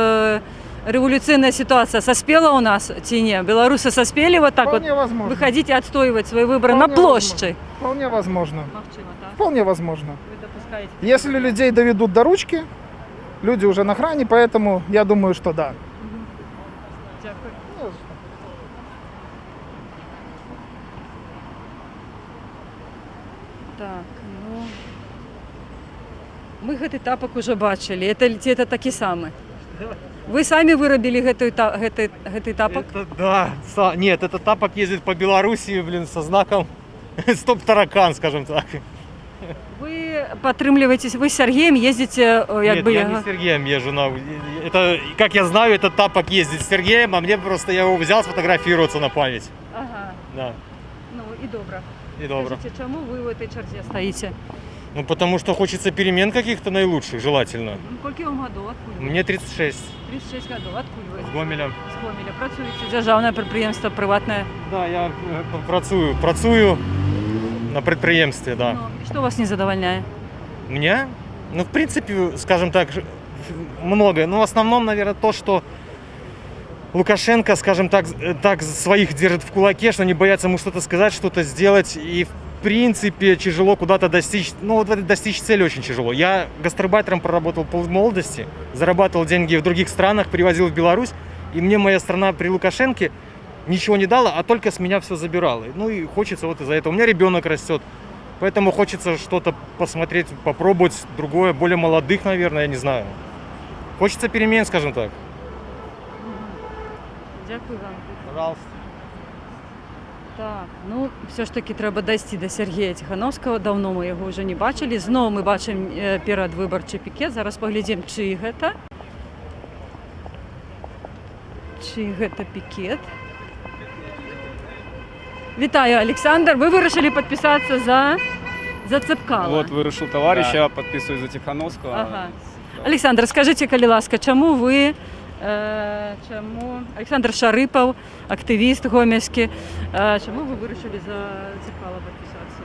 революционная ситуация соспела у нас ці ні? Белорусы соспели вот так Вполне вот возможно. выходить и отстаивать свои выборы на Вполне площади? Вполне возможно. Мовчимо, так? Вполне возможно. Ви допускаєте? Если людей доведут до ручки, люди уже на грани, поэтому я думаю, что да. Дякую. Так, ну... Мы гэты тапак уже бачили. Это такі самы. Вы сами вырабілі гэты тапак? Нет, этот тапок ездит по Белоруссии, со знаком «Стоп-таракан», скажем так. Вы падтрымліваецесь, вы с Сергеем ездите, Нет, я не с Сергеем езжу. Это, как я знаю, этот тапок ездит с Сергеем, а мне просто я его взял сфотографироваться на память. Ага. Да. Ну і добре. И добро. Скажите, чему вы в этой черте стоите? Ну, потому что хочется перемен каких-то наилучших, желательно. Сколько вам годов? Откуда вы? Мне 36. 36 годов. Откуда вы? З Гомеля. З Гомеля. Працюєте? Державне підприємство, приватне? Да, я працую на предприемстве, да. Ну, і що вас не задовольняє? Меня? Ну, в принципе, скажем так, многое. Но в основном, наверное, то, что Лукашенко, скажем так своих держит в кулаке, что они боятся ему что-то сказать, что-то сделать. И, в принципе, тяжело куда-то достичь. Ну, вот достичь цели очень тяжело. Я гастарбайтером проработал полмолодости, зарабатывал деньги в других странах, привозил в Беларусь. И мне моя страна при Лукашенке ничего не дала, а только с меня все забирала. Ну, и хочется вот из-за этого. У меня ребенок растет. Поэтому хочется что-то посмотреть, попробовать другое, более молодых, наверное, я не знаю. Хочется перемен, скажем так. Дякую вам. Пожалуйста. Так, ну, все ж таки треба дійти до Сергія Тихановського. Давно ми його вже не бачили. Знову ми бачимо передвиборчий пікет. Зараз поглядимо, чий гэта. Чий гэта пікет. Вітаю, Олександр. Ви вирішили підписатися за Цепкала. Вот вырушил товарища, подписываюсь за Тихановского. Ага. Олександр, скажіть, коли ласка, чому ви, Олександр Шарипов, активіст гомельський, чому ви вирішили за Цепкала підписатися?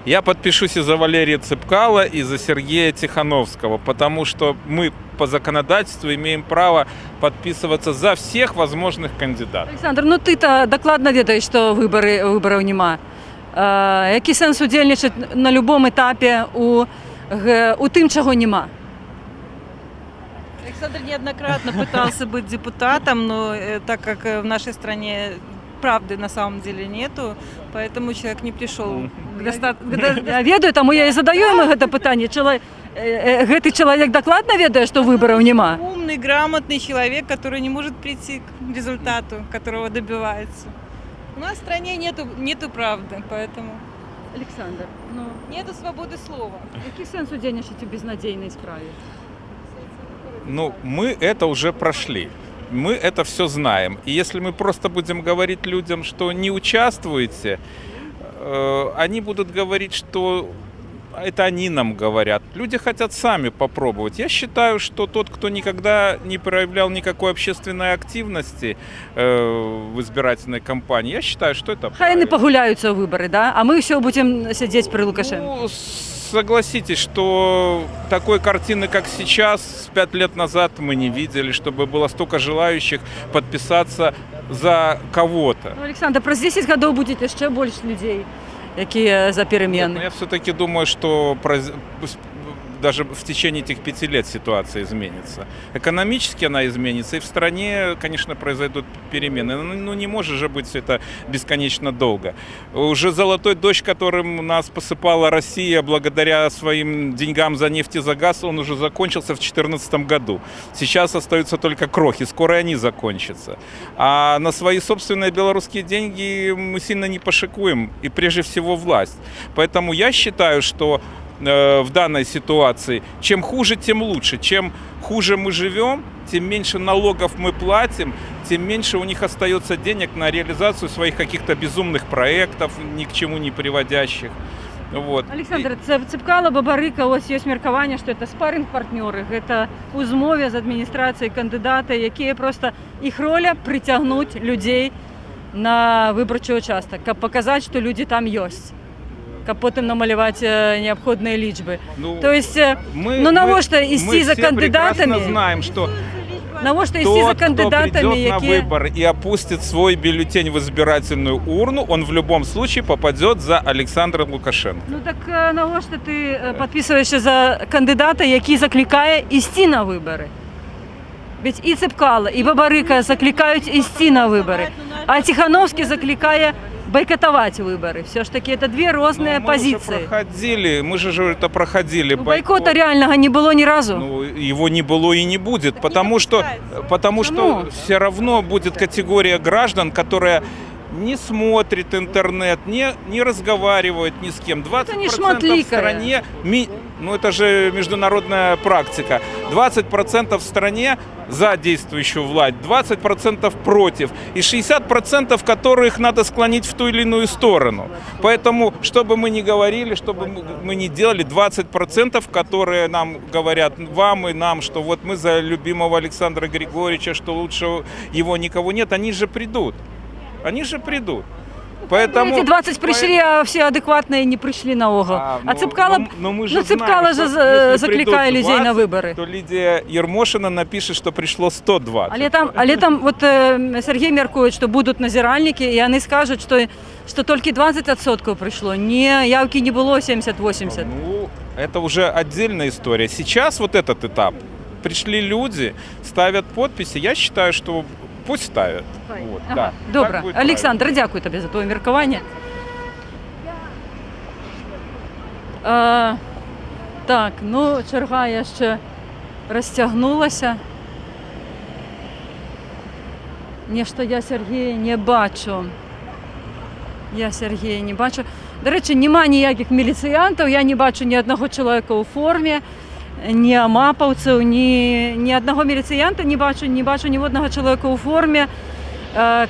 Я подпишусь и за Валерия Цепкала, и за Сергея Тихановского, потому что мы по законодательству имеем право подписываться за всех возможных кандидатов. Олександр, ну ти-то докладно ведаєш, що виборів нема. Який сенс удельничати на будь-якому етапі у тим, чого нема? Александр неоднократно пытался быть депутатом, но так как в нашей стране правды на самом деле нету, поэтому человек не пришел к достатку. Я ведаю, тому я і задаю йому це питання. Гэты чоловік докладно ведає, що виборів нема? Умный, грамотный человек, который не может прийти к результату, которого добивается. У нас в стране нету правды, поэтому... Олександр, ну... Нету свободы слова. Який сенс удельничати у безнадійній справі? Ну, мы это уже прошли. Мы это все знаем. И если мы просто будем говорить людям, что не участвуйте, они будут говорить, что это они нам говорят. Люди хотят сами попробовать. Я считаю, что тот, кто никогда не проявлял никакой общественной активности в избирательной кампании, я считаю, что это Хай не погуляються у вибори, да? А ми все будемо сидіти при Лукашенко. Ну, согласитесь, что такой картины, как сейчас, 5 лет назад мы не видели, чтобы было столько желающих подписаться за кого-то. Ну, Олександр, про 10 років буде ще більше людей, які за переміни. Но я все-таки думаю, что даже в течение этих 5 лет ситуация изменится. Экономически она изменится, и в стране, конечно, произойдут перемены. Ну, не может же быть это бесконечно долго. Уже золотой дождь, которым нас посыпала Россия благодаря своим деньгам за нефть и за газ, он уже закончился в 2014 году. Сейчас остаются только крохи, скоро они закончатся. А на свои собственные белорусские деньги мы сильно не пошикуем, и прежде всего власть. Поэтому я считаю, что в данной ситуации, чем хуже, тем лучше. Чем хуже мы живем, тем меньше налогов мы платим, тем меньше у них остается денег на реализацию своих каких-то безумных проектов, ни к чему не приводящих. Вот. Олександр, Цепкала, Бабарыка, ось є міркування, що це спаринг-партнери, це у змові з адміністрацією кандидати, які просто їх роля притягнути людей на виборчий участок, показати, що люди там є. каб потым намаляваць неабходныя лічбы. Ну, То есть, ну навошта ісці за кандыдатамі? Мы знаем, что Навошта ісці за тот, кто кандыдатамі, придет на якія... выбор и опустит свой бюллетень в избирательную урну, он в любом случае попадет за Александра Лукашенко. Ну так навошта ты падпісваешся за кандыдата, які заклікае ісці на выбары? Ведь і Цепкало, і Бабарыка закликают идти на выборы, а Тихановский закликая бойкотовать выборы. Все ж таки это две разные позиции. Мы же это проходили. Ну, бойкота реального не было ни разу. Ну, его не было и не будет, потому что все равно будет категория граждан, которая не смотрит интернет, не разговаривает ни с кем. 20% в стране, ну это же международная практика, 20% в стране за действующую власть, 20% против, и 60% которых надо склонить в ту или иную сторону. Поэтому, что бы мы ни говорили, что бы мы ни делали, 20%, которые нам говорят, вам и нам, что вот мы за любимого Александра Григорьевича, что лучше его никого нет, они же придут. Они же придут. Поэтому, эти 20 пришли, а все адекватные не пришли на угол. А Цепкало, мы же Цепкало знаем, же закликая людей 20, на выборы. То Лидия Ермошина напишет, что пришло 120. Але там вот Сергей мяркует, что будут назиральники, и они скажут, что только 20% пришло. Явки не было 70-80. Ну, это уже отдельная история. Сейчас вот этот этап. Пришли люди, ставят подписи. Я считаю, что пусть ставят. Вот, Ага, да. добре. Олександр, дякую тобі за твоє міркування. Так, ну, черга я ще розтягнулася. Нешта я Сергія не бачу. До речі, нема ніяких міліціянтів, я не бачу ні одного чоловіка у формі, ні амапаўцаў, ні одного міліцыянта не бачу ні одного чалавека ў форме.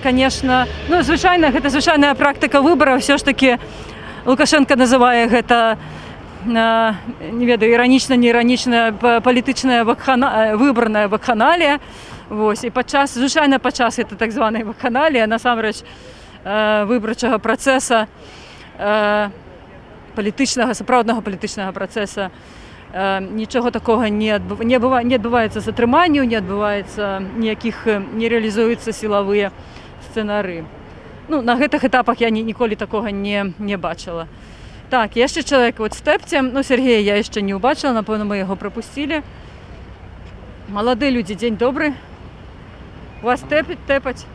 Конечно, ну звычайна гэта звычайная практыка выбараў, все ж таки Лукашенко называе гэта не ведаю, іранічна, не іранічна, палітычная выбарная вакханалія. Вось, і звычайна падчас гэта так званая вакханалія, насамрэч выбарчага працэса, палітычнага, сапраўднага палітычнага працэса. Нічого такого не адбываецца затрыманняў, не адбываецца ніякіх, не рэалізуюцца сілавыя сцэнары. Ну, на гэтых этапах я ніколі такога не бачыла. Так, яшчэ чалавек вот стэпце, ну, Сергея я яшчэ не ўбачыла, напэўна, мы яго прапусцілі. Малады людзі, дзень добры. У вас тэпаць? Тэпаць,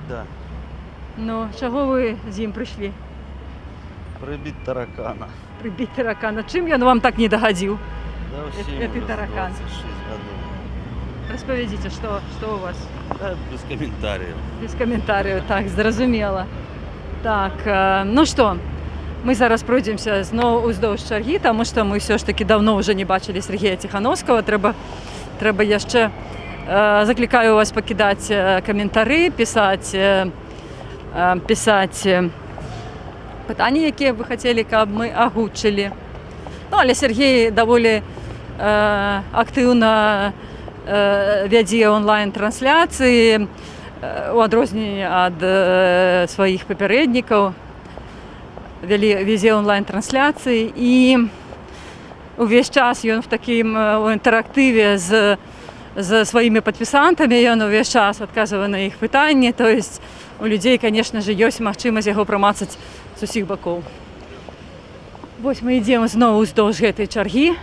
да. Ну, чаго вы з ім прыйшлі? Прыбіць таракана. Прибить таракана. Чим ён вам так не догодил? Да, этот таракан. 26 годов. Распавядзіце, что у вас? Да, без комментариев. Без комментариев, так, зразумела. Так, ну что, мы зараз пройдемся зноў уздоўж чаргі, тому что мы все ж таки давно уже не бачили Сергея Тихановского. Трэба яшчэ, закликаю вас покидать комментары, писать пытанні, якія вы хацелі, каб мы агучылі. Ну, але Сергей даволі актыўна вядзе онлайн-трансляцыі у адрозненні ад сваіх папярэднікаў. Вядзе онлайн-трансляцыі і увесь час ён в такім інтэрактыве з сваімі падпісантамі, ён увесь час адказвае на іх пытанні, то есть у людзей, конечно же, ёсць магчымасць яго прамацаць з усіх бакоў. Вось мы ідзем зноў уздоўж гэтай чаргі.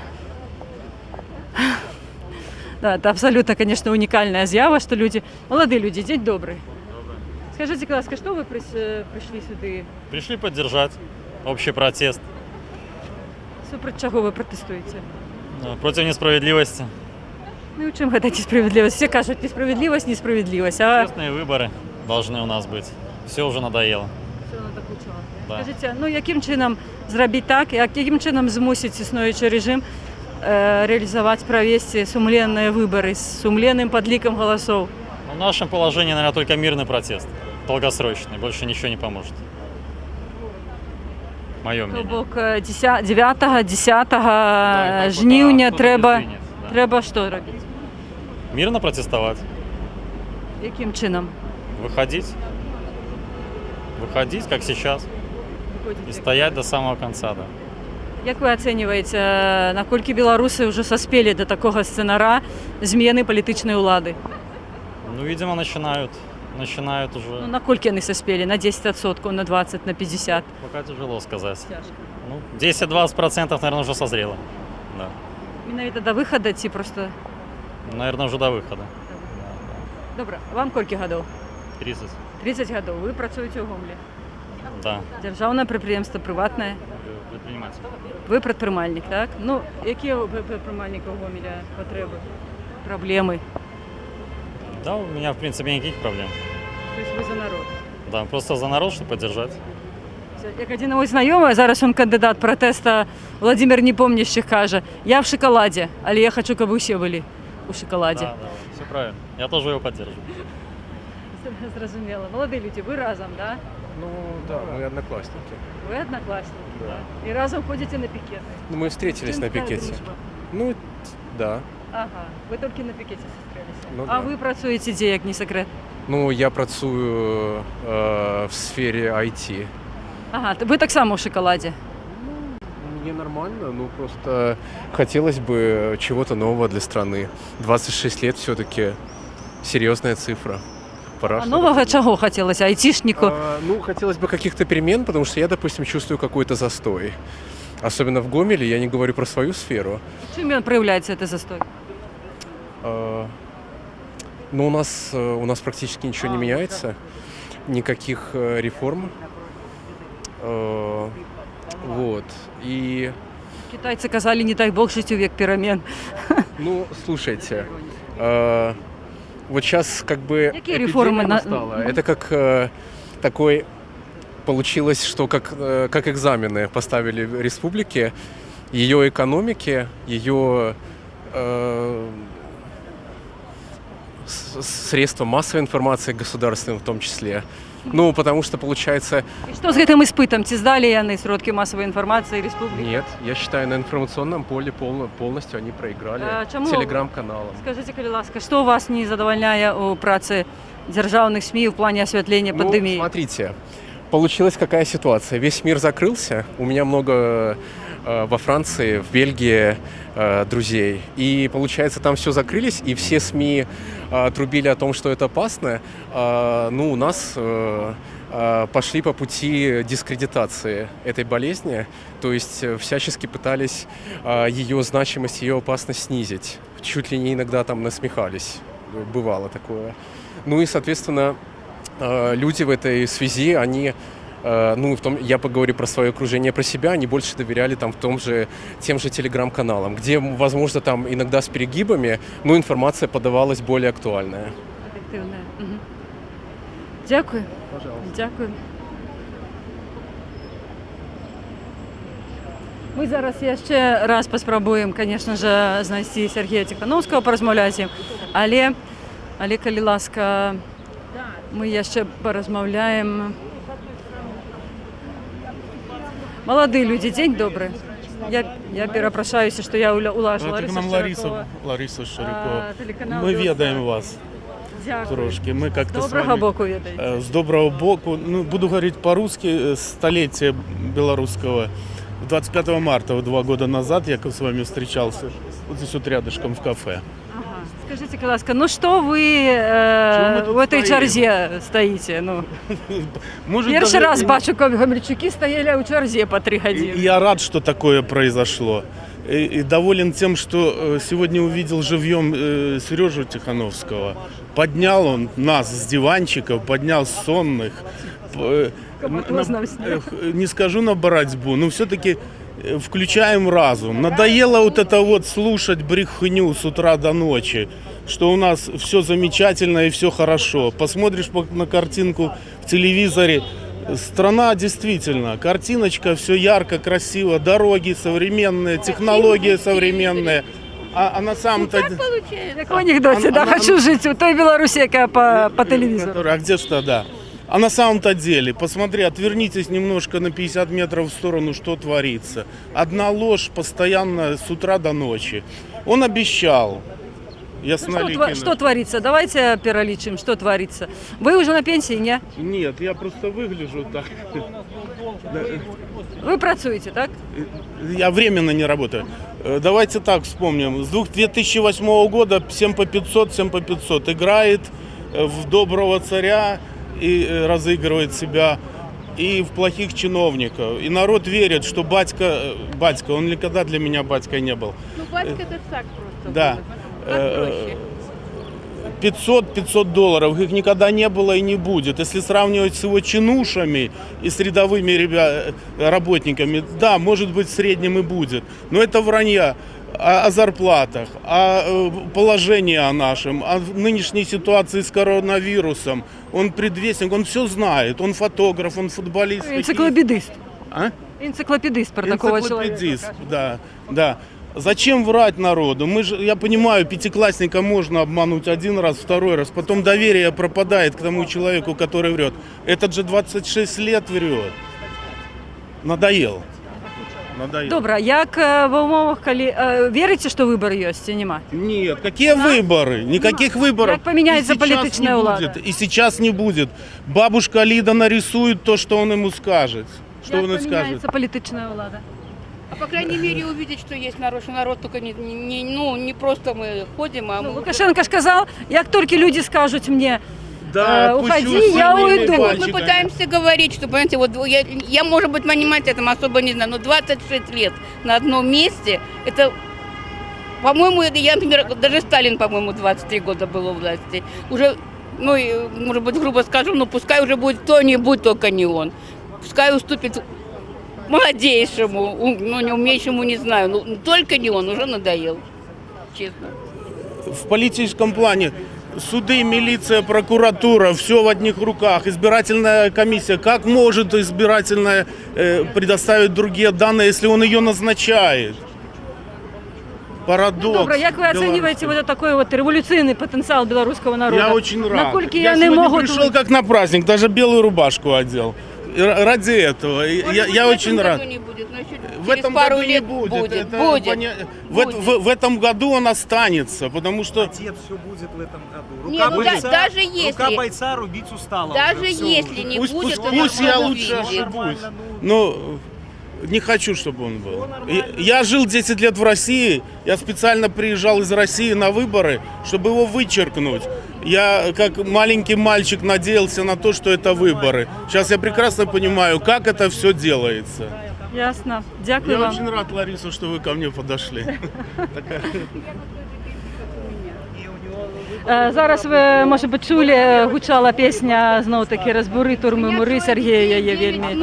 Да, это абсолютно, конечно, уникальная з'ява, что люди, молодые люди, день добрый. Скажите, Класка, что вы пришли сюда? Пришли поддержать общий протест. Супротив чего вы протестуете? Против несправедливости. Ну и чем это несправедливость? Все кажут, несправедливость. Честные выборы должны у нас быть. Все уже надоело. Все надокучило. Да. Скажите, ну яким чином зробити так, яким чином змусить існуючий режим реализовать, провести сумленные выборы с сумленным подликом голосов? В нашем положении, наверное, только мирный протест, долгосрочный, больше ничего не поможет. Мое мнение. То бок 9-10 жнівня треба що робити? Мирно протестовать. Яким чином? Выходить, как сейчас. И стоять до самого конца, да. Як ви оцінюєте, наскільки білоруси вже соспели до такого сценара зміни політичної влади? Ну, видимо, начинают уже. Ну, наскільки вони соспели? На 10%, на 20%, на 50%? Пока тяжело сказать. Ну, 10-20%, наверное, уже созрело. Да. Именно до виходу ці просто... Наверное, уже до выхода. Добре, вам скільки років? 30. 30 років. Ви працюєте у Гомелі? Да. Державне підприємство, приватне? Предприниматель. Ви предпринимальник, так? Ну, які у предпринимальника у Гомеля потреби, проблеми? Да, у меня, в принципе, никаких проблем. Тобто ви за народ? Да, просто за народ, чтобы поддержать. Як один мій знайомий, зараз він кандидат протесту, Владимир Непомнящих каже, я в шоколаді, але я хочу, щоб усі були у шоколаді. Да, все правильно. Я тоже его поддерживаю. Зрозуміло. Молоді люди, ви разом, так? Ну, да, мы одноклассники. Ви однокласники, Да. да? І разом ходите на пікети? Ну, мы встретились Чем на такая пикете. дружба? Ну, да. Ага, ви тільки на пікеті зустрілися. Ну, А да. ви працюєте де, як не секрет? Ну, я працюю в сфере IT. Ага, ви так само в шоколаді? Мне нормально, ну, просто хотелось бы чего-то нового для страны. 26 лет все-таки серьезная цифра. Пора А что-то нового поменять. чого хотілося? Айтішнику? Ну, хотелось бы каких-то перемен, потому что я, допустим, чувствую какой-то застой. Особенно в Гомеле, я не говорю про свою сферу. Чим він проявляється, цей застой? Но у нас практически ничего не меняется, никаких реформ. Вот. И, Китайці казали, не дай Бог жить у век перемен. ну, слушайте, вот сейчас как бы Какие эпидемия реформы настала. Это как такой получилось, что как экзамены поставили в республике, ее экономике, ее средства массовой информации государственным в том числе. Ну, потому что получается... І що з цим іспитом? Ці здали вони сродки масової інформації республіки? Нет, я считаю, на информационном поле полностью они проиграли чому? телеграм-каналам. Скажіть, будь ласка, що вас не задовольняє у праці державних СМІ в плані освітлення пандемії? Ну, смотрите, получилась какая ситуация. Весь мир закрылся, у меня много во Франции, в Бельгии друзей. И получается, там все закрылись, и все СМИ трубили о том, что это опасно. Ну, у нас пошли по пути дискредитации этой болезни, то есть всячески пытались ее значимость, ее опасность снизить. Чуть ли не иногда там насмехались, бывало такое. Ну и, соответственно, люди в этой связи, они, ну, я поговорю про свое окружение, про себя, они больше доверяли там тем же телеграм-каналам, где, возможно, там иногда с перегибами, но информация подавалась более актуальная. Об'єктивне. Угу. Дякую. Пожалуйста. Дякую. Ми зараз ще раз поспробуємо, звісно ж, знайти Сергія Тихановського, порозмовляти з ним, але, коли ласка, ми ще порозмовляємо. Молоді люди, день добрий. Я перепрошаюся, що я улажила. Это к нам Лариса Широкова. телеканал Мы «Досвід». ведаем вас Дякую. трошки. Мы как-то З с доброго вами, боку ведаєте. с доброго боку. Ну, буду говорить по-русски. Столетие белорусского. 25 марта, 2 года назад, я с вами встречался вот здесь вот рядышком в кафе. Ага. Скажите, будь ласка, ну что вы тут в этой стоим? черзе стоите? Ну, Может, перший даже- раз бачу, как гомельчуки стояли у черзе по 3 годины. И я рад, что такое произошло. И доволен тем, что сегодня увидел живьем Сережу Тихановского. Поднял он нас с диванчиков, поднял с сонных. Коматозно снял. Не скажу на борьбу, но все-таки включаем разум. Надоело вот это вот слушать брехню с утра до ночи, что у нас все замечательно и все хорошо. Посмотришь на картинку в телевизоре, страна действительно, картиночка, все ярко, красиво, дороги современные, технологии современные. А на самом-то... Как в анекдоте, да, хочу жить в той Беларуси, яка по телевизору. А где ж тогда? А на самом-то деле, посмотри, отвернитесь немножко на 50 метров в сторону, что творится. Одна ложь постоянно с утра до ночи. Он обещал. Что творится? Давайте переличим, что творится. Вы уже на пенсии, не? Нет, я просто выгляжу так. Ви працюєте, так? Я временно не работаю. Давайте так вспомним. С 2008 года 7 по 500, 7 по 500. Играет в доброго царя и разыгрывает себя, и в плохих чиновников. И народ верит, что батька, он никогда для меня батькой не был. Ну, батька это так просто. Да. Проще. 500 долларов, их никогда не было и не будет. Если сравнивать с его чинушами и с рядовыми работниками, да, может быть, в среднем и будет. Но это вранье о зарплатах, о положении о нашем, о нынешней ситуации с коронавирусом. Он предвестник, он все знает. Он фотограф, он футболист. Энциклопедист. А? Энциклопедист про такого человека. Энциклопедист, да. Зачем врать народу? Я понимаю, пятиклассника можно обмануть один раз, второй раз, потом доверие пропадает к тому человеку, который врет. Этот же 26 лет врет. Надоел. Добре, як в умовах, коли вірите, що вибори є, чи нема? Нет, какие выборы? Никаких выборов. Як поміняється політична влада? И сейчас не будет. Бабушка Лида нарисует то, что он ему скажет. Что Як он и скажет. поміняється політична влада? А по крайней мере увидеть, что есть народ, что народ только не просто мы ходим, а мы... Лукашенко ж казав, як тільки люди скажуть мені, Да, уходи, я уйду. Мы пытаемся говорить, что, понимаете, вот я, может быть, понимать этому особо не знаю, но 26 лет на одном месте, это, по-моему, я, например, даже Сталин, по-моему, 23 года был у власти. Уже, ну, может быть, грубо скажу, но пускай уже будет кто-нибудь, только не он. Пускай уступит молодейшему, ну, не умеющему, не знаю, но только не он, уже надоел, честно. В политическом плане суды, милиция, прокуратура, все в одних руках, избирательная комиссия. Как может избирательная предоставить другие данные, если он ее назначает? Парадокс. Добре, як ви оцінюєте вот такой вот революційний потенціал білоруського народу? Я очень рад. Наскільки я не сегодня можу... пришел как на праздник, даже белую рубашку одел. Ради этого. Я очень рад. В этом году не будет. В этом году он останется, потому что... Отец все будет в этом году. Не, ну даже если... Рука бойца рубить устала. Даже если не будет, то Пусть я народ лучше увидит. ошибусь. Но не хочу, чтобы он был. Я жил 10 лет в России. Я специально приезжал из России на выборы, чтобы его вычеркнуть. Я, как маленький мальчик, надеялся на то, что это выборы. Сейчас я прекрасно понимаю, как это все делается. Ясно. Дякую Я вам. очень рад, Лариса, что вы ко мне подошли. Зараз ви, може би, чули, гучала пісня, знову-таки, «Розбури, турми, мури» Сергія, я вельми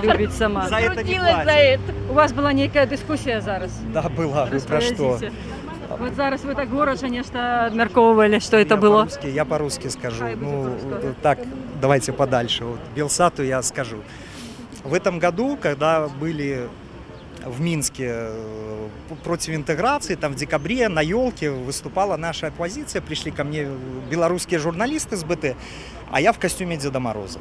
любить сама. За это не платят. У вас була некая дискусія зараз? Да, была. Вы про что? Розповідайте. Вот зараз вы так горячо нечто обмерковывали, что это было. Я по-русски скажу. Хай будет по-русски. Так, давайте подальше. Вот Белсату я скажу. В этом году, когда были в Минске против интеграции, там в декабре на елке выступала наша оппозиция, пришли ко мне белорусские журналисты с БТ, а я в костюме Деда Мороза.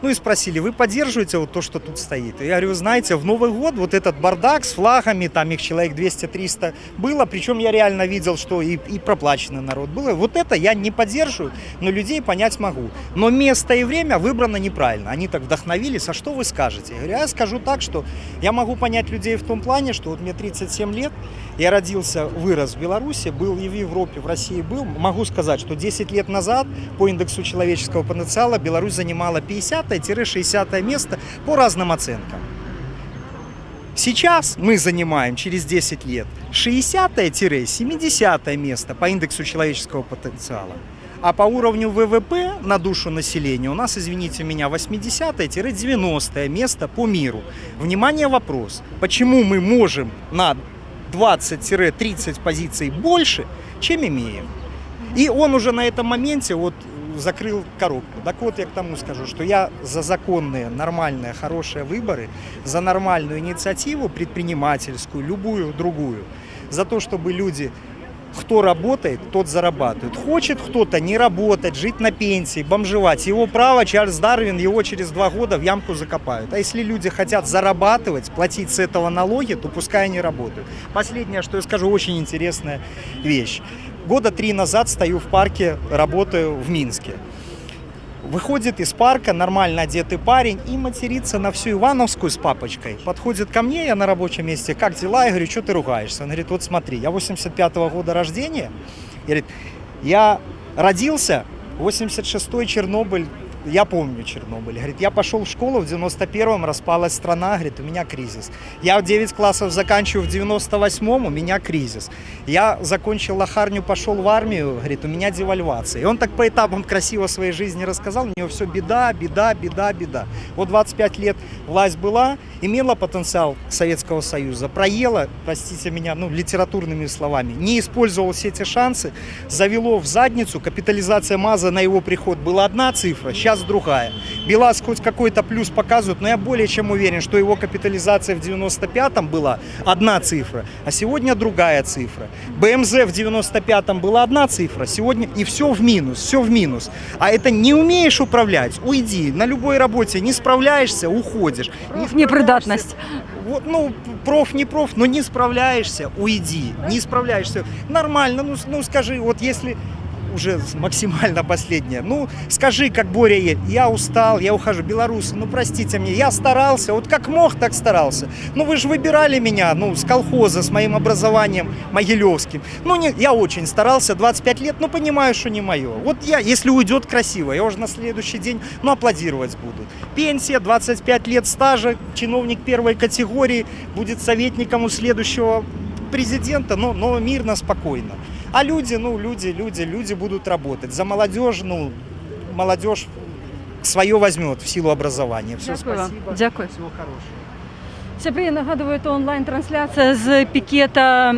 Ну и спросили, вы поддерживаете вот то, что тут стоит? И я говорю, знаете, в Новый год вот этот бардак с флагами, там их человек 200-300 было, причем я реально видел, что и проплаченный народ был. Вот это я не поддерживаю, но людей понять могу. Но место и время выбрано неправильно. Они так вдохновились, а что вы скажете? Я говорю, я скажу так, что я могу понять людей в том плане, что вот мне 37 лет, я родился, вырос в Беларуси, был и в Европе, в России был. Могу сказать, что 10 лет назад по индексу человеческого потенциала Беларусь занимала 50-60 место по разным оценкам. Сейчас мы занимаем через 10 лет 60-70 место по индексу человеческого потенциала. А по уровню ВВП на душу населения у нас, извините меня, 80-90 место по миру. Внимание, вопрос. Почему мы можем на 20-30 позиций больше, чем имеем? И он уже на этом моменте вот закрыл коробку. Так вот, я к тому скажу, что я за законные, нормальные, хорошие выборы, за нормальную инициативу предпринимательскую, любую другую, за то, чтобы люди, кто работает, тот зарабатывает. Хочет кто-то не работать, жить на пенсии, бомжевать, его право, Чарльз Дарвин, его через 2 года в ямку закопают. А если люди хотят зарабатывать, платить с этого налоги, то пускай они работают. Последнее, что я скажу, очень интересная вещь. Года 3 назад стою в парке, работаю в Минске. Выходит из парка нормально одетый парень и матерится на всю Ивановскую с папочкой. Подходит ко мне, я на рабочем месте, как дела? Я говорю, что ты ругаешься? Он говорит, вот смотри, я 85-го года рождения. Говорит, я родился, 86-й Чернобыль, я помню Чернобыль. Говорит, я пошел в школу, в 91-м распалась страна, говорит, у меня кризис. Я 9 классов заканчиваю в 98-м, у меня кризис. Я закончил лохарню, пошел в армию, говорит, у меня девальвация. И он так по этапам красиво своей жизни рассказал, у него все беда, беда, беда, беда. Вот 25 лет власть была, имела потенциал Советского Союза, проела, простите меня, литературными словами, не использовал все эти шансы, завело в задницу, капитализация МАЗа на его приход была одна цифра, сейчас другая. БелАЗ хоть какой-то плюс показывает, но я более чем уверен, что его капитализация в 95-м была одна цифра, а сегодня другая цифра. БМЗ в 95-м была одна цифра, сегодня и все в минус, все в минус. А это не умеешь управлять, уйди. На любой работе не справляешься, уходишь. Непридатность. Вот, проф, не проф, но не справляешься, уйди. Не справляешься. Нормально, скажи, вот если уже максимально последнее. Скажи, как Боря едет, я устал, я ухожу. Белорусы, простите мне, я старался, вот как мог, так старался. Вы же выбирали меня, с колхоза, с моим образованием могилевским. Я очень старался, 25 лет, понимаю, что не мое. Вот если уйдет красиво, я уже на следующий день, аплодировать буду. Пенсия, 25 лет стажа, чиновник первой категории, будет советником у следующего президента, но мирно, спокойно. А люди будут работать. За молодежь, молодежь свое возьмет в силу образования. Все, спасибо. Дякую. Всего хорошего. Сябри, нагадую, то онлайн-трансляція з пікета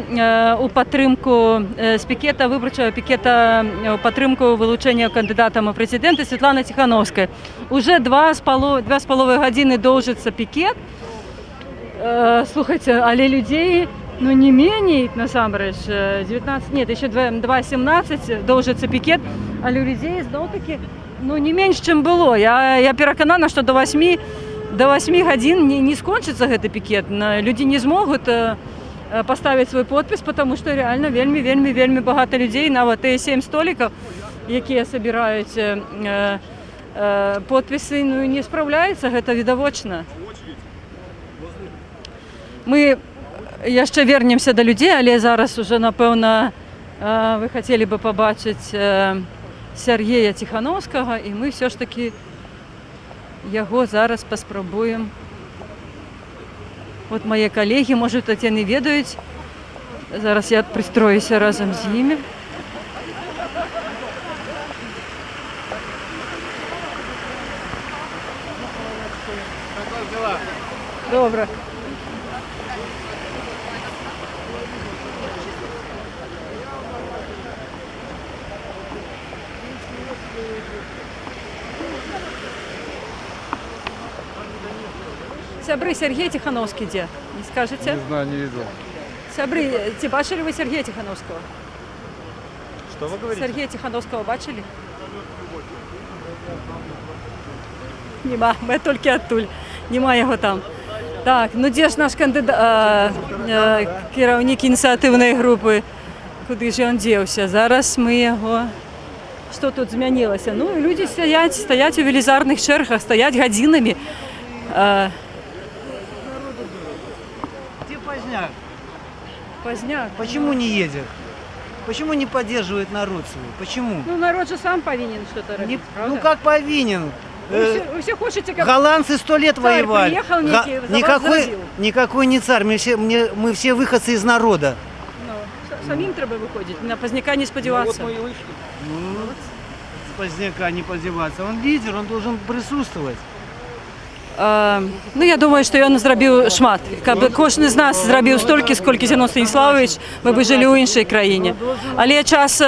у підтримку, з пікета, виборчого пікета у підтримку вилучення кандидатом у президенти Світлани Тихановської. Уже 2,5 години довжиться пікет. Слухайте, але людей не менее, насамрэч, 19, нет, еще 2,17 довжится пикет, а у людей знову-таки, не меньше, чем было. Я переконана, что до 8 годин не скончится этот пикет. Люди не смогут поставить свой подпись, потому что реально вельми багато людей, нават и 7 столиков, які собирають подписи, не справляються, это відавочна. Мы яшчэ вернемся до людей, але зараз уже, напэўна, вы хотели бы побачить Сергея Тихановскага, и мы все ж таки яго зараз паспрабуем. Вот мои коллеги, может, яны ведаюць. Зараз я пристроюся разом з імі. Добре. Сябры, Сергей Тихановский где? Не скажете? Не знаю, не видел. Сябры, бачили вы Сергея Тихановского? Что вы говорите? Сергея Тихановского бачили? Нема, ми тільки оттуль. Нема його там. Так, де ж наш керівник ініціативної групи? Куди ж він дівся? Зараз ми його... Що тут змінилося? Люди стоять у велізарних чергах, стоять годинами. Где Поздняк? Поздняк. Почему не едет? Почему не поддерживает народ свой? Почему? Народ же сам повинен что-то робить, правда? Как повинен? Вы все хотите, как... Голландцы 100 лет царь воевали. приехал, Никакой не царь, мы все выходцы из народа. Самим треба выходить, на Поздняка не сподеваться. Вот мы и вышли. С Поздняка не поддеваться. Он лидер, он должен присутствовать. Я думаю, що він зробив шмат. Якби кожен з нас зробив стільки, скільки Зіновій Станіславович, ми б жили в іншій країні. Але час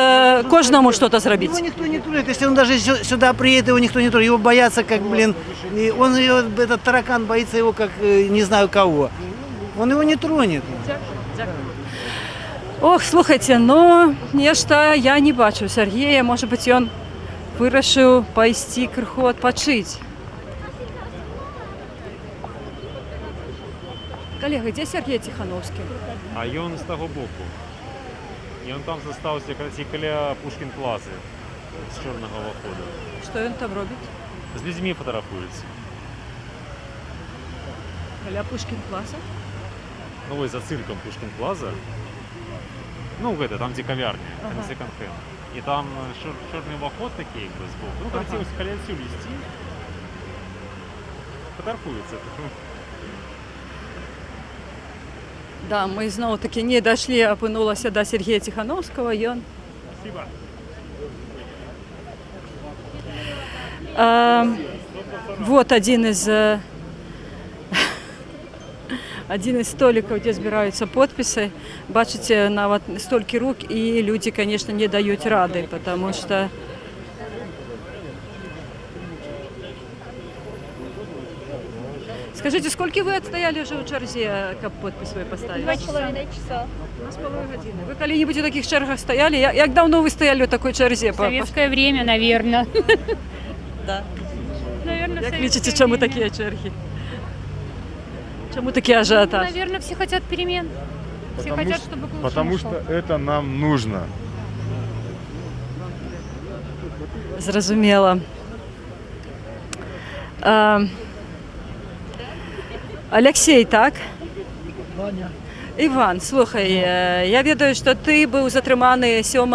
кожному щось зробити. Его никто не тронет. Если он даже сюда приедет, его никто не тронет. Его боятся, как, этот таракан боится его, как не знаю кого. Он его не тронет. Ох, слухайте, нешта я не бачу Сергея. Може бути, він вирішив пойти криху відпочити. Коллега, где Сергей Тихановский? А ён з таго боку. Ён там застаўся каля Пушкін плазы. з чорного входу. Що він там робить? З людьми фотографується. Біля Пушкін Плаза? Ну, ось за цирком Пушкін Плаза. Ну, это, там, где кав'ярня, там секонд-хенд. І там чорний вход такий, якби, збоку. Ну, хотілося коляцю лізти. Фотографується. Да, ми знову таки не дійшли, опинулися до Сергія Тихановського. І он... Спасибо. Вот один из столиков, где збираються подписи. Бачите, навіть стільки рук, і люди, конечно, не дають ради, потому что Скажите, сколько вы отстояли уже у черзі, как подпис ви поставили? 2,5 часа. 2,5 години. Ви коли-нибудь у таких чергах стояли? Як давно ви стояли у такой черзі? В советское время, наверное. Да. Наверное, Як лічите, чому такі черги? Чому такий ажіотаж? Наверное, все хотят перемен. Все хотят, чтобы к лучшему Потому шло. что это нам нужно. Зрозуміло. Олексій, так? Ваня. Іван, слухай, я ведаю, що ти був затриманий 7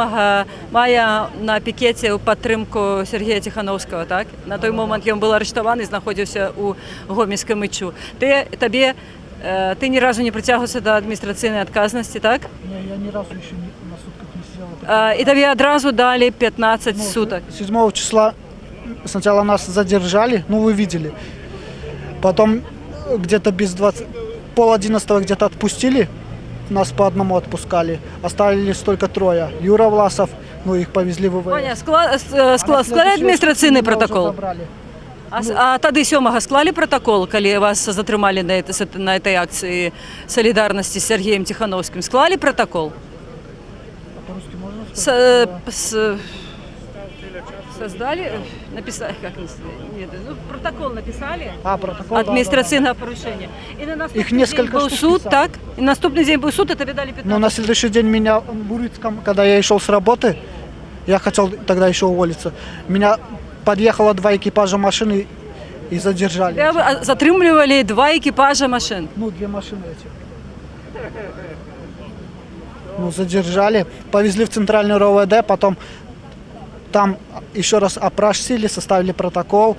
мая на пікеті у підтримку Сергія Тихановського, так? На той момент він був арештований, знаходився у Гомельському МЧУ. Ти ні разу не притягувався до адміністративної відказності, так? Не, я ни разу еще на сутках не сидел. І тобі одразу дали 15 суток. 7 числа сначала нас задержали, ну вы видели. Потом где-то без 10:30 где-то отпустили. Нас по одному отпускали. Остались только трое. Юра Власов, ну их повезли в ВВС. Ваня, склали адміністративний протокол? Забрали. А тоді 7-го склали протокол, коли вас затримали на этой акції солідарності з Сергієм Тихановським? Склали протокол? А по-русски можно? Создали, написали, как нет, ну, протокол написали. Протокол, административное порушение. И на Их наступный несколько день был штук суд, писали. так? И на наступный день был суд, и тебе дали 15. Но на следующий день меня в Бурицком, когда я шел с работы, я хотел тогда еще уволиться, меня подъехало 2 экипажа машины и задержали. Тебя затримливали 2 экипажа машин. Ну, 2 машины эти. Ну, задержали, повезли в центральный РОВД, потом там еще раз опросили, составили протокол,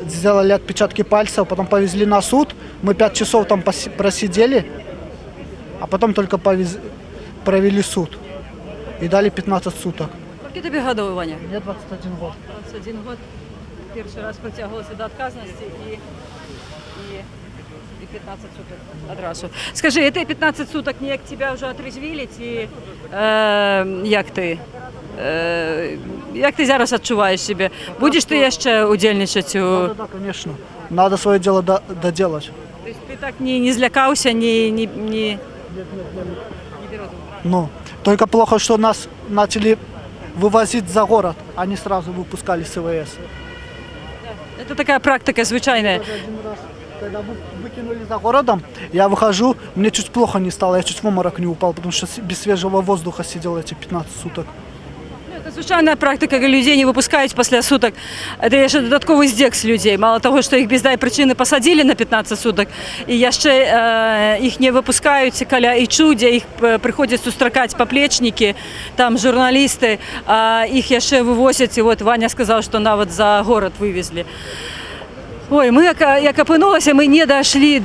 сделали отпечатки пальцев, потом повезли на суд. Мы 5 часов там просидели, а потом только провели суд и дали 15 суток. Сколько тебе годов, Ваня? Мне 21 год. 21 год. Первый раз притягивался до отказности и 15 суток одразу. Скажи, это 15 суток ніяк тебя вже отрезвили, ці, як ти зараз відчуваєш себе? Будеш ти ще удільничати? Да, конечно. Надо свое дело доделать. То есть ты так не злякався, не Ну, только плохо, что нас начали вывозить за город, а не сразу выпускали с ВВС. Это такая практика звичайная. Когда выкинули за городом, я выхожу, мне чуть плохо не стало, я чуть в обморок не упал, потому что без свежего воздуха сидел эти 15 суток. Це звичайна практика, коли людей не випускають після суток. Це ще додатковий здек з людей. Мало того, що їх без дай причини посадили на 15 суток, і ще їх не випускають коля і чудя, їх приходять зустрікати поплечники, там журналісти, а їх ще вивозять, і от Ваня сказав, що навіть за город вивезли. Ой, ми як опинулися, ми не дійшли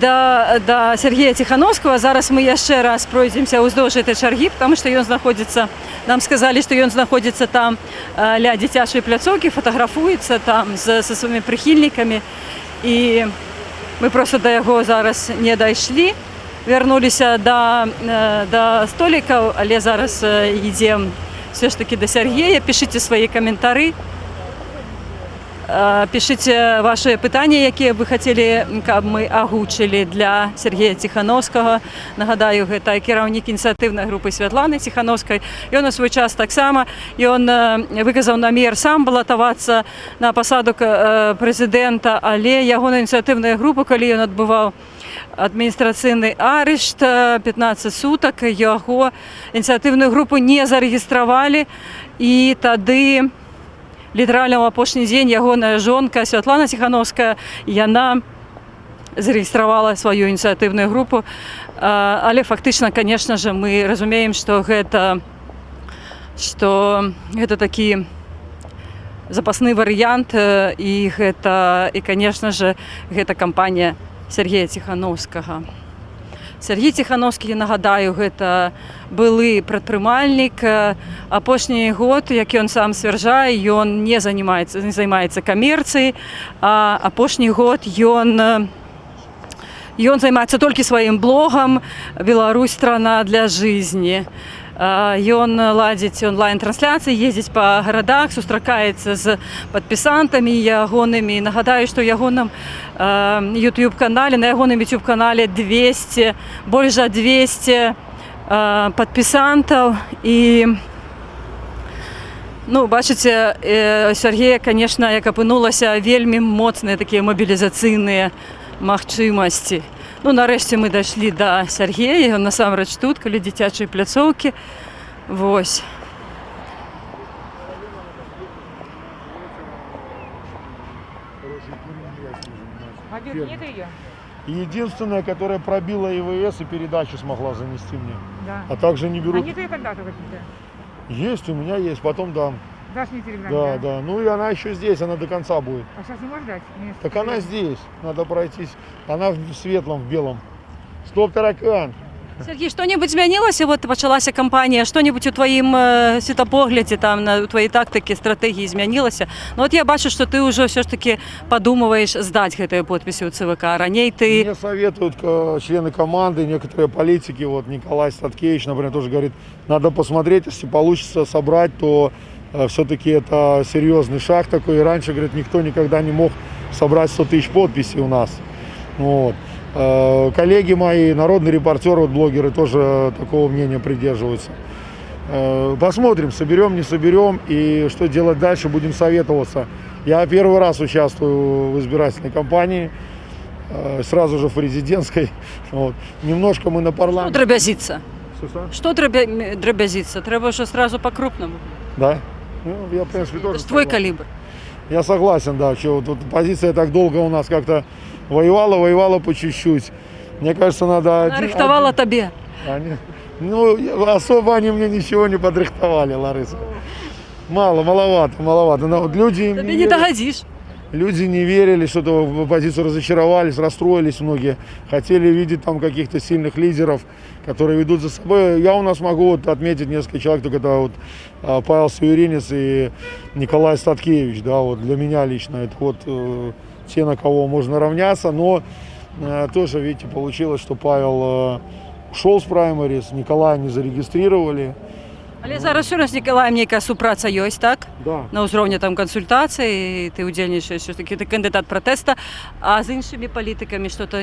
до Сергія Тихановського. Зараз ми ще раз пройдемося уздовж цієї черги, тому що він знаходиться, нам сказали, що він знаходиться там ля дитячої пляцовки, фотографується там зі своїми прихильниками. І ми просто до його зараз не дійшли. Вернулися до столиків, але зараз йдемо все ж таки до Сергія. Пишіть свої коментарі. Пишите ваши питання, які ви хотіли, щоб ми агучили для Сергія Тихановського. Нагадаю, це керівник ініціативної групи Світлани Тихановської. Він у свій час так само, він виказав намір сам балотуватися на посаду президента, але його ініціативної групи, коли він відбував адміністративний арешт, 15 суток, його ініціативну групу не зареєстрували, і тоді літаральна ў апошні дзень ягоная жонка Святлана Ціхановская, яна зарэгістравала сваю ініцыятыўную групу, але фактычна, конечно же, мы разумеем, што гэта такі запасны варыянт, і конечно же, гэта кампанія Сергея Ціхановскага. Сергей Ціхановскі, нагадаю, гэта былы прадпрымальнік. Апошні год, як ён сам сцвярджае, ён не займаецца камерцыяй, а апошні год ён займаецца толькі сваім блогам «Беларусь – страна для жизни». Ён ладзіць онлайн-трансляцыі, ездзіць па гарадах, сустракаецца з падпісантамі ягонымі. Нагадаю, што ягоным YouTube-канале, на ягоным YouTube-канале больш за 200 падпісантаў. І, бачыце, Сергея, конечно, як апынулася, вельмі моцныя такія мабілізацыйныя магчымасці. Нарэшце мы дайшлі да Сергея, ён насамрэч тут, каля дзіцячай пляцоўкі. Вось. Нет ее? Единственная, которая пробила ИВС и передачу смогла занести мне. Да. А также не берут... А нет ее когда-то какие-то? Есть, у меня есть, потом дам. Дашь мне телеграм? Да. Ну и она еще здесь, она до конца будет. А сейчас не можешь дать? Нет. Так она здесь, надо пройтись. Она в светлом, в белом. Стоп, таракан. Сергей, што-небудзь змянілася? Вот пачалася кампанія, што-небудзь у тваім светапоглядзе, у тваёй тактыкі, стратэгіі змянілася? Вот я бачу, што ты ўжо ўсё ж таки падумываеш здаць гэтыя подпісы ў ЦВК. Раней ты... Мне советуют члены команды, некоторые политики, вот Николай Статкевич, например, тоже говорит, надо посмотреть, если получится собрать, то все-таки это серьезный шаг такой. И раньше, говорит, никто никогда не мог собрать 100 тысяч подписей у нас. Вот. Коллеги мои, народные репортеры, вот блогеры тоже такого мнения придерживаются. Посмотрим, соберем, не соберем и что делать дальше, будем советоваться. Я первый раз участвую в избирательной кампании, сразу же в президентской. Вот. Немножко мы на парламент... Что дробязится? Что дробязится? Треба же сразу по-крупному. Да? Я, в принципе, тоже Это твой калибр. Я согласен, да. Что тут позиция так долго у нас как-то воевала по чуть-чуть. Мне кажется, надо... Она рихтовала тебе. Особо они мне ничего не подрихтовали, Лариса. Маловато. Но вот люди... Тебе не догодишь. Люди не верили, что-то в оппозицию разочаровались, расстроились многие. Хотели видеть там каких-то сильных лидеров, которые ведут за собой. Я у нас могу вот отметить несколько человек, только это вот Павел Северинец и Николай Статкевич. Да, вот для меня лично это вот те, на кого можно равняться. Но тоже, видите, получилось, что Павел ушел с праймерис, Николая не зарегистрировали. Але зараз все раз, Николай, нейкая супраца ёсць, так? Да. На ўзроўні там кансультацый, ты удзельнічаеш, все-таки ты кандидат протэста, а з іншымі палітыкамі что-то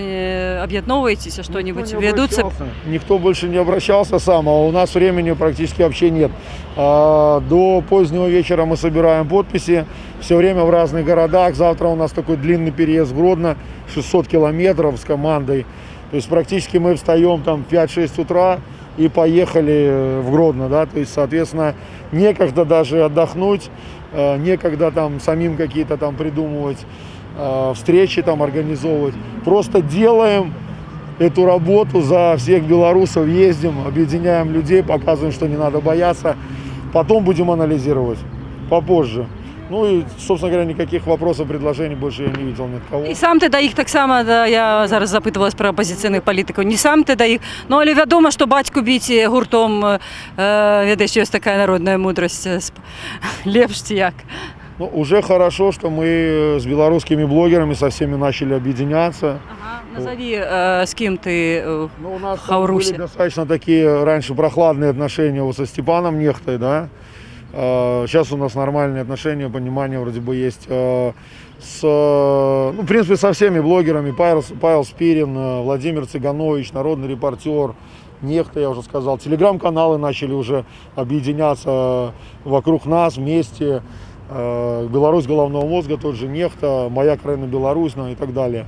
аб'ядноўваецеся, что-нибудь ведутся? Никто больше не обращался сам, а у нас времени практически вообще нет. До позднего вечера мы собираем подписи, все время в разных городах. Завтра у нас такой длинный переезд в Гродно, 600 километров с командой. То есть практически мы встаем там в 5-6 утра и поехали в Гродно, да, то есть, соответственно, некогда даже отдохнуть, некогда там самим какие-то там придумывать встречи там организовывать. Просто делаем эту работу за всех белорусов, ездим, объединяем людей, показываем, что не надо бояться. Потом будем анализировать, попозже. Ну и, собственно говоря, никаких вопросов, предложений больше я не видел ни от кого. І сам ти да іх таксама, я зараз запитувалась про опозиційних політиків, не сам ти да іх, ну але відомо, що батьку біць гуртом, ведеш, ёсць такая народная мудрость, лепш ці як. Ну, уже хорошо, что мы с белорусскими блогерами со всеми начали объединяться. Ага, назови, с кем ты у нас хаурусе. Были достаточно такие раньше прохладные отношения вот со Степаном Нехтой, да. Сейчас у нас нормальные отношения, понимание вроде бы есть в принципе, со всеми блогерами. Павел Спирин, Владимир Цыганович, народный репортер, Нехта, я уже сказал. Телеграм-каналы начали уже объединяться вокруг нас, вместе. Беларусь головного мозга, тот же Нехта, Моя Краина Беларусь, и так далее.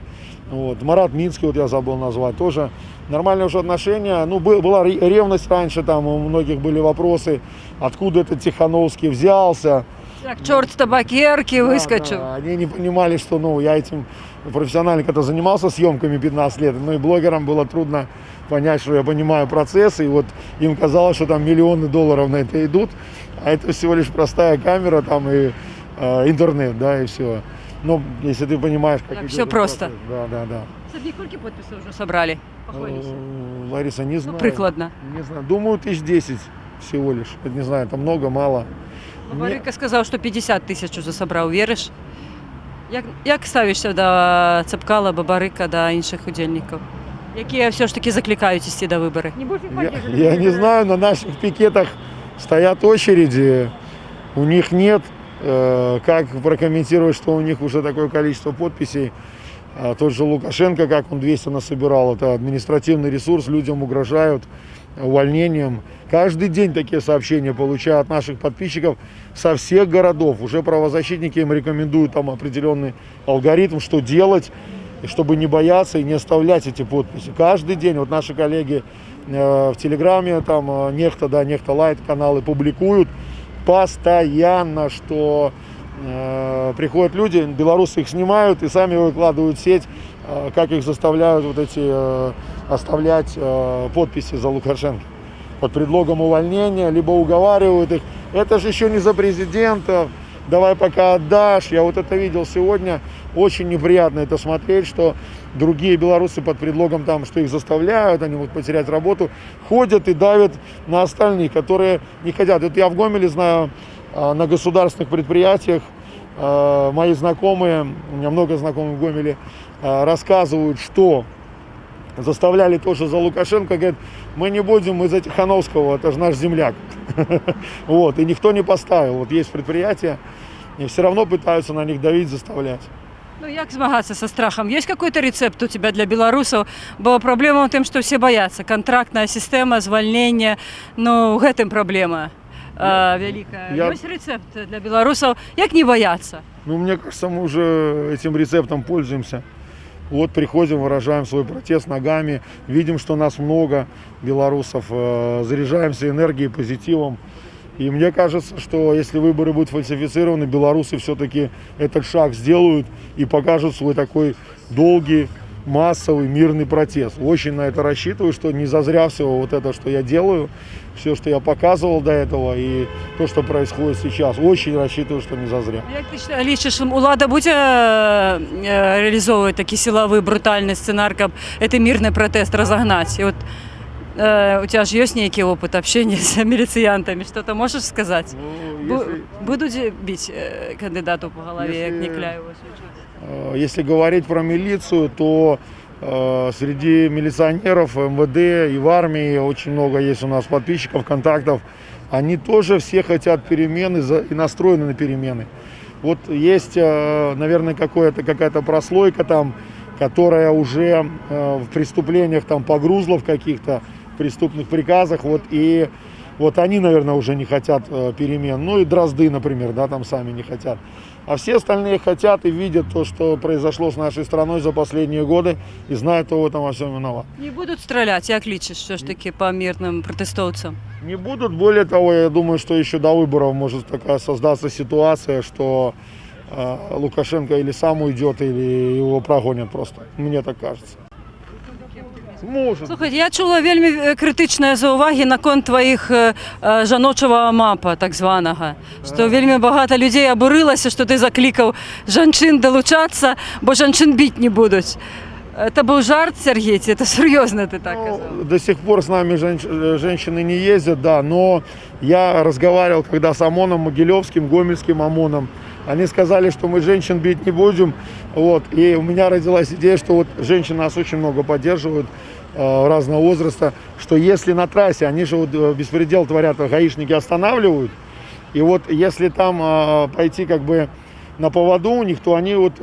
Вот. Марат Минский, вот я забыл назвать, тоже нормальные уже отношения. Ну, была ревность раньше, там у многих были вопросы, откуда этот Тихановский взялся. Как черт с табакерки выскочил. Да, они не понимали, что, ну, я этим профессионально когда занимался съемками 15 лет, ну и блогерам было трудно понять, что я понимаю процесс, и вот им казалось, что там миллионы долларов на это идут, а это всего лишь простая камера там и интернет, да, и все. Ну, если ты понимаешь, как идет все этот просто. процесс. Да. Собі скільки підписів вже собрали? Лариса, не знаю. Прикладно. Не знаю. Думаю, 1010 всего лишь. Это не знаю, это много, мало. Бабарика сказав, що 50 тисяч уже собрав, віриш? Як ставишся до Цепкала, Бабарика, до інших удільників? Які все ж таки закликають йти до виборів? Я не знаю, на наших пикетах стоят очереди, у них нет. Как прокомментировать, что у них уже такое количество подписей? Тот же Лукашенко, как он 200 насобирал, это административный ресурс, людям угрожают увольнением. Каждый день такие сообщения получаю от наших подписчиков со всех городов. Уже правозащитники им рекомендуют там определенный алгоритм, что делать, чтобы не бояться и не оставлять эти подписи. Каждый день вот наши коллеги в Телеграме, там Нехта Лайт каналы публикуют постоянно, что приходят люди, белорусы их снимают и сами выкладывают в сеть, как их заставляют вот эти оставлять подписи за Лукашенко под предлогом увольнения, либо уговаривают их. Это же еще не за президента, давай пока отдашь. Я вот это видел сегодня, очень неприятно это смотреть, что другие белорусы под предлогом там, что их заставляют, они могут потерять работу, ходят и давят на остальных, которые не хотят. Вот я в Гомеле знаю, на государственных предприятиях мои знакомые, у меня много знакомых в Гомеле, рассказывают, что заставляли тоже за Лукашенко, говорят, мы не будем, мы за Тихановского, это же наш земляк. Вот, и никто не поставил. Вот есть предприятия, и все равно пытаются на них давить, заставлять. Ну, як змагатися со страхом? Есть какой-то рецепт у тебя для белорусов? Бо проблема в том, что все боятся. Контрактная система, звольнение, ну, в этом проблема великая. Есть рецепт для белорусов, як не бояться? Ну, мне кажется, мы уже этим рецептом пользуемся. Вот приходим, выражаем свой протест ногами, видим, что нас много, белорусов, заряжаемся энергией, позитивом. И мне кажется, что если выборы будут фальсифицированы, белорусы все-таки этот шаг сделают и покажут свой такой долгий, массовый, мирный протест. Очень на это рассчитываю, что не зазря все вот это, что я делаю, все, что я показывал до этого и то, что происходит сейчас. Очень рассчитываю, что не зазря. Як ти лічиш, улада буде реалізовувати такий силовий, брутальний сценар, щоб цей мирний протест розогнати? І от у тебя же есть некий опыт общения с милициантами, что-то можешь сказать? Будут бить кандидату по голове, как Никляеву? Если говорить про милицию, то среди милиционеров МВД и в армии очень много есть у нас подписчиков, контактов. Они тоже все хотят перемен и настроены на перемены. Вот есть, наверное, какая-то прослойка там, которая уже в преступлениях там погрузла в каких-то преступных приказах, вот, и вот они, наверное, уже не хотят перемен. Ну и Дрозды, например, да, там сами не хотят. А все остальные хотят и видят то, что произошло с нашей страной за последние годы, и знают, кто в этом во всем виноват. Не будут стрелять, як лічиш, все ж таки, по мирным протестовцам? Не будут. Более того, я думаю, что еще до выборов может такая создаться ситуация, что Лукашенко или сам уйдет, или его прогонят просто. Мне так кажется. Может. Слухай, я чула вельми критичні зауваги на конт твоїх жіночого мапа, так званого. Що вельми багато людей обурилося, що ти закликав жінчин долучатися, бо жінчин бити не будуть. Это был жарт, Сергей, это серьезно ты так сказал? До сих пор с нами женщины не ездят, да, но я разговаривал, когда с ОМОНом, Могилевским, Гомельским ОМОНом. Они сказали, что мы женщин бить не будем, вот, и у меня родилась идея, что вот женщины нас очень много поддерживают, разного возраста, что если на трассе, они же вот беспредел творят, гаишники останавливают, и вот если там пойти как бы на поводу у них, то они вот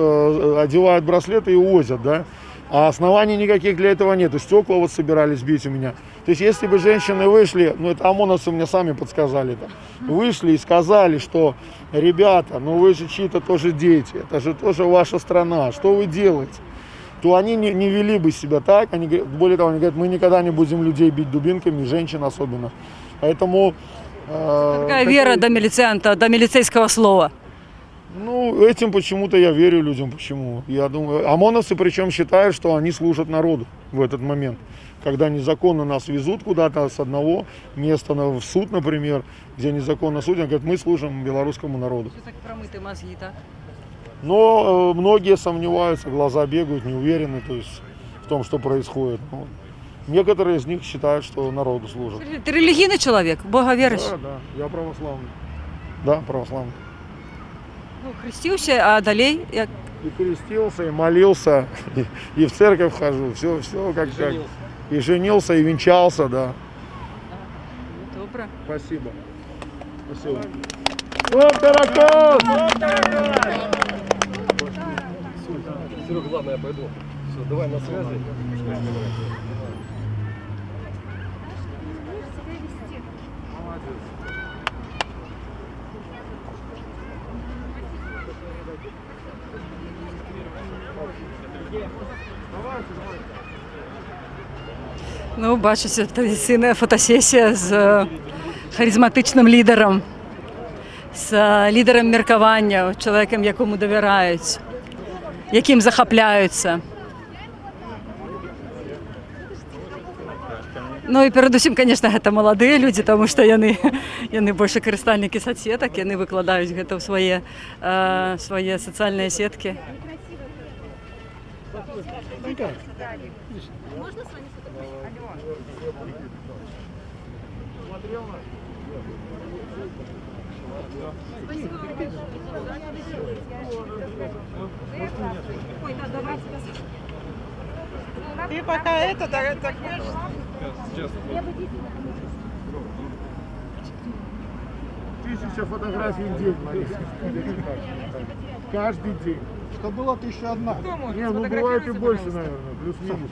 одевают браслеты и увозят, да. А оснований никаких для этого нет. Стекла вот собирались бить у меня. То есть если бы женщины вышли, ну это ОМОНовцы мне сами подсказали, вышли и сказали, что ребята, ну вы же чьи-то тоже дети, это же тоже ваша страна, что вы делаете? То они не вели бы себя так. Они, более того, они говорят, мы никогда не будем людей бить дубинками, женщин особенно. Поэтому Какая вера до милицианта, до милицейского слова? Ну, этим почему-то я верю людям. Почему? Я думаю, ОМОНовцы причем считают, что они служат народу в этот момент. Когда незаконно нас везут куда-то с одного места в суд, например, где незаконно судят, говорят, мы служим белорусскому народу. Так промыты мозги, так? Но многие сомневаются, глаза бегают, не уверены, то есть, в том, что происходит. Ну, некоторые из них считают, что народу служат. Ты религийный человек, в Бога веришь? Да, я православный. Да, православный. Ну, хрестился, а далей? И крестился, и молился, и в церковь хожу, все как. И женился, и венчался, да. Добро. Спасибо. Спасибо. Стоп, таракан! Серега, ладно, я пойду. Все, давай на связи. Ну, бачите, традиційна фотосесія з харизматичним лідером, з лідером міркування, чоловіком, якому довіряють, яким захопляються. Ну і передусім, звісно, це молоді люди, тому що вони більше користальники соцсеток, вони викладають це в свої соціальні сітки. Можно с вами Ты пока это, так Тысяча фотографий в день. Каждый день. Что было 1001. Не, ну бывает и больше, наверное, плюс-минус.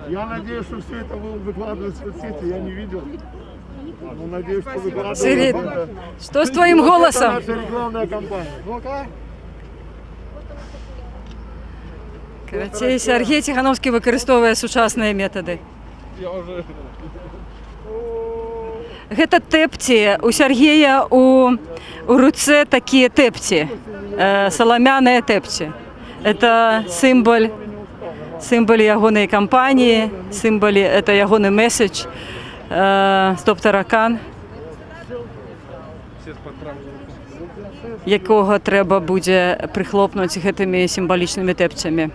Я надеюсь, что все это вы выкладывают в соцсети, я не видел. Но надеюсь, что выкладывают. Сергей, что с твоим голосом? Это наша рекламная кампания. Ну-ка. Сергій Тихановський використовує сучасні методи. Я уже... Гэта тэпці. У Сергея у руцэ такія тэпці, саламяныя тэпці. Это сімвол ягонай кампаніі, это ягоны месседж «Стоп таракан», якога трэба будзе прыхлопнуць гэтымі сімвалічнымі тэпцямі.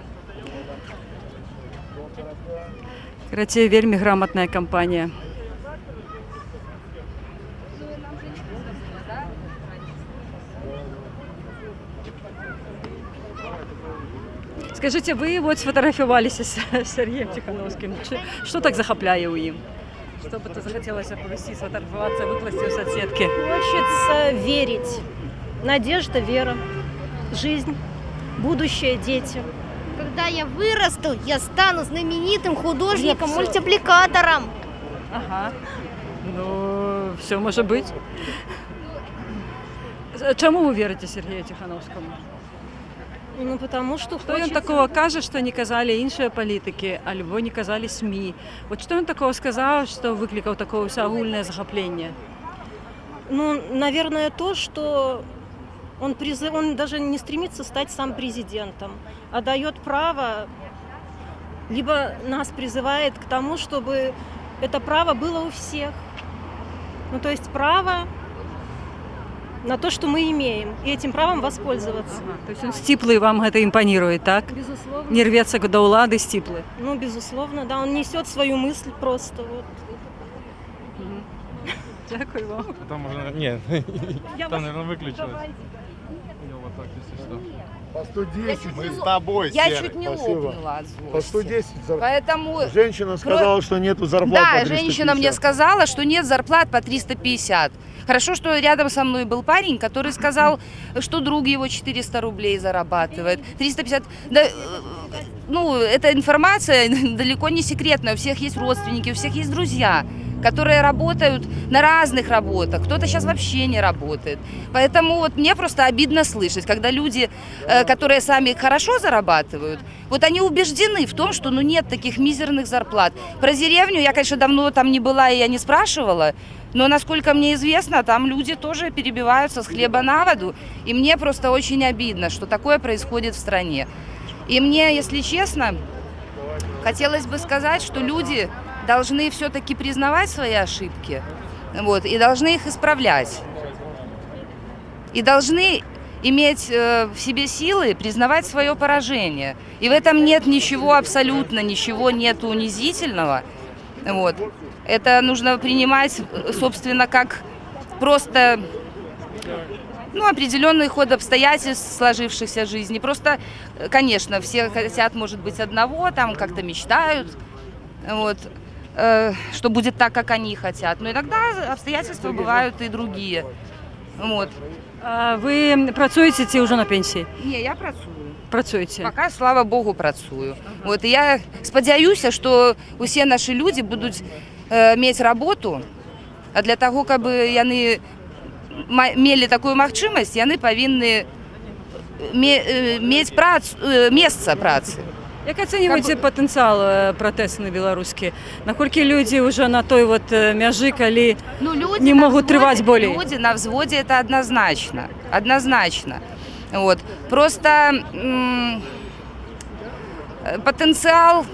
Карацей, вельмі грамотная кампанія. Скажите, вы вот сфотографировались с Сергеем Тихановским. Что так захопляє у им? Что бы ты захотелось провести, сфотографироваться, выкласть в соцсетки? Хочется верить. Надежда, вера, жизнь, будущее, дети. Когда я вырасту, я стану знаменитым художником-мультипликатором. Ага. Ну, все может быть. Чему вы верите Сергею Тихановскому? Ну, потому что Что он такого каже, что не казали іншие політики, або не казали СМИ? Вот что он такого сказал, что выкликал такое всеогульное захопление? Ну, наверное, то, что он даже не стремится стать сам президентом, а дает право, либо нас призывает к тому, чтобы это право было у всех. Ну, то есть право на то, что мы имеем, и этим правом воспользоваться. Ага, то есть он стиплый, вам это импонирует, так? Безусловно. Не рвется до улады, стиплый. Ну, безусловно, да, он несет свою мысль просто. Вот. Дякую вам. Там уже... Нет, там, наверное, выключилось. Я вот так, если что. По 110. Мы с тобой, Я Серый. чуть не Спасибо. лопнула от злости. По 110 зарплат. Поэтому... Женщина сказала, что нету зарплат по Да, 350. женщина мне сказала, что нет зарплат по 350. Хорошо, что рядом со мной был парень, который сказал, что друг его 400 рублей зарабатывает. 350... Да, ну, эта информация далеко не секретная. У всех есть родственники, у всех есть друзья. которые работают на разных работах. Кто-то сейчас вообще не работает. Поэтому вот мне просто обидно слышать, когда люди, которые сами хорошо зарабатывают, вот они убеждены в том, что ну нет таких мизерных зарплат. Про деревню я, конечно, давно там не была и я не спрашивала, но, насколько мне известно, там люди тоже перебиваются с хлеба на воду. И мне просто очень обидно, что такое происходит в стране. И мне, если честно, хотелось бы сказать, что люди должны все-таки признавать свои ошибки, вот, и должны их исправлять. И должны иметь в себе силы признавать свое поражение. И в этом нет ничего абсолютно, ничего нет унизительного. Вот. Это нужно принимать, собственно, как просто определенный ход обстоятельств сложившихся в жизни. Просто, конечно, все хотят, может быть, одного, там как-то мечтают, вот, что будет так, как они хотят. Но иногда обстоятельства бывают и другие. Вот. Ви працюєте ці вже на пенсії? Ні, я працюю. Працюєте? Пока, слава Богу, працюю. Вот, и я сподіваюся, що усі наші люди будуть мати роботу, а для того, щоб вони мали таку можливість, вони повинні мати місце праці. Як оцінюєте потенціал протестний білоруський? Наскільки люди вже на той вот межі, коли не можуть тривати болі? Люди на взводе это однозначно. Однозначно. Вот. Просто потенциал...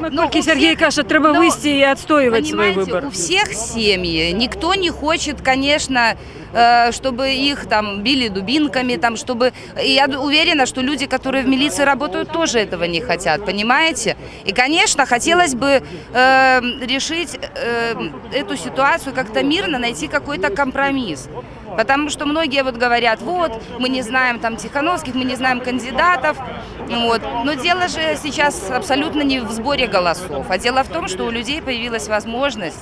Наскільки Сергій каже, треба вийти і відстоювати свій вибір. У всех семьи. Никто не хочет, конечно, чтобы их там били дубинками, там, чтобы... И я уверена, что люди, которые в милиции работают, тоже этого не хотят, понимаете? И, конечно, хотелось бы решить эту ситуацию как-то мирно, найти какой-то компромисс. Потому что многие вот говорят, вот, мы не знаем там Тихановских, мы не знаем кандидатов. Вот. Но дело же сейчас абсолютно не в сборе голосов, а дело в том, что у людей появилась возможность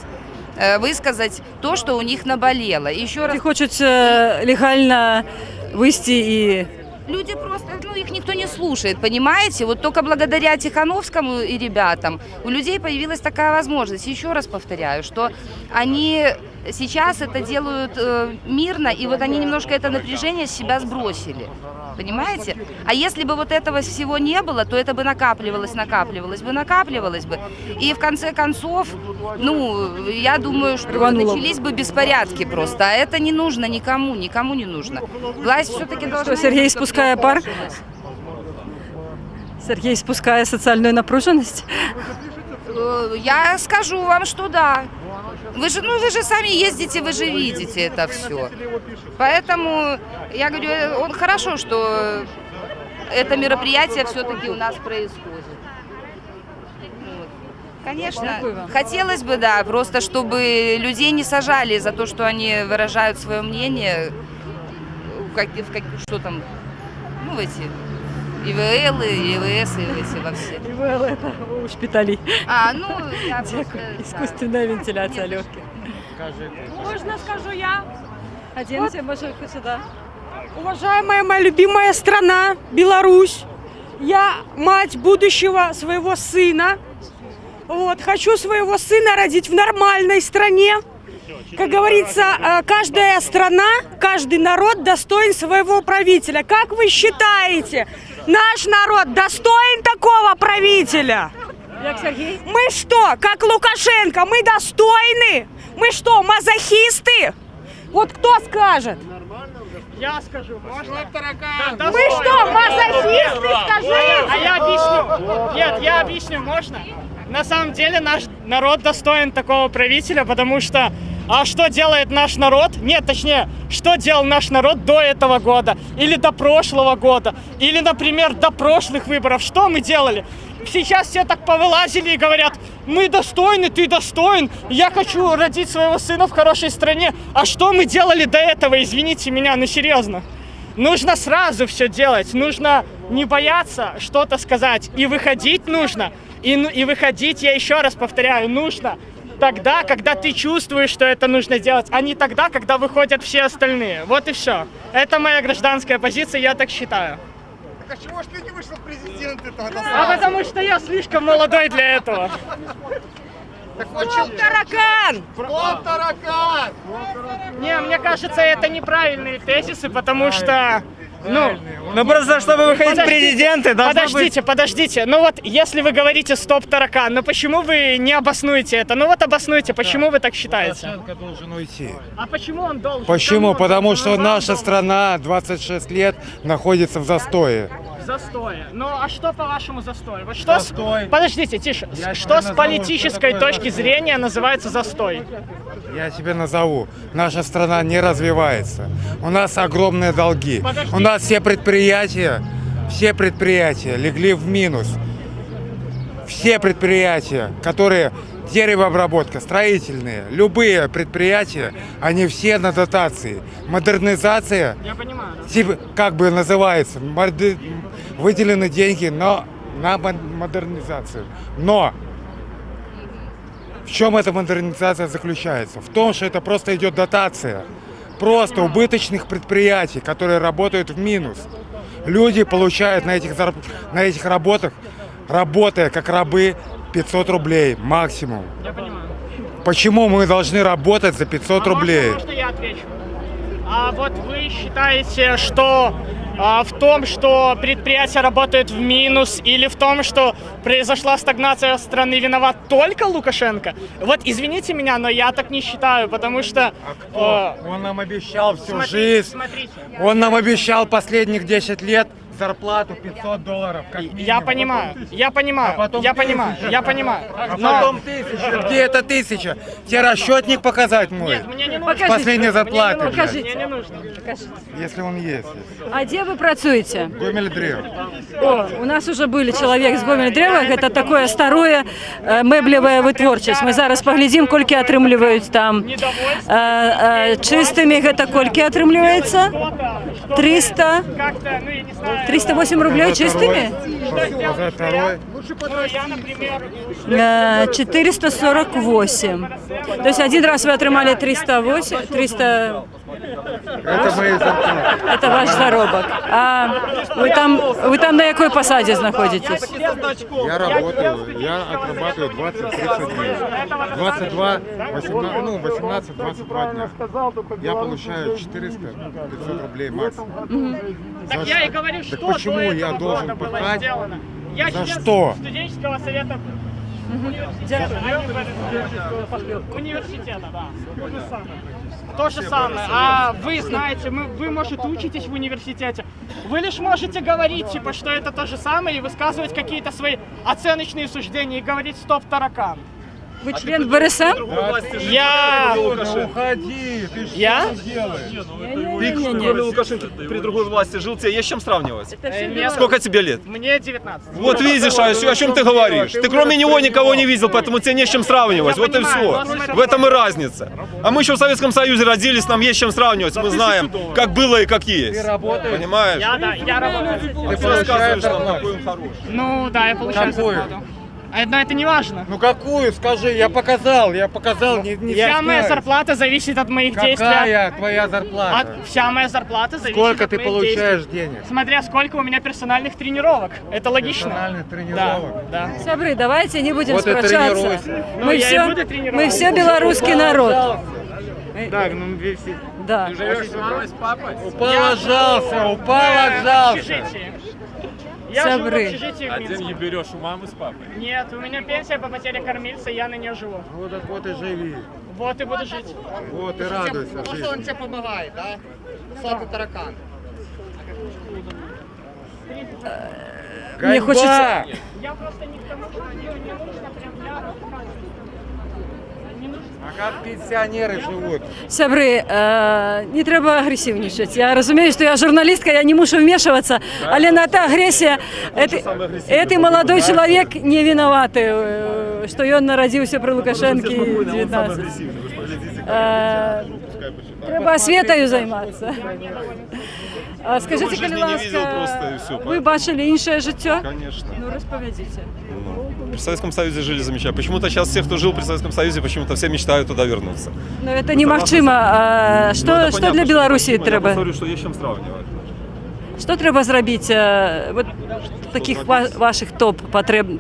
высказать то, что у них наболело. И еще раз... Хочуть легально выйти и... Люди просто, их никто не слушает, понимаете? Вот только благодаря Тихановскому и ребятам у людей появилась такая возможность. Еще раз повторяю, что они сейчас это делают мирно, и вот они немножко это напряжение с себя сбросили. Понимаете? А если бы вот этого всего не было, то это бы накапливалось бы. И в конце концов, я думаю, что начались бы беспорядки просто. А это не нужно никому не нужно. Власть все-таки должна... Сергей спускає пар? Сергей спускає соціальну напруженість? Я скажу вам, что да. Вы же сами ездите, вы же видите это все. Поэтому я говорю, хорошо, что это мероприятие все-таки у нас происходит. Вот. Конечно, хотелось бы, да, просто чтобы людей не сажали за то, что они выражают свое мнение, что там, в эти... ИВЛ, ИВС, во все. ИВЛ это у шпиталей. Я просто... Искусственная вентиляция легких. Можно скажу я? Оденься, может, сюда. Уважаемая моя любимая страна, Беларусь, я мать будущего своего сына. Вот, хочу своего сына родить в нормальной стране. Как говорится, каждая страна, каждый народ достоин своего правителя. Как вы считаете, наш народ достоин такого правителя? Мы что, как Лукашенко, мы достойны? Мы что, мазохисты? Вот кто скажет? Я скажу, можно? Мы что, мазохисты, скажи? А я объясню. Нет, я объясню, можно? На самом деле наш народ достоин такого правителя, потому что что делает наш народ? Нет, точнее, что делал наш народ до этого года? Или до прошлого года? Или, например, до прошлых выборов? Что мы делали? Сейчас все так повылазили и говорят, мы достойны, ты достоин, я хочу родить своего сына в хорошей стране. А что мы делали до этого, извините меня, серьезно? Нужно сразу все делать, нужно не бояться что-то сказать. И выходить нужно, и выходить, я еще раз повторяю, нужно тогда, когда ты чувствуешь, что это нужно делать, а не тогда, когда выходят все остальные. Вот и все. Это моя гражданская позиция, я так считаю. Так а чего ж ты не вышел в президенты тогда? Потому что я слишком молодой для этого. Таракан! Таракан! Не, мне кажется, это неправильные тезисы, потому что... Ну просто, чтобы выходить в президенты, Подождите. Ну вот, если вы говорите «стоп, таракан», ну почему вы не обоснуете это? Ну вот обоснуйте, почему вы так считаете? Лукашенко должен уйти. А почему он должен? Почему? Потому что наша страна 26 лет находится в застое. Застое. Ну а что по-вашему застой? Вот что Застой. Подождите, тише. Я Что тебе с назову, политической что такое точки застой. зрения называется застой? Я тебе назову. Наша страна не развивается. У нас огромные долги. Подожди. У нас все предприятия легли в минус. Все предприятия, которые деревообработка, строительные, любые предприятия, они все на дотации. Модернизация, Я понимаю. типа, как бы называется, выделены деньги на модернизацию. Но в чем эта модернизация заключается? В том, что это просто идет дотация. Просто убыточных предприятий, которые работают в минус. Люди получают на этих работах, работая как рабы, 500 рублей максимум. Я понимаю. Почему мы должны работать за 500 рублей? Можно я отвечу? А вот вы считаете, что в том, что предприятия работают в минус, или в том, что произошла стагнация страны, виноват только Лукашенко? Вот извините меня, но я так не считаю, потому что... Он нам обещал всю жизнь. Он нам обещал последних 10 лет зарплату $500 как минимум. Я понимаю. А потом я 1000. понимаю. А потом 1000. Где это 1000? Тебе расчетник показать мой? Нет, мне не нужно. Последней зарплаты. Покажите. Мне не нужно. Если он есть. А де ви працюєте? Гомель-Древ. О, у нас уже были человек з Гомель-Древа, это такое старое меблевое вытворчесть. Мы зараз поглядим, колькі атрымліваюць там. Чистыми гэта колькі атрымліваецца? 300, Как-то, ну я не знаю. 308 рублей чистыми? Второй. Ну, я, например, 448. То есть один раз вы отрымали 300, Это мои зарплаты. это ваш заробок. А вы там на какой посаде находитесь? Я работаю, я отрабатываю 20-30 дней. 22, 18-22 дня. Я получаю 400-500 рублей максимум. так я и говорю, что Так почему до я этого должен года было пахать? сделано. Я За член что? студенческого совета университета, да. То же самое. А вы знаете, вы, может, учитесь в университете. Вы лишь можете говорить, типа, что это то же самое, и высказывать какие-то свои оценочные суждения, и говорить «стоп, таракан». Вы член БРСМ? Я... Уходи, ты что Я? делаешь? Ты, кроме Лукашенко, при другой власти жил, тебе есть чем сравнивать? Нет. Сколько тебе лет? Мне 19. Вот видишь, о чем ты говоришь. Ты кроме него никого не видел, поэтому тебе не с чем сравнивать. Вот и все. В этом и разница. А мы еще в Советском Союзе родились, нам есть чем сравнивать. Мы знаем, как было и как есть. Понимаешь? Я работаю. Ты рассказываешь нам, какой он хороший. Ну да, я получаю Какую? зарплату. Но это не важно. Ну какую, скажи, я показал, не Вся моя зарплата зависит от моих действий. Какая твоя зарплата? Вся моя зарплата зависит Сколько от ты моих получаешь действий. денег? Смотря сколько у меня персональных тренировок. Это логично. Персональных тренировок? Да. Сябры, давайте не будем Вот и спрочаться. тренируйся. Ну, я и буду Мы тренироваться. все белорусский народ. Так, ну вы все. Да. Упал, отжался. Я живу в Сябры. общежитии в Минске. берешь у мамы с папой? Нет, у меня пенсия по потере кормильца, я на нее живу. Вот так вот и живи. Вот и буду жить. Вот и радуйся жизни. тебе помогает, да? Слабый таракан. Мне хочется... Я просто не к тому, что мне не нужно прям для рассказа. Не нужно. А как пенсионеры живут? Сябры, не треба агрессивничать. Я разумею, что я журналистка, я не мушу вмешиваться, але на та агрессия, этот молодой человек не виноваты, что он народился при Лукашенке 19. Треба освітою займатися. А скажіть, будь ласка, ви бачили інше життя? Конечно. Ну, розповідайте. При Советском Союзе жили замечательно. Почему-то сейчас все, кто жил при Советском Союзе, почему-то все мечтают туда вернуться. Ну, это немагчыма. А что для Беларусі треба? Я говорю, что есть чем сравнивать. Що треба зробити, вот таких ваших топ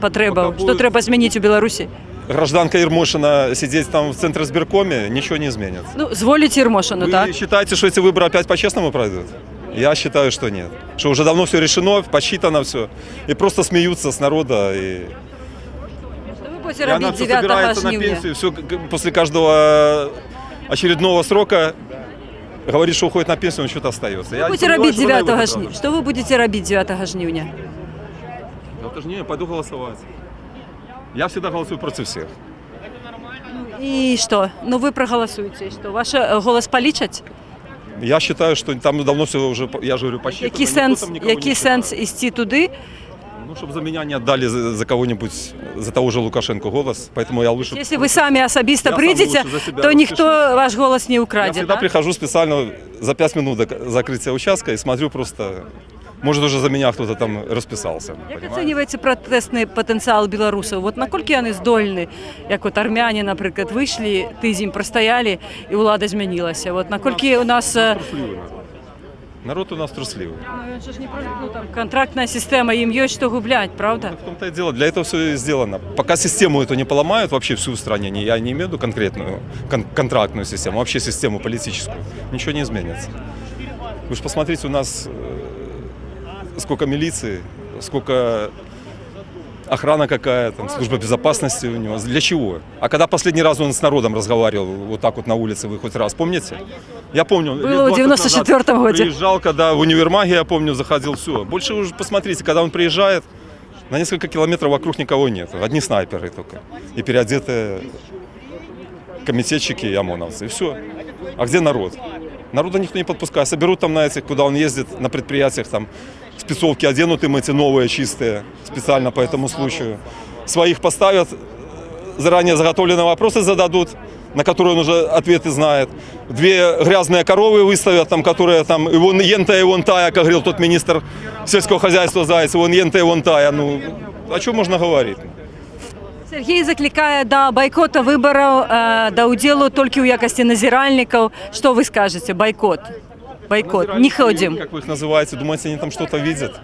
потребаў? Що треба змінити у Білорусі? гражданка Ермошина сидеть там в Центре избиркоме, ничего не изменится. Ну, зволить Єрмошину, Вы так? считаете, что эти выборы опять по-честному пройдут? Я считаю, что нет. Что уже давно все решено, посчитано все. И просто смеются с народа. И Що ви будете и она робити все 9 собирается на жнивня? пенсию, все после каждого очередного срока говорит, что уходит на пенсию, он что-то остается. Що ви будете робити 9 жнивня? Що ви будете робити 9 жнивня? Это же не, пойду голосовать. Я всегда голосую против всех. І що? Ну ви проголосуєте, і що? Ваш голос полічать? Я считаю, что там давно все уже, я же говорю, посчитано. Який сенс істи туди? Ну, чтобы за меня не отдали за кого-нибудь, за того же Лукашенко голос. Поэтому я лучше... Якщо ви самі особисто Я прийдете, сам лучше за себя то ніхто розпишусь. ваш голос не Я украде. всегда так? прихожу специально за 5 минут до закрытия участка и смотрю просто... Может, уже за меня кто-то там расписался. Як понимаете? оцінюється протестний потенціал білорусів? От наскільки вони здольні, як от армяні, наприклад, вийшли, тиждень простояли і влада змінилася? От наскільки у нас... Трусливый народ. Народ у нас трусливый. Ну, це ж не там контрактна система, їм є що гублять, правда? В том-то и дело, для этого все и сделано. Пока систему эту не поломают, вообще всю в стране, я не имею в виду конкретную, контрактную систему, вообще систему политическую, ничего не изменится. Вы же посмотрите, у нас сколько милиции, сколько охрана какая, там, служба безопасности у него. Для чего? А когда последний раз он с народом разговаривал вот так вот на улице, вы хоть раз помните? Я помню, Было в 94-м году. Приезжал, когда в универмаге, я помню, заходил, все. Больше уже посмотрите, когда он приезжает, на несколько километров вокруг никого нет. Одни снайперы только. И переодетые комитетчики и ОМОНовцы. И все. А где народ? Народа никто не подпускает. Соберут там на этих, куда он ездит, на предприятиях, там спецовки оденут им эти новые, чистые, специально по этому случаю. Своих поставят, заранее заготовленные вопросы зададут, на которые он уже ответы знает. 2 грязные коровы выставят, там, которые там, и вон ента, и вон тая, как говорил тот министр сельского хозяйства Заяц, вон ента, и вон тая. Ну, о чем можно говорить? Сергій закликає до бойкоту виборів, до уділу тільки у якості назиральників. Що ви скажете? Бойкот. Бойкот. Не ходим. Как вы их называете? Думаете, они там что-то видят?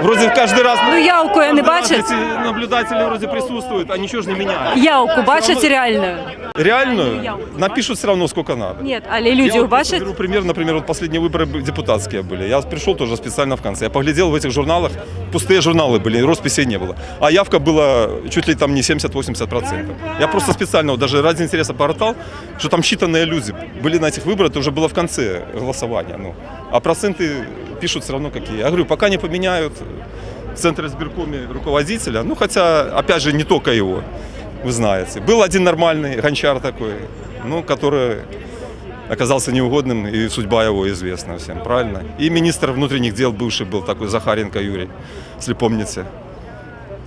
Вроде каждый раз... Ну, явку не бачать? Эти наблюдатели вроде присутствуют, а ничего же не меняют. Явку бачать реальную? Реальную? Напишут все равно, сколько надо. Нет, але люди Я бачать? беру пример, например, вот последние выборы депутатские были. Я пришел тоже специально в конце. Я поглядел в этих журналах, пустые журналы были, росписей не было. А явка была чуть ли там не 70-80%. Я просто специально, вот даже ради интереса погортал, что там считанные люди были на этих выборах, это уже было в конце голосования. Ну, а проценты пишут все равно какие. Я говорю, пока не поменяют в Центре избиркоме руководителя, ну хотя, опять же, не только его, вы знаете. Был один нормальный гончар такой, ну, который оказался неугодным, и судьба его известна всем, правильно? И министр внутренних дел бывший был такой, Захаренко Юрий, если помните.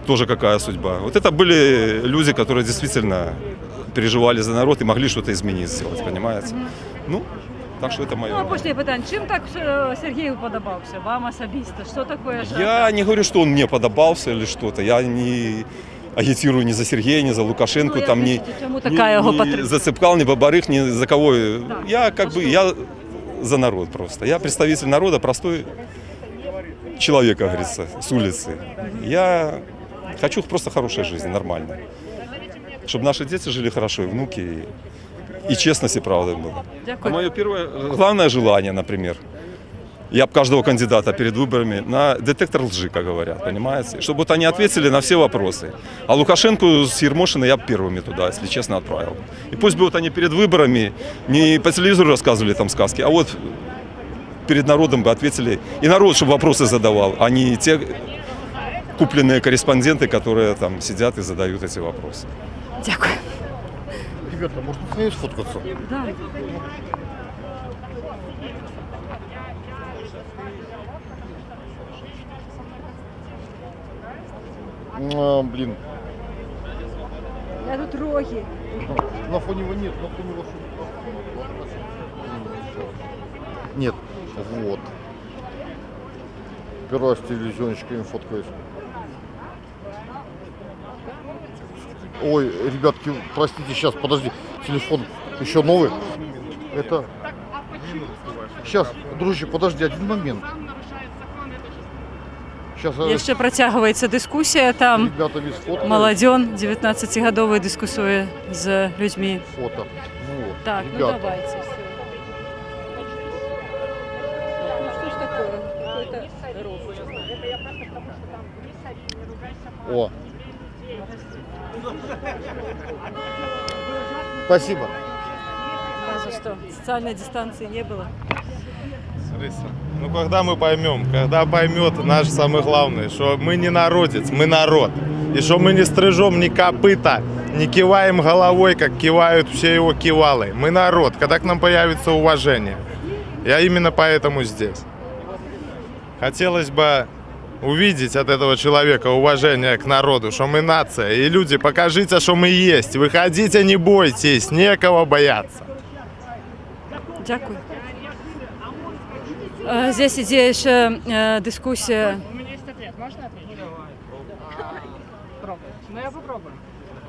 Тоже какая судьба. Вот это были люди, которые действительно переживали за народ и могли что-то изменить, сделать, понимаете? Ну, так що це моє. Ну, останнє питання. Чим так Сергію подобався? Вам особисто? Що таке? Я не говорю, что он мне подобался или что-то. Я не агитирую ни за Сергея, ни за Лукашенко, Ну, там ни за Цепкал, ни Бабарых, ни за кого. Я как бы, я за народ просто. Я представитель народа, простой человек, как говорится, с улицы. Я хочу просто хорошей жизни, нормальной. Чтобы наши дети жили хорошо, и внуки, и честность, и правда было. А мое первое, главное желание, например, я бы каждого кандидата перед выборами на детектор лжи, как говорят, понимаете? Чтобы вот они ответили на все вопросы. А Лукашенко с Ермошиной я бы первыми туда, если честно, отправил. И пусть бы вот они перед выборами не по телевизору рассказывали там сказки, а вот перед народом бы ответили. И народ, чтобы вопросы задавал, а не те купленные корреспонденты, которые там сидят и задают эти вопросы. Дякую. Ребята, может, с ней сфоткаться? Да. Блин, Я тут роги. на фоне его нет, на фоне его нет. Вот. Первый раз телевизионщиками фоткаюсь. Ой, ребятки, простите, сейчас, подожди, телефон еще новый. Это... Сейчас, дружище, подожди, один момент. Сейчас Яшчэ працягваецца дыскусія там. ребята без фото. Маладзён 19гадовы дыскусуе з людзьмі. Фото. Ну вот, Так, ну ребята. давайте. Всё. Ну что ж такое? Какой-то О. Спасибо. Разве что социальной дистанции не было. Ну когда мы поймем, когда поймет наш самый главный, что мы не народец, мы народ. И что мы не стрижем ни копыта, не киваем головой, как кивают все его кивалы. Мы народ, когда к нам появится уважение. Я именно поэтому здесь. Хотелось бы увидеть от этого человека уважение к народу, что мы нация. И люди, покажите, что мы есть. Выходите, не бойтесь, некого бояться. Дякую. Здесь ідзе яшчэ дыскусія. У меня есть ответ, можно ответить? Пробую. Ну я попробую.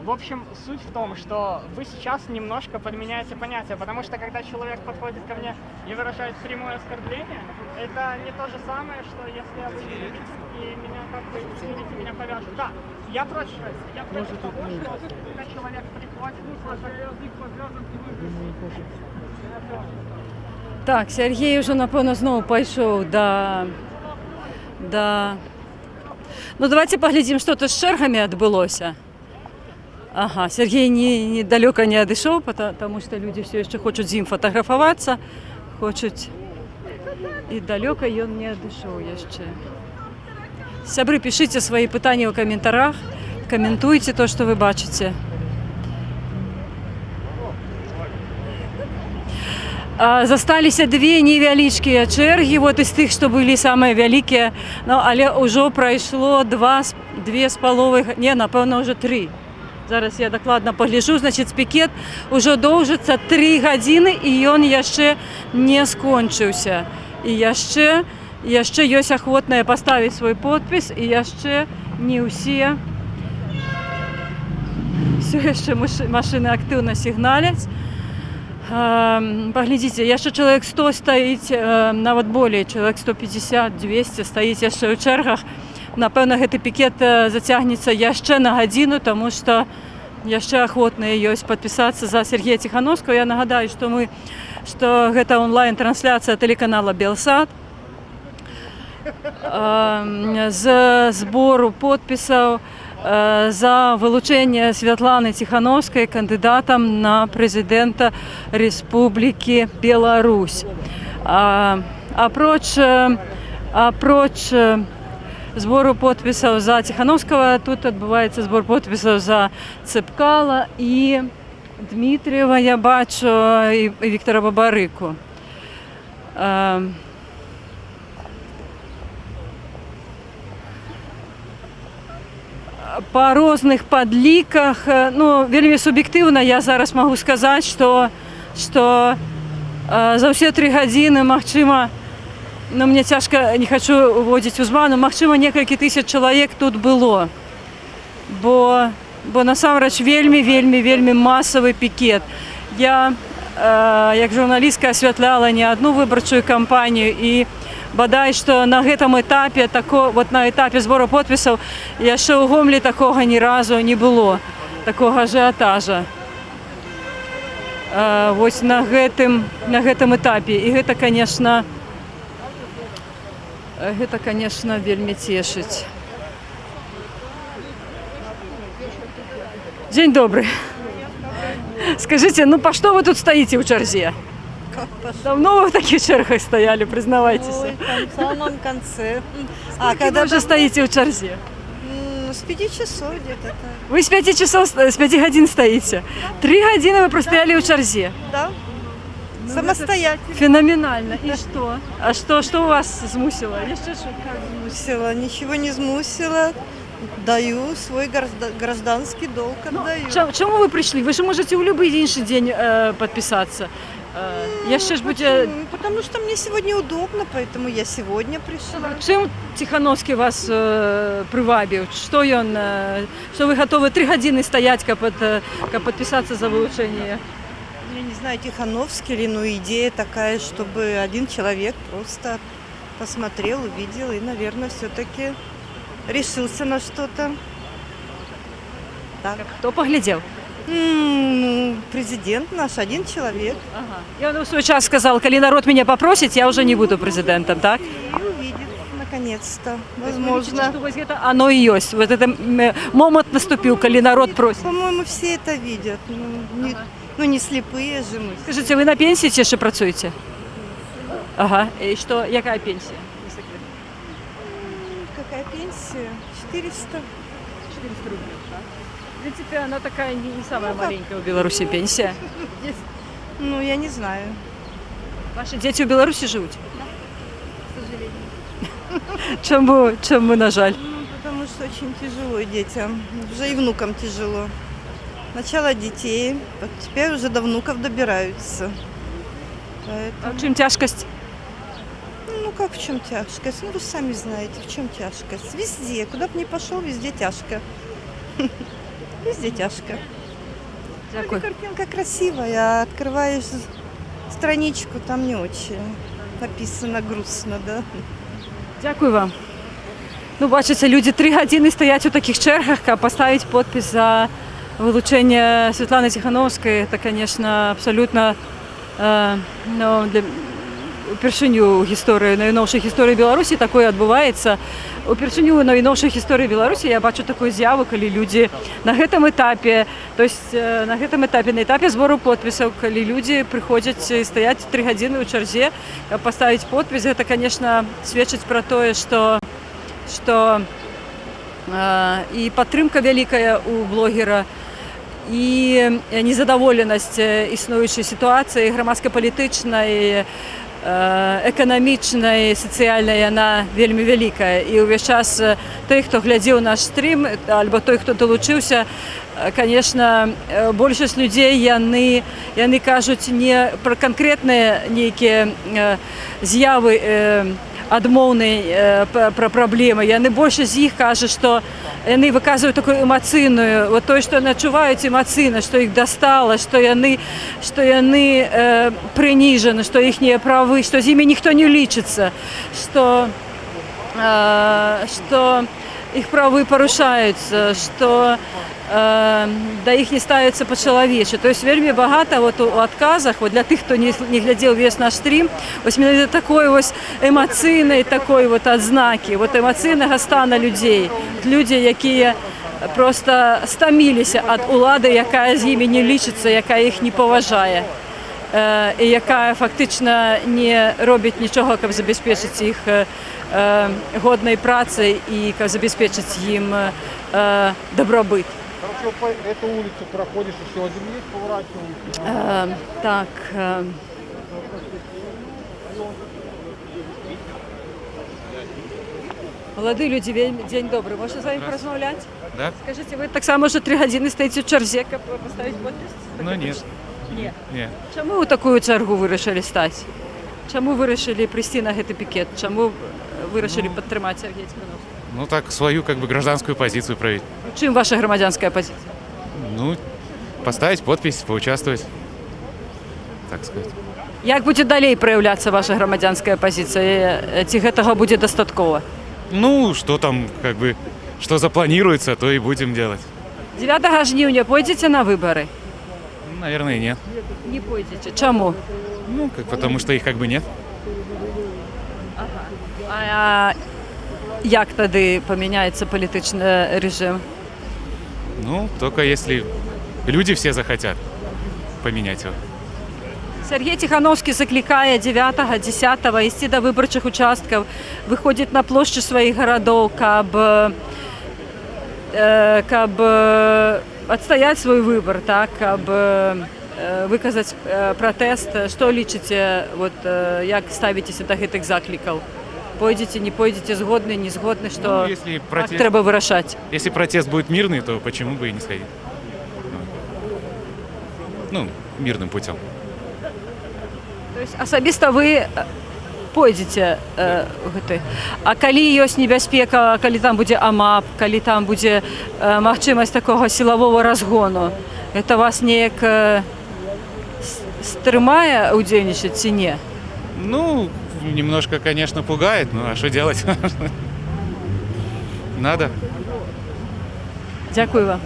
В общем, суть в том, что вы сейчас немножко подменяете понятия, потому что когда человек подходит ко мне и выражает прямое оскорбление, это не то же самое, что если я выйду и меня как-то, извините, меня повяжут. Да, я против этого. Я против того, что когда человек приходит, Так, Сергей уже, напевно, знову пайшоў да... Ну, давайте паглядзім, што тут з чэргамі адбылося. Ага, Сергей недалёка не адышоў, потому што людзі все яшчэ хочуць з ім фатаграфавацца, хочуць... І далёка ён не адышоў яшчэ. Сябры, пішыце свае пытанні ў каментарах, каментуйце то, што вы бачыце. Засталіся две невялічкія чэргі, вот из тых, што былі самыя вялікія, ну, але ўжо прайшло 2,5, не, напэўна, ўжо 3. Зараз я дакладна пагляджу, значыць, пікет ўжо доўжыцца 3 гадзіны, і ён яшчэ не скончыўся. І яшчэ ёсць ахвотныя паставіць свой подпіс, і яшчэ не ўсе. Все яшчэ машыны актыўна сігналяць. Паглядзіце, яшчэ чалавек 100 стаіць, нават болей, чалавек 150-200 стаіць яшчэ ў чэргах. Напэўна, гэты пікет зацягнецца яшчэ на гадзіну, таму што яшчэ ахвотныя ёсць падпісацца за Сергея Ціхановскага. Я нагадаю, што гэта онлайн-трансляцыя тэлеканала «Белсат». З збору подпісаў за вылучэнне Святланы Ціхановскай кандыдатам на прэзідэнта Рэспублікі Беларусь. Апроч збору подпісаў за Ціхановскага, тут адбываецца збор подпісаў за Цепкала і Дмітріева, я бачу, і Віктора Бабарыку. Па розных падліках, ну, вельмі суб'ектыўна я зараз магу сказаць, што за ўсе 3 гадзіны, магчыма, ну, мне цяжка, не хачу уводзіць у збану, магчыма, некалькі тысяч чалавек тут было. Бо насамрэч вельмі масавы пікет. Я, як журналістка, асвятляла не адну выбарчую кампанію, і бадай, што на гэтым этапе, вот на этапе збору подпісаў, яшчэ ў Гомлі такога ні разу не было, такога ажыятажа. Вось на гэтым этапе. І гэта, конечно, вельмі цешыць. Дзень добрый. Скажите, ну по что вы тут стоите в чарзе? Давно вы в таких чергах стояли, признавайтесь? Ой, в самом конце. Когда вы уже стоите в чарзе? С 5 часов где-то. Вы с 5 часов, с 5 годин стоите? 3 годины вы простояли в чарзе? Да. Самостоятельно. Феноменально. И что? А что у вас змусило? Змусило? Ничего не змусило. Даю свой гражданский долг, отдаю. Чому ви прийшли? Ви ж можете у будь-який інший день підписатися. Потому что мне сегодня удобно, поэтому я сегодня пришла. Чим Тихановский вас привабив? Что вы готовы 3 годины стоять, как подписаться за вылучение? Я не знаю, Тихановский ли, но идея такая, чтобы один человек просто посмотрел, увидел и, наверное, все-таки решился на что-то. Так. Хто поглядел? Ну, президент наш, один человек. Я в свой час сказал, коли народ меня попросит, я уже не буду президентом, так? И увидит, наконец-то. Возможно. Возможно. Что вот это оно и есть. Вот это момент наступил, коли народ просит. По-моему, все это видят. Ну, не слепые же мы. Скажите, вы на пенсии чи ще працюєте? Ага. И что, какая пенсия? Не секрет. Какая пенсия? 400. 400 рублей. В принципе, она такая не самая маленькая у Беларуси пенсия. Ну, я не знаю. Ваши дети у Беларуси живут? Да, к сожалению. Чому, на жаль? Ну, потому что очень тяжело детям. Уже и внукам тяжело. Сначала детей, а теперь уже до внуков добираются. А в чем тяжкость? Ну, как в чем тяжкость? Ну, вы сами знаете, в чем тяжкость. Везде, куда бы ни пошел, везде тяжко. Везде тяжко. Дякую. Картинка красивая, а открываешь страничку, там не очень. Написано грустно, да. Дякую вам. Ну, бачите, люди 3 години стоять у таких чергах, а поставить подпись за вилучення Світлани Тихановської, це, звісно, абсолютно упершыню гісторыі, найноўшых гісторый Беларусі такое адбываецца. Упершыню найноўшых гісторый Беларусі я бачу такую з'яву, калі людзі на гэтым этапе, то есть на гэтым этапе, на этапе збору подпісаў, калі людзі прыходзяць і стаяць 3 гадзіны ў чарзе, каб паставіць подпіс, гэта, конечно, сведчыць пра тое, што і падтрымка вялікая у блогера, і незадаволенасць існуючай сітуацыі грамадска-палітычнай, эканамічнай, сацыяльнай, яна вельмі вялікая. І ўвесь час той, хто глядзеў наш стрім, альбо той, хто далучыўся, конечно, большасць людзей яны кажуць не пра канкрэтныя нейкія з'явы адмоўнай пра праблемы. Яны большасць з іх кажа, што яны выказваюць такую эмацыйную, вот тое, што яны адчуваюць эмацыйна, што іх дастала, што яны прыніжаны, што іхнія правы, што з імі ніхто не лічыцца, што іх правы парушаюцца, што да іх не ставіцца па-чалавечы. То есть вельмі багата вот у адказах, вот для тых, хто не глядзеў весь наш стрім, вось менавіта такой вось эмацыйнай такой вот адзнакі, вот эмацыйнага стана людзей. Людзі, якія просто стаміліся ад улады, якая з імі не лічыцца, якая іх не паважае, і якая фактычна не робіць нічога, каб забяспечыць іх годнай працай і каб забяспечыць ім дабрабыт. Хорошо, по эту улицу проходишь, еще один есть поворачивающий? Так. Молодые люди, день добрый. Можно с вами поразмовлять? Да? Скажите, вы так само уже 3 години стоите в черзе, каб поставить подпись? Ну, нет. Нет. Ні. Чому у такую чергу вирішили стати? Чому вирішили прийти на цей пікет? Чому вирішили підтримати Сергія Тихановського? Ну, так, свою, как бы, гражданскую позицию проявить. Чим ваша громадянська позиція? Ну, поставить подпись, поучаствовать, так сказать. Як буде далі проявлятися ваша громадянська позиція? Ці гэтага буде достатково? Ну, что там, как бы, что запланируется, то и будем делать. 9 жнівня пойдете на вибори? Наверное, нет. Не пойдете. Чому? Ну, потому что их как бы нет. А як тоді поміняється політичний режим? Ну, только если люди все захотят поменять его. Сергій Тихановський закликає 9-10 йти до виборчих участків, виходить на площі своїх городів, каб відстояти свій вибір, так, каб виказати протест. Що лічите, вот, як ставитеся до цих закликів? Пойдете, не пойдете, згодны, не згодны, что треба вырашать? Если протест будет мирный, то почему бы и не сходить? Ну, мирным путем. То есть асабіста вы пойдете а калі ёсць небяспека, калі там будзе АМАП, калі там будзе магчымасць такого сілавого разгону, это вас неяк стрымае удзельнічаць ці не? Ну, немножко, конечно, пугает, ну а что делать? Надо. Дякую вам.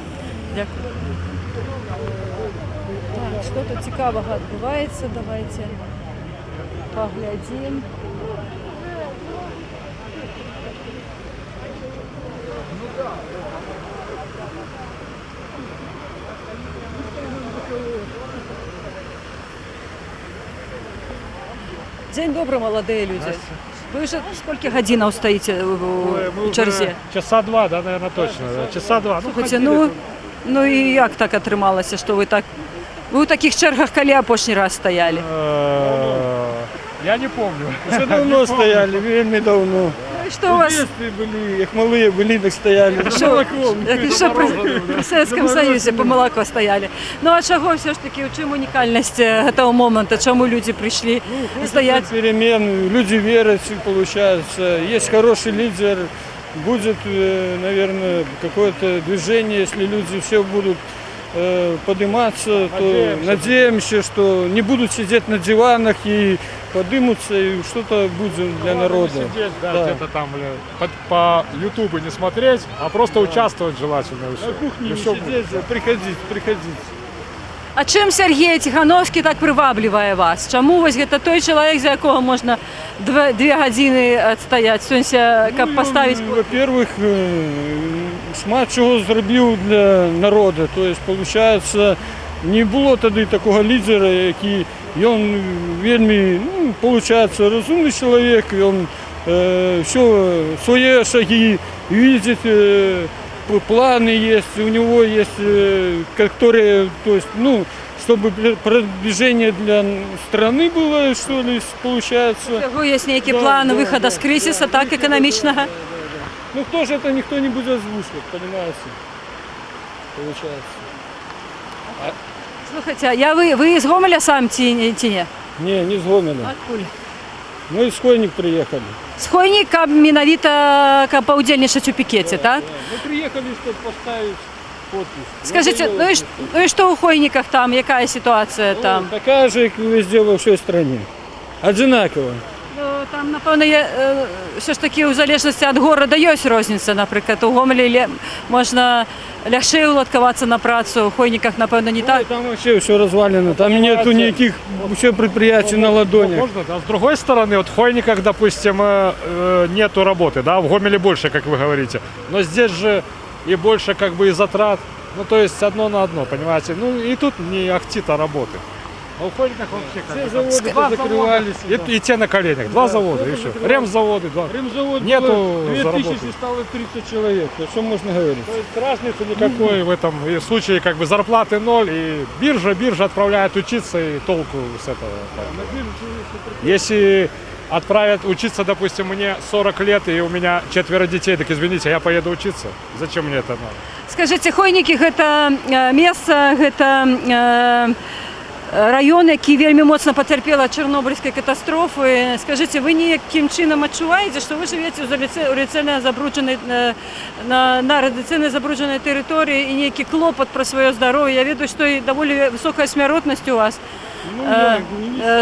Дякую. Так, що-то цікавого відбувається, давайте поглядимо. День добрый, молодые люди. Вы уже сколько годинов стоите в черзі? Часа два, да, наверное, точно. Да. Часа два. Слухайте, ну і як так отрималося, що ви так... Ви у таких чергах коли апошній раз стояли? Я не помню. Уже давно стояли, вельми давно. Что у вас? Были, як малые были, так стояли. Що при Советском Союзі по молоко стояли. Ну а чого все ж таки, у чому унікальність цього моменту, чому люди прийшли стоять? Перемен, люди верят, получается. Есть хороший лидер, будет, наверное, какое-то движение, если люди все будут подниматься, то надеемся, что не будут сидеть на диванах и подымутся, и что-то будет для народа. Сидеть, да, где-то там по ютубу не смотреть, а просто участвовать желательно. На кухне не сидеть, приходить. А чим Сергій Тихановський так приваблює вас? Чому ось це той чоловік, за якого можна 2 години відстояти, в сенсі, як поставити? Во-первых, шмат чого зробив для народу. Тобто, виходить, не було тоді такого лідера, який, він вельми, виходить, розумний чоловік, він все, свої шаги видить, планы есть, у него есть, которые, то есть, чтобы продвижение для страны было, что ли, получается. У кого есть некий план выхода с кризиса, так, экономичного? Ну, кто же это, никто не будет озвучивать, понимаете, получается. Слухайте, вы из Гомеля сам ці? Не з Гомеля. Откуда? Мы из Хойник приехали. З Хойніка менавіта поудзельнічаць у пікеце, так? Мы приехали, чтобы поставить подпись. Скажите, ну и что у Хойниках там, какая ситуация там? Такая же, как везде во всей стране. Одинаково. Ну, там, напевно, є, все ж таки, у залежності від города є різниця, наприклад, у Гомелі можна легше уладкуватися на працю, у Хойниках, напевно, не так. Там вообще все развалено, там нету никаких вообще предприятий на ладонях. Можно, да. С другой стороны, вот в Хойниках, допустим, нету работы, да, в Гомеле больше, как вы говорите. Но здесь же и больше как бы и затрат, ну то есть одно на одно, понимаете. Ну и тут не ахти-то работы. А у Хойниках вообще как бы заводы закрывались. И те на коленях. 2 завода, и все. Ремзаводы, 2. Ремзавод нету 2000 стало 30 человек. Что можно говорить? То есть разницы никакой в этом случае, как бы зарплаты 0, и биржа отправляет учиться, и толку с этого. Если отправят учиться, допустим, мне 40 лет, и у меня 4 детей, так извините, я поеду учиться. Зачем мне это надо? Скажите, Хойники – это место, это район, який вельми моцно потерпів від Чорнобильської катастрофи. Скажіть, ви ніяким чином відчуваєте, що ви живете у радіаційно забрудненій території і ніякий клопот про своє здоров'я? Я веду, що доволі висока смертність у вас.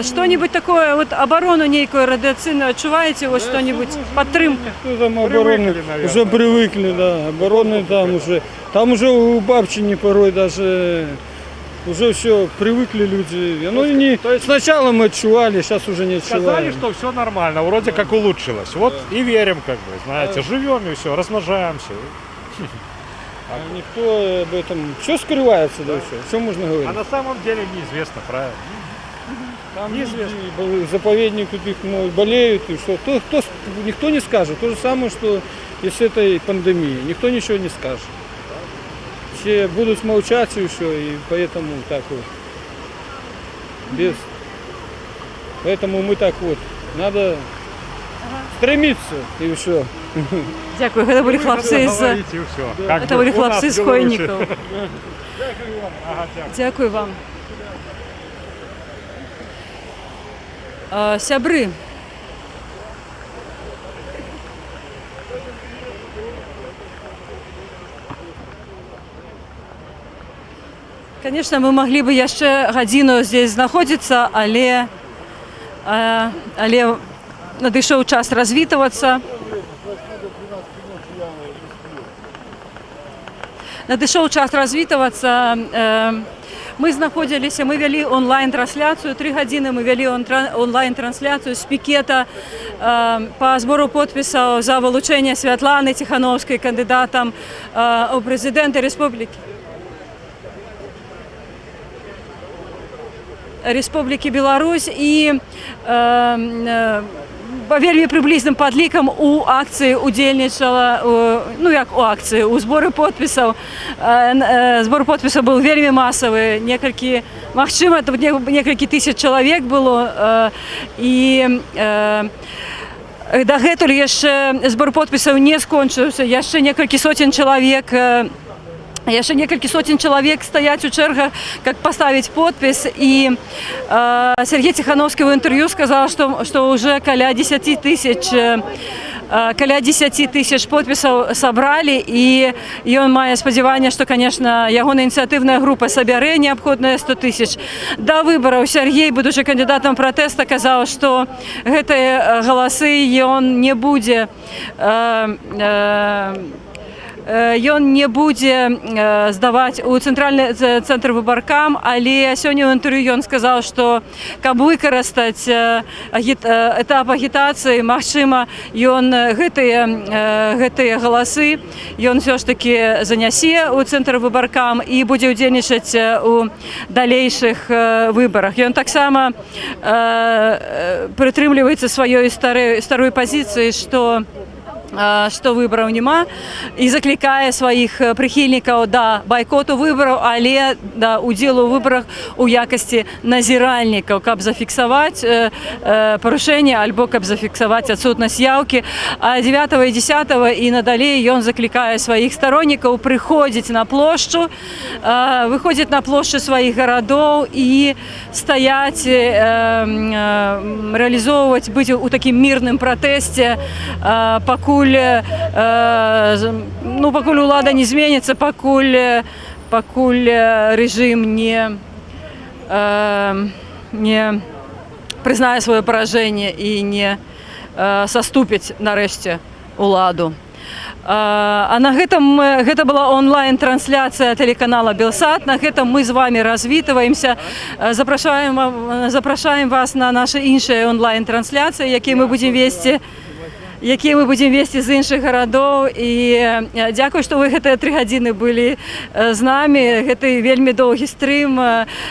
Что-нибудь такое, вот оборону некую радиационную отчуваете, вот что-нибудь, подтримка? Что там обороны? Уже привыкли, да, обороны там уже у Бабчини порой даже уже все, привыкли люди. Ну, не, сначала мы отчували, сейчас уже не отчуваем. Сказали, что все нормально, вроде как улучшилось. Вот и верим, как бы, знаете, живем и все, размножаемся. А никто об этом... Все скрывается, да, все можно говорить. А на самом деле неизвестно, правильно? Там неизвестно. Заповедник тут их болеют, и что. Никто не скажет. То же самое, что и с этой пандемией. Никто ничего не скажет. Все будут молчать еще, и поэтому так вот. Поэтому мы так вот. Надо стремиться, и все. Дякую, це були хлопці з Хойників. Дякую вам. Сябры. Конечно, мы могли бы еще годину здесь находиться, але надышоў час развітвацца. Надышоў час развітвацца. Мы знаходзіліся, мы вялі онлайн-трансляцыю, 3 гадзіны мы вялі онлайн-трансляцыю з пікета па збору подпісаў за вылучэнне Святланы Ціхановскай кандыдатам у прэзідэнты Рэспублікі Беларусь і па вельмі прыблізным падлікам у акцыі удзельнічала, ну як у акцыі, у зборы подпісаў. Збор подпісаў быў вельмі масавы, магчыма, некалькі тысяч чалавек было, і дагэтуль яшчэ збор подпісаў не скончыўся, яшчэ некалькі сотень чалавек стаяць у чэргах, как поставить подпись. И Сергей Тихановский в интервью сказал, что уже каля 10 тысяч подпісаў сабралі, і ён мае спадзяванне, што, конечно, ягоная ініцыятыўная група сабярэ неабходныя 100 тысяч. Да выбараў Сергей, будучы кандыдатам пратэста, казаў, што гэтыя галасы ён не будзе здаваць у цэнтральны цэнтр выбаркам, але сёння ў інтэрв'ю ён сказаў, што каб выкарыстаць этап агітацыі, магчыма, ён гэтыя галасы ён ўсё ж такі занясе ў цэнтр выбаркам і будзе ўдзельнічаць у далейшых выбарах. Ён таксама прытрымліваецца сваёй старой пазіцыі, што выбараў няма, і заклікае сваіх прыхільнікаў да байкоту выбараў, але да удзелу ў выбарах у якасці назіральнікаў, каб зафіксаваць парушэнне альбо каб зафіксаваць адсутнасць яўкі. А 9 і 10 і надалей ён заклікае сваіх староннікаў прыходзіць на плошчу, выходзіць на плошчы сваіх гарадоў і стаяць, рэалізоўваць, быць у такім мірным пратэсце, пакуль улада не зменіцца, пакуль рэжым не прызнае сваё паражэнне і не саступіць нарэшце уладу. А на гэтым гэта была онлайн-трансляцыя тэлеканала Белсат. На гэтым мы з вами развітваемся. Запрашаем вас на нашы іншыя онлайн-трансляцыі, якія мы будзем весці з іншых гарадоў. І дзякуй, што вы гэтыя 3 гадзіны былі з намі. Гэты вельмі доўгі стрым,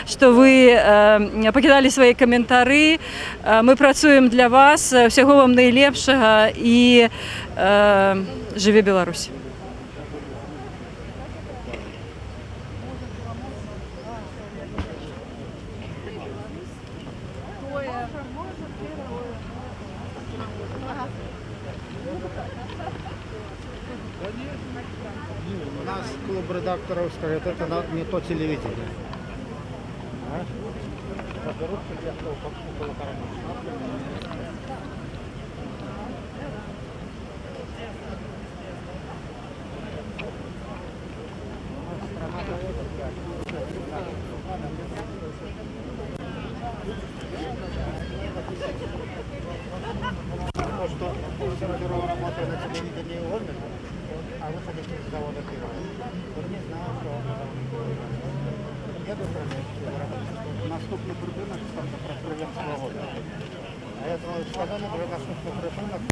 што вы пакідалі свае каментары. Мы працуем для вас. Усяго вам найлепшага і жыве Беларусь. У нас клуб редакторов скажет, это не то телевидение. Что работает на телевидении Омега, а вы хотите с завода Кирова. Вот не знаю, что еду наступный прибынок там про свободу. А я сказали, что наступный прибынок